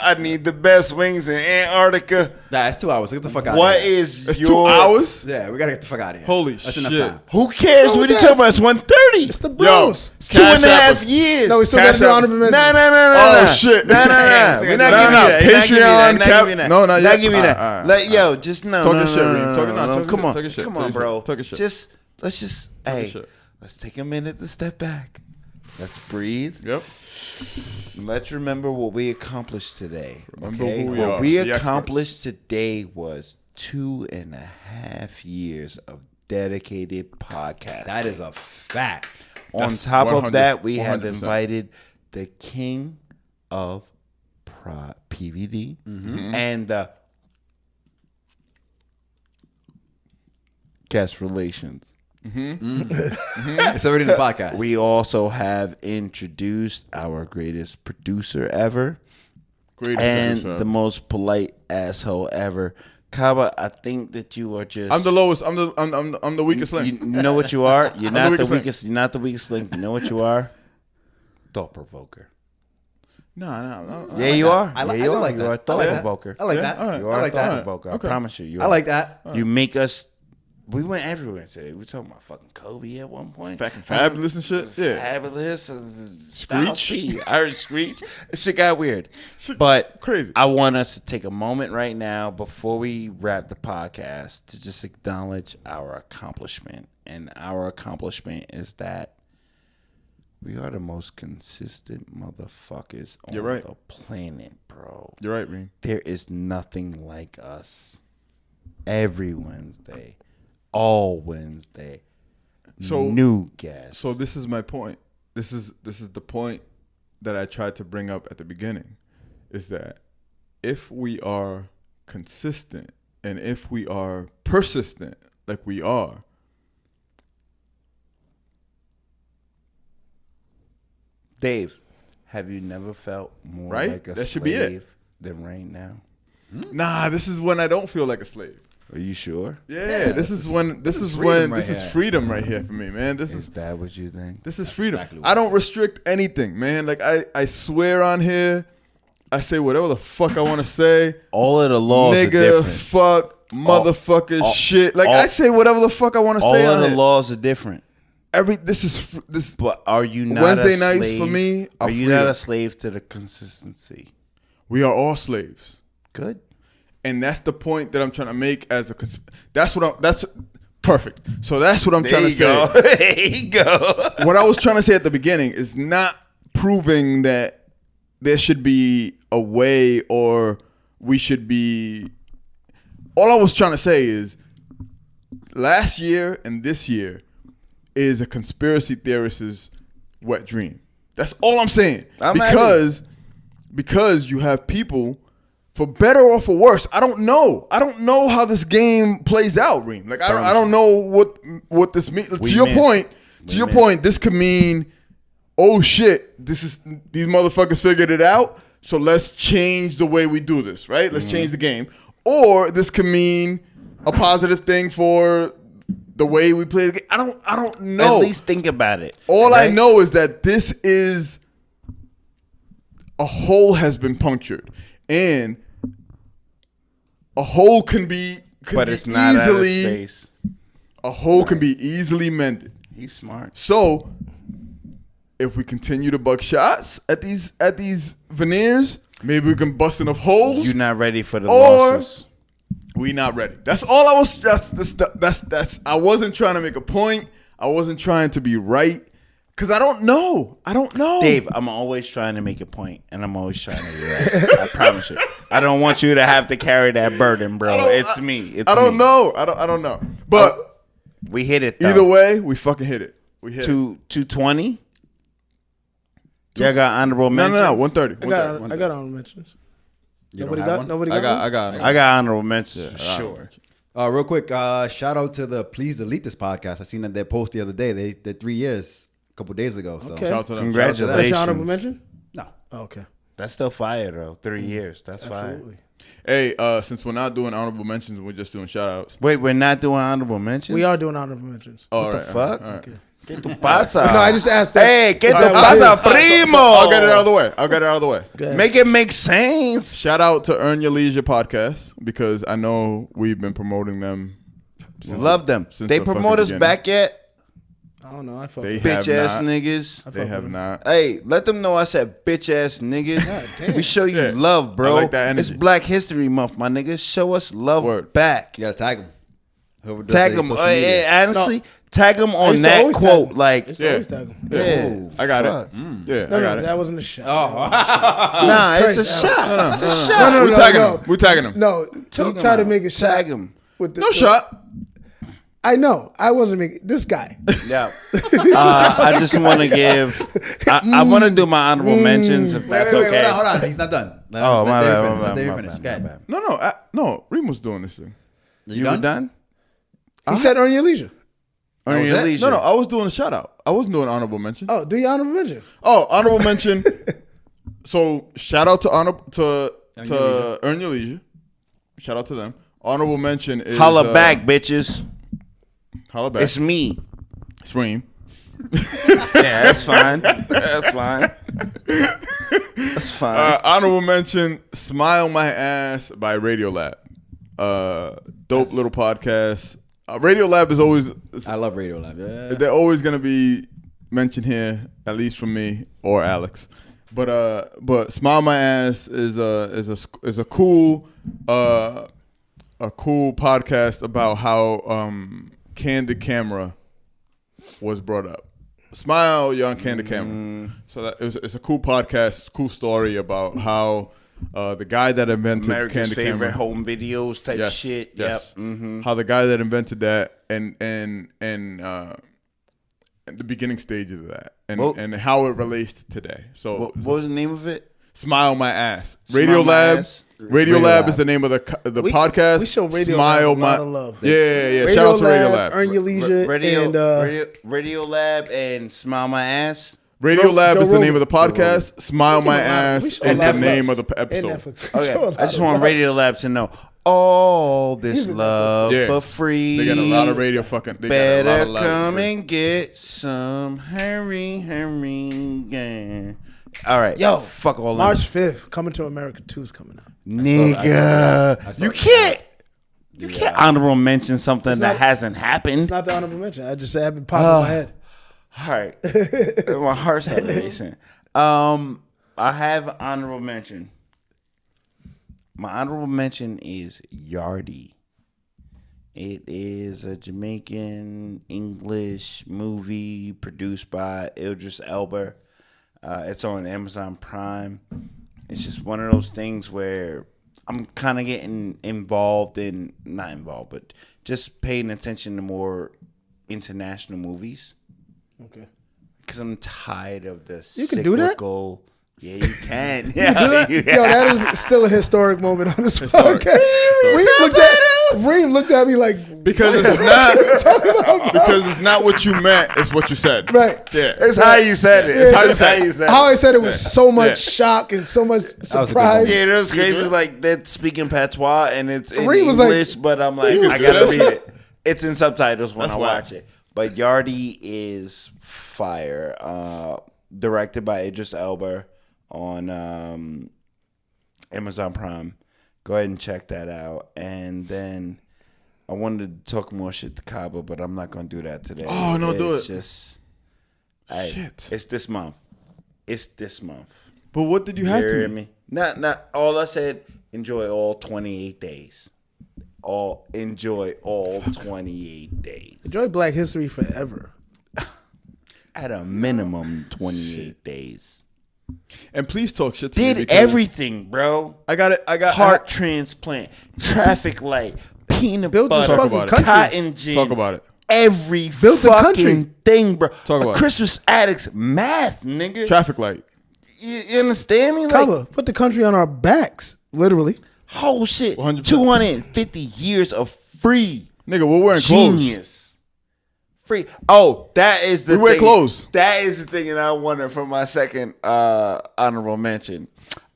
I need the best wings in Antarctica. Nah, it's 2 hours. Get the fuck out What of here. is It's your 2 hours. Yeah, we gotta get the fuck out of here. Holy That's enough shit. time. Who cares? What are you that's- talking about? It's 130. It's the bros. It's 2.5 Cash App. years. No, we still Cash got to do App. honorable mention. No. Oh, shit. No. We're not No, giving you no. that. You're not giving me that. Patreon, Not giving me that. no, not yet. Not giving me that. All right, Like, yo, just no. Talk no, your shit, no, Reem. no, Talk- no, no, no. talk Come your on. shit, talk your shit, Come talk on, your bro. shit, talk your shit. Let's your shit. Let's take a minute to step back. Let's breathe. Yep. Let's remember what we accomplished today. Remember Okay? who we What are, we the accomplished today was 2.5 years of dedicated podcasting. That is a fact. On That's top of 100, that, we have 100%. invited the king of PVD and the guest relations. It's already in the podcast. We also have introduced our greatest producer ever Great. and the most polite asshole ever. Kaba, I think that you are just. I'm the lowest. I'm the weakest link. You know what you are? You're not the weakest link. weakest. You're not the weakest link. You know what you are? Thought provoker. No. Yeah, you are. I li- Yeah, I you do are. like You that. are a I thought like that. provoker. I like Yeah, that. all right. You I are like a thought that. provoker. Okay. I promise you. You I are. like that. You make us. We went everywhere today. We were talking about fucking Kobe at one point. Fucking fabulous and shit. Yeah. Fabulous. Screech. I heard Screech. This shit got weird. But crazy. I want us to take a moment right now before we wrap the podcast to just acknowledge our accomplishment. And our accomplishment is that we are the most consistent motherfuckers on You're right. the planet, bro. You're right, Reem. There is nothing like us. Every Wednesday, all Wednesday, So- new guests. So this is my point. This is the point that I tried to bring up at the beginning, is that if we are consistent and if we are persistent, like we are, Dave, have you never felt more Right? like a That slave should be it. than right now? nah, this is when I don't feel like a slave. Are you sure? Yeah, this is freedom right this is here. freedom right here for me, man. This Is is that what you think? this is freedom. exactly what I don't restrict anything, man. Like I swear on here, I say whatever the fuck I want to say. All of the laws are Nigga, different. fuck, motherfucker, all- shit. Like all- I say whatever the fuck I want to All say of on the it. laws are different. This But are you not Wednesday a nights slave? for me Are are you freedom. not a slave to the consistency? we are all slaves, Good. and that's the point that I'm trying to make. That's perfect. So that's what I'm trying to say. There you go. What I was trying to say at the beginning is not proving that there should be a way or we should be. All I was trying to say is last year and this year is a conspiracy theorist's wet dream. That's all I'm saying. I'm Because you have people, for better or for worse. I don't know. I don't know how this game plays out, Reem. Like I don't know what this means. To your point, this could mean, oh shit, these motherfuckers figured it out. So let's change the way we do this, right? Let's change the game. Or this could mean a positive thing for the way we play the game. I don't know. At least think about it. All right? I know is that this is a hole has been punctured, and a hole can be It's not out of space. A hole can be easily mended. He's smart. So if we continue to buck shots at these veneers, maybe we can bust enough holes. You're not ready for the Or- losses. We not ready. That's all I was. That's. I wasn't trying to make a point. I wasn't trying to be right. Cause I don't know. Dave, I'm always trying to make a point, and I'm always trying to be right. I promise you. I don't want you to have to carry that burden, bro. It's me. I don't know. I don't know. But we hit it, though. either way, we fucking hit it. We hit it. 220. Yeah, I got honorable mentions. No. 130. I got honorable mentions. Nobody got one? Nobody got one? I got honorable mentions for sure. Real quick, shout out to the Please Delete This podcast. I seen that they post the other day. They did 3 years a couple days ago. So Okay. Shout out to them. Congratulations. That's your honorable mention? no, Oh, okay. That's still fire, though. 3 years. That's fire. Absolutely. Hey, since we're not doing honorable mentions, we're just doing shout outs. Wait, we're not doing honorable mentions? We are doing honorable mentions. What the fuck? All right. Okay. ¿Qué tu pasa? No, I just asked that. Hey, ¿qué That tu was pasa, his. primo? I'll get it out of the way. Go ahead. Make it make sense. Shout out to Earn Your Leisure podcast, because I know we've been promoting them. Love them. since They the fucking promote us beginning. back yet? I don't know. I fuck They with it. have Bitch ass not. niggas. They have not. Hey, let them know I said bitch ass niggas. We show you Yeah. love, bro. I like that It's energy. Black History Month, my niggas. Show us love Word. back. you gotta tag them. Tag them. Honestly, tag them I on used to that always tag quote. them. Like, I used to Yeah. always tag them. yeah. I got Fuck. it. Yeah, No, I got that it. wasn't a shot. Nah, it's a shot. It's a shot. No, We're tagging them. We're tagging them. No, he tried to make a shot. Tag him. With the, No shot. I know. I wasn't making this guy. Yeah. I just want to give. I want to do my honorable mentions if that's okay. Hold on. He's not done. Oh, my bad, Let my David bad, finish. my Go ahead. bad. No. Reem was doing this thing. You were done? He said earn your leisure. Earn was your it? leisure. No, I was doing a shout out. I wasn't doing honorable mention. Oh, do your honorable mention. Oh, honorable mention. So shout out to Earn Your Leisure. Shout out to them. Honorable mention is Holla back, bitches. Holla back. It's me. It's Reem. Yeah, that's fine. That's fine. That's fine. Honorable mention, Smile My Ass by Radiolab. Dope little podcast. Radiolab is always, I love Radio Lab. Yeah. they're always going to be mentioned here, at least from me or Alex. But Smile My Ass is a cool podcast about how candid camera was brought up. Smile, you're on candid camera. So it's a cool podcast, cool story about how the guy that invented America's candid favorite camera, home videos type yes, shit. yes. Yep. Mm-hmm. How the guy that invented that and the beginning stages of that and how it relates to today. So What was the name of it? Smile My Ass. Smile My Ass. Radiolab is the name of the podcast. We show Radiolab Smile a lot My of love. Yeah. Shout out to Radiolab. Earn your leisure. Radio Lab and Smile My Ass. Radiolab Joe is the Rogan. name of the podcast. Smile My We Ass show a is lot the of name love. of the And episode. Netflix. We show a Okay, lot I just of want love. Radio Lab to know all this He's a Netflix. love Yeah. for free. They got a lot of radio fucking. They got a Better lot of come free. and get some hurry, yeah. All right, Yo, fuck all March 5th, Coming to America 2 is coming out. nigga. You can't. You can't honorable mention something It's that not- hasn't It's happened. not the honorable mention. I just said it popped in my head. All right, my heart started racing. I have an honorable mention. My honorable mention is Yardie. It is a Jamaican English movie produced by Idris Elba. It's on Amazon Prime. It's just one of those things where I'm kind of getting not involved, but just paying attention to more international movies. Okay. Because I'm tired of the You can do that? cyclical. Yeah, you can. Yeah, Yo, that is still a historic moment on this Historic. podcast. Reem looked at me like, Because it's not because it's not what you meant, it's what you said. right. Yeah. It's how you said it. It's how you said it. How I said it was so much shock and so much was a good surprise. Yeah, it was crazy. Like they're speaking patois and it's in Reem was like- English, but I'm like, was I gotta good. read it. It's in subtitles when That's I why. watch it. But Yardie is fire. Directed by Idris Elba on Amazon Prime. Go ahead and check that out. And then I wanted to talk more shit to Kaba, but I'm not gonna do that today. Oh, no, do It's it. just, hey, Shit. it's this month. It's this month. But what did you have You to hear me? me? Not all I said. Enjoy all 28 days. Enjoy all 28 days. Enjoy Black History forever. At a minimum 28 days. And please talk shit to me. Did because everything, bro. I got it. I got Heart transplant, traffic light, peanut Built this butter, Talk fucking about it. country. cotton gin. Talk about it. Every Built the fucking country. thing, bro. Talk about it. Christmas Addicts math, nigga. Traffic light. You understand me? Like, Kaba, put the country on our backs, literally. whole shit. 100%. 250 years of free Nigga, we're wearing clothes. genius. Free. Oh, that is the We wear thing. clothes. That is the thing that I wanted for my second honorable mention.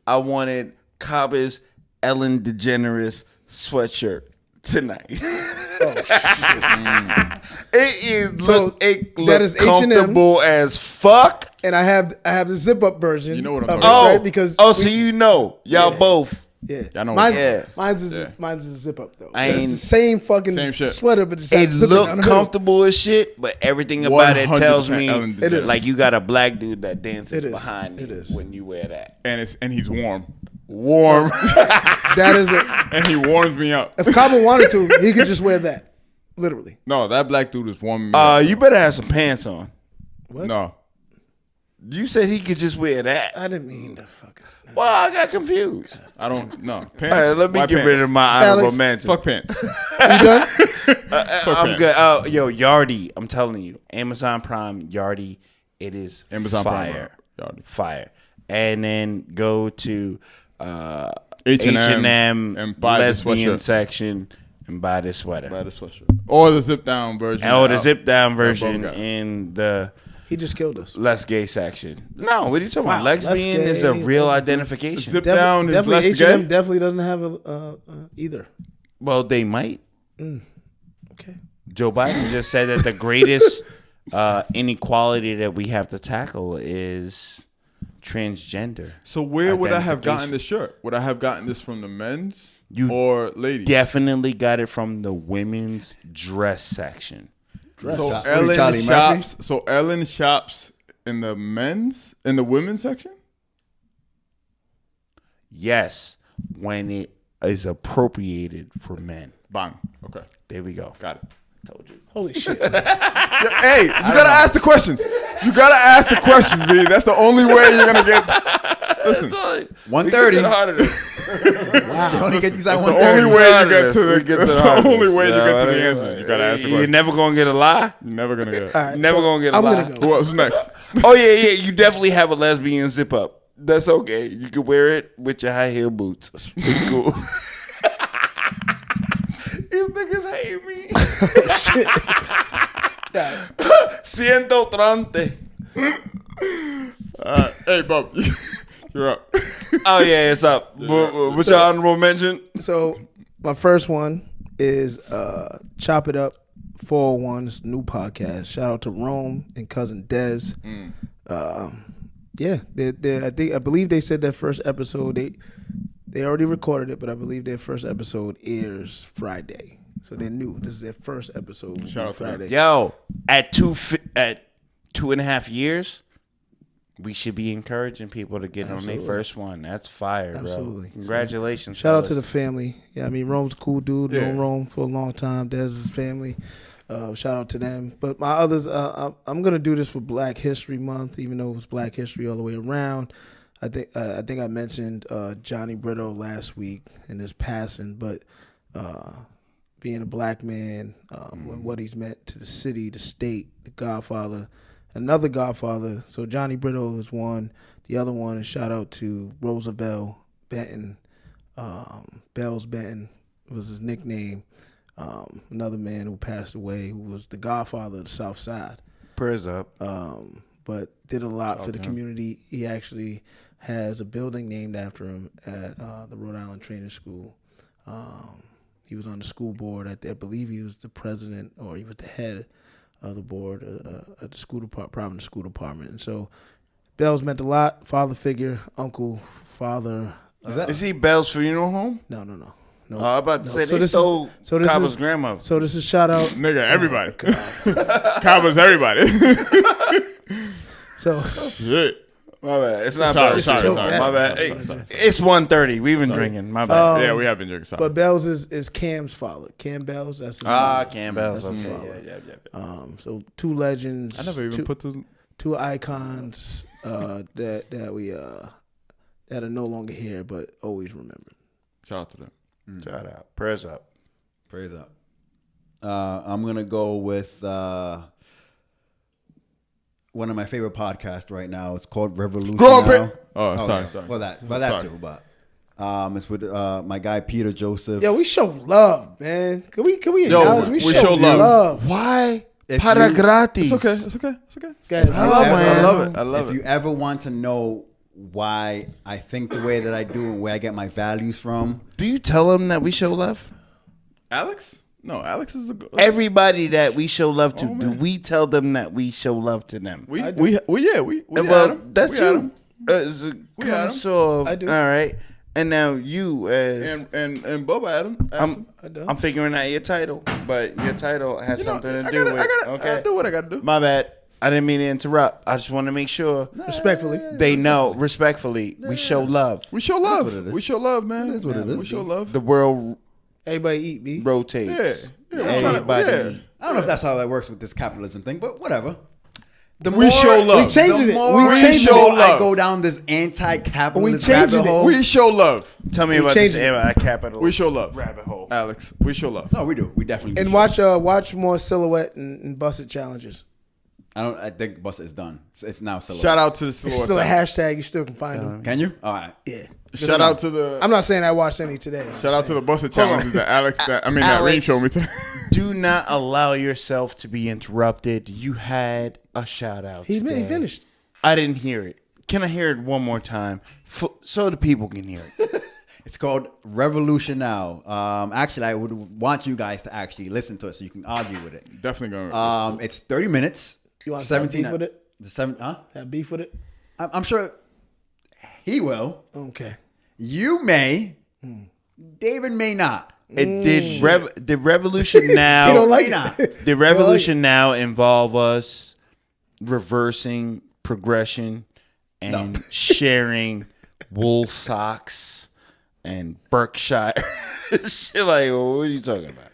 I wanted Kaba's Ellen DeGeneres sweatshirt tonight. It is So, it that look is H&M. comfortable as fuck. And I have the zip up version. You know what I'm of talking it, about. right? Because So you know, y'all both. yeah, I know. mine's, Yeah. mine's is Yeah. mine's is a zip up though. I It's ain't- the same fucking Same shit. sweater, but it's It zipping look down the middle. comfortable as shit, but everything about it 100% tells me Ellen It is. like you got a black dude that dances It is. behind It you is. when you wear that. And he's warm. Warm. That is it. And he warms me up. If Kaba wanted to, he could just wear that, literally. No, that black dude is warming me up. You better have some pants on. No. You said he could just wear that. I didn't mean to fucking. Well, I got confused. I don't know. Pants? All right, let me Why get pants? rid of my honorable Alex, mention. Fuck pants. You done? I'm good. Oh, yo, Yardie, I'm telling you, Amazon Prime, Yardie, it is Amazon Prime, fire. Yardie. Fire. And then go to H&M H&M and buy the lesbian sweatshirt. section and buy this sweater. Buy the sweatshirt. Or the zip down version. Or the out. zip down version got. in the He just killed us. less gay section. No, what are you talking Wow, about? less Lesbian is a gay, real less- identification. Zip down is Definitely less H&M gay? definitely doesn't have a either. Well, they might. Okay. Joe Biden just said that the greatest inequality that we have to tackle is transgender. So where would I have Identification. gotten this shirt? Would I have gotten this from the men's You or ladies? Definitely got it from the women's dress section. So Shop- Ellen Charlie shops. So Ellen shops in the women's section. Yes, when it is appropriated for men. Bang. Okay, There we go. got it. Told you. Holy shit. Hey, you gotta ask the questions. You gotta ask the questions, B. That's the only way you're gonna get. Listen, 1:30. Wow. You only get these at that's the 1:30. only way you get to the. We get to That's the the heart of only this. way you Yeah, get to the whatever. answer. You gotta ask the You're question. never gonna get a lie. You're never gonna get. All right, Never so gonna get a I'm lie. gonna go. Who else next? Oh yeah. You definitely have a lesbian zip up. That's okay. You can wear it with your high heel boots. It's cool. These niggas hate me. 130. Hey, Bob, you're up. Oh yeah, it's up. What's your honorable mention? So my first one is Chop It Up 401's new podcast. Shout out to Rome and cousin Dez. Yeah, I believe they said their first episode. They already recorded it, but I believe their first episode airs Friday. So they're new. This is their first episode. Shout out to them. Friday. Yo, at 2.5 years, we should be encouraging people to get on their first one. That's fire, Absolutely. bro. Congratulations. Shout out to the fellas. family. Yeah, I mean Rome's a cool dude. Yeah. Known Rome for a long time. Dez's family. Shout out to them. But my others, I'm gonna do this for Black History Month, even though it was Black History all the way around. I think I mentioned Johnny Brito last week and his passing, but being a black man, and what he's meant to the city, the state, the Godfather. another Godfather. So Johnny Brito is one. The other one is shout out to Roosevelt Benton. Bells Benton was his nickname. Another man who passed away, who was the Godfather of the South Side. Prayers up. But did a lot for the community. He actually has a building named after him at the Rhode Island Training School. He was on the school board. I believe he was the president, or he was the head of the board at the school Providence School Department. And so Bells meant a lot. Father figure, uncle, father. Is he Bell's funeral home? No. I'm about to say So they this stole is- so this Caba's is- grandmother. So this is shout out. Nigga, everybody. Cowboys, everybody. So Shit. My bad. It's not Sorry, Bell's. sorry, shit. sorry, My sorry, bad. sorry, Hey, sorry. It's 1:30. We've been drinking. My bad. Yeah, we have been drinking something. but Bells is Cam's father. Cam Bells. That's his father. Cam Bell's. That's his Okay. father. Yeah. So two legends. I never even put the. two icons that we that are no longer here, but always remembered. Shout out to them. Shout out. Prayers up. Praise up. I'm gonna go with one of my favorite podcasts right now. It's called Revolution. Grow up, Now. Oh, sorry, yeah. sorry. Well, that Sorry. too, but it's with my guy Peter Joseph. Yo, we show love, man. Can we Yo, acknowledge we we show show love. love? Why? If Para you- gratis. It's okay. It's okay. It's okay. Guys, If I you love ever- man. I love it. I love if it. you ever want to know why I think the way that I do and where I get my values from, Do you tell them that we show love? Alex? No, Alex is a good. Everybody that we show love to, Oh, do man. we tell them that we show love to them? We I do. we had Well, him. that's We had you. him. It's a We had him. connoisseur. I do. All right. And now you as And Bubba had him. I'm figuring out your title, but your title has You know, something to I do gotta, with. I Okay. do what I gotta do. My bad. I didn't mean to interrupt. I just want to make sure respectfully. they know, respectfully, we show love. We show what love. it is. We show love, man. It is what it is, We show love. The world Everybody eat, B. rotates. Yeah. Yeah, I'm trying to- Everybody. yeah. I don't know if that's how that works with this capitalism thing, but whatever. The We show love. We changing the it. more We We changing show it. love. I go down this anti-capitalist We changing rabbit it. hole. We show love. Tell me We about this changing it. capital. We show love. rabbit hole. Alex, we show love. No, we do. We definitely do. And watch more silhouette and busted challenges. I think Busta is done. It's now silhouette. Shout out to the It's still a hashtag. You still can find them. Can you? All right. Yeah. Shout out to the. I'm not saying I watched any today. Shout out to the Busta challenges that Alex. That Reem Alex. showed me today. Do not allow yourself to be interrupted. You had a shout out. He today. finished. I didn't hear it. Can I hear it one more time so the people can hear it? It's called Revolution Now. Actually, I would want you guys to actually listen to it so you can argue with it. Definitely gonna. It's 30 minutes. You want to have 17 beef with it? The seven, huh? Have beef with it? I'm sure he will. Okay. You may. David may not. It did Revolution Now. He don't like Nah. it. Did Revolution Now involve us reversing progression and sharing wool socks and Berkshire shit? Like, what are you talking about?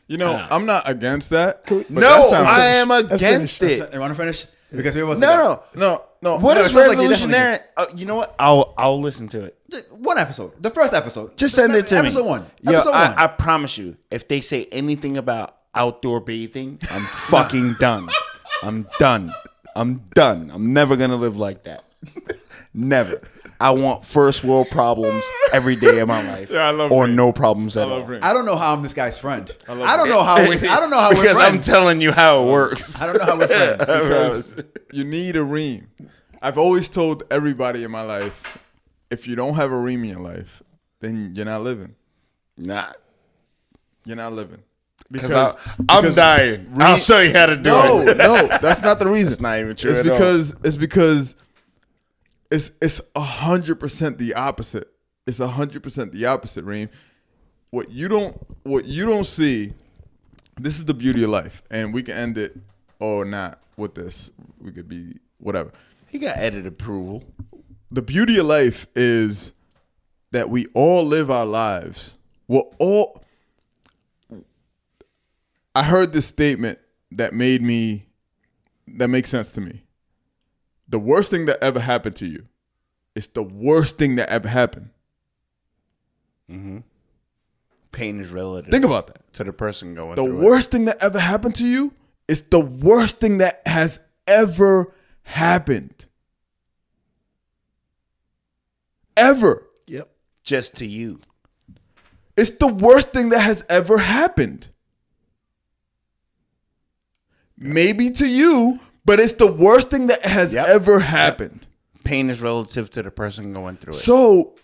You know, I'm not against that. but that No, sounds- I am Let's against finish. it. You want to finish? Because we're about to No, go. no. no. What No, is it sounds like you revolutionary? You know what? I'll listen to it. One episode. The first episode. Just send it to me. Episode 1. Yo, Episode 1. I promise you, if they say anything about outdoor bathing, I'm fucking done. I'm done. I'm never gonna live like that. Never. I want first world problems every day of my life, Yeah, I love or Reem. no problems at I love all. Reem. I don't know how I'm this guy's friend. I love don't know how we. I don't know how we're Because I'm friends. telling you how it works. I don't know how we're friends. Because you need a Reem. I've always told everybody in my life, if you don't have a Reem in your life, then you're not living. Nah, You're not living. because I'm dying. I'll show you how to do No, it. no, that's not the reason. That's not even true It's at all. because it's 100% the opposite. It's 100% the opposite, Reem. What you don't see. This is the beauty of life, and we can end it or not with this. We could be whatever. He got edit approval. The beauty of life is that we all live our lives. I heard this statement that makes sense to me. The worst thing that ever happened to you is the worst thing that ever happened. Pain is relative Think about that. to the person going The through worst thing that ever happened to you is the worst thing that has ever happened. Ever. Yep. Just to you. It's the worst thing that has ever happened. Maybe to you, but it's the worst thing that has ever happened. Pain is relative to the person going through it. So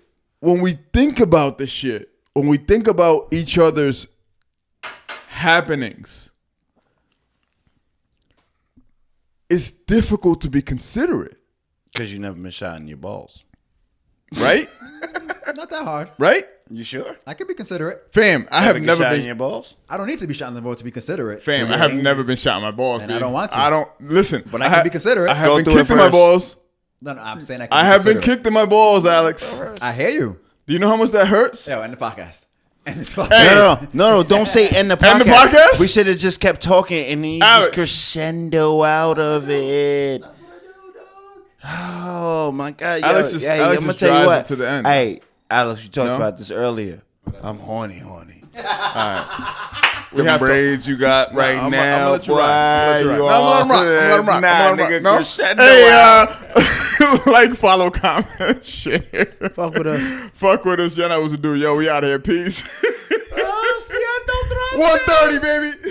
when we think about this shit, when we think about each other's happenings, it's difficult to be considerate. Because you never been shot in your balls. Right? Not that hard. Right? You sure? I could be considerate. Fam, I have never shot been in your balls. I don't need to be shot in the ball to be considerate. Fam, I have never been shot in my balls. And B. I don't want to. I don't listen. But I can be considerate. I have Go been through it kicked in my first. balls. No, I'm saying I can I be have been considerate. kicked in my balls, Alex. I hear you. Do you know how much that hurts? Yo, end the podcast. End this podcast. Hey. No, don't say end the podcast. End the podcast? We should have just kept talking and then you Alex. just crescendo out of it. Oh my God. Alex Yo, just- hey, Alex I'm gonna just tell you drives what. it to the end. Hey, Alex, you talked No? about this earlier. I'm horny. We The have to- braids you got right I'm now, gonna let you boy. ride. You No, I'm gonna let him rock. Nah, I'm gonna let nigga, him rock. crescendo Hey, like, follow, comment, share. Fuck with us. Fuck with us. Yeah, that was a dude. Yo, we out here. Peace. Oh, see, I don't throw 1:30, baby.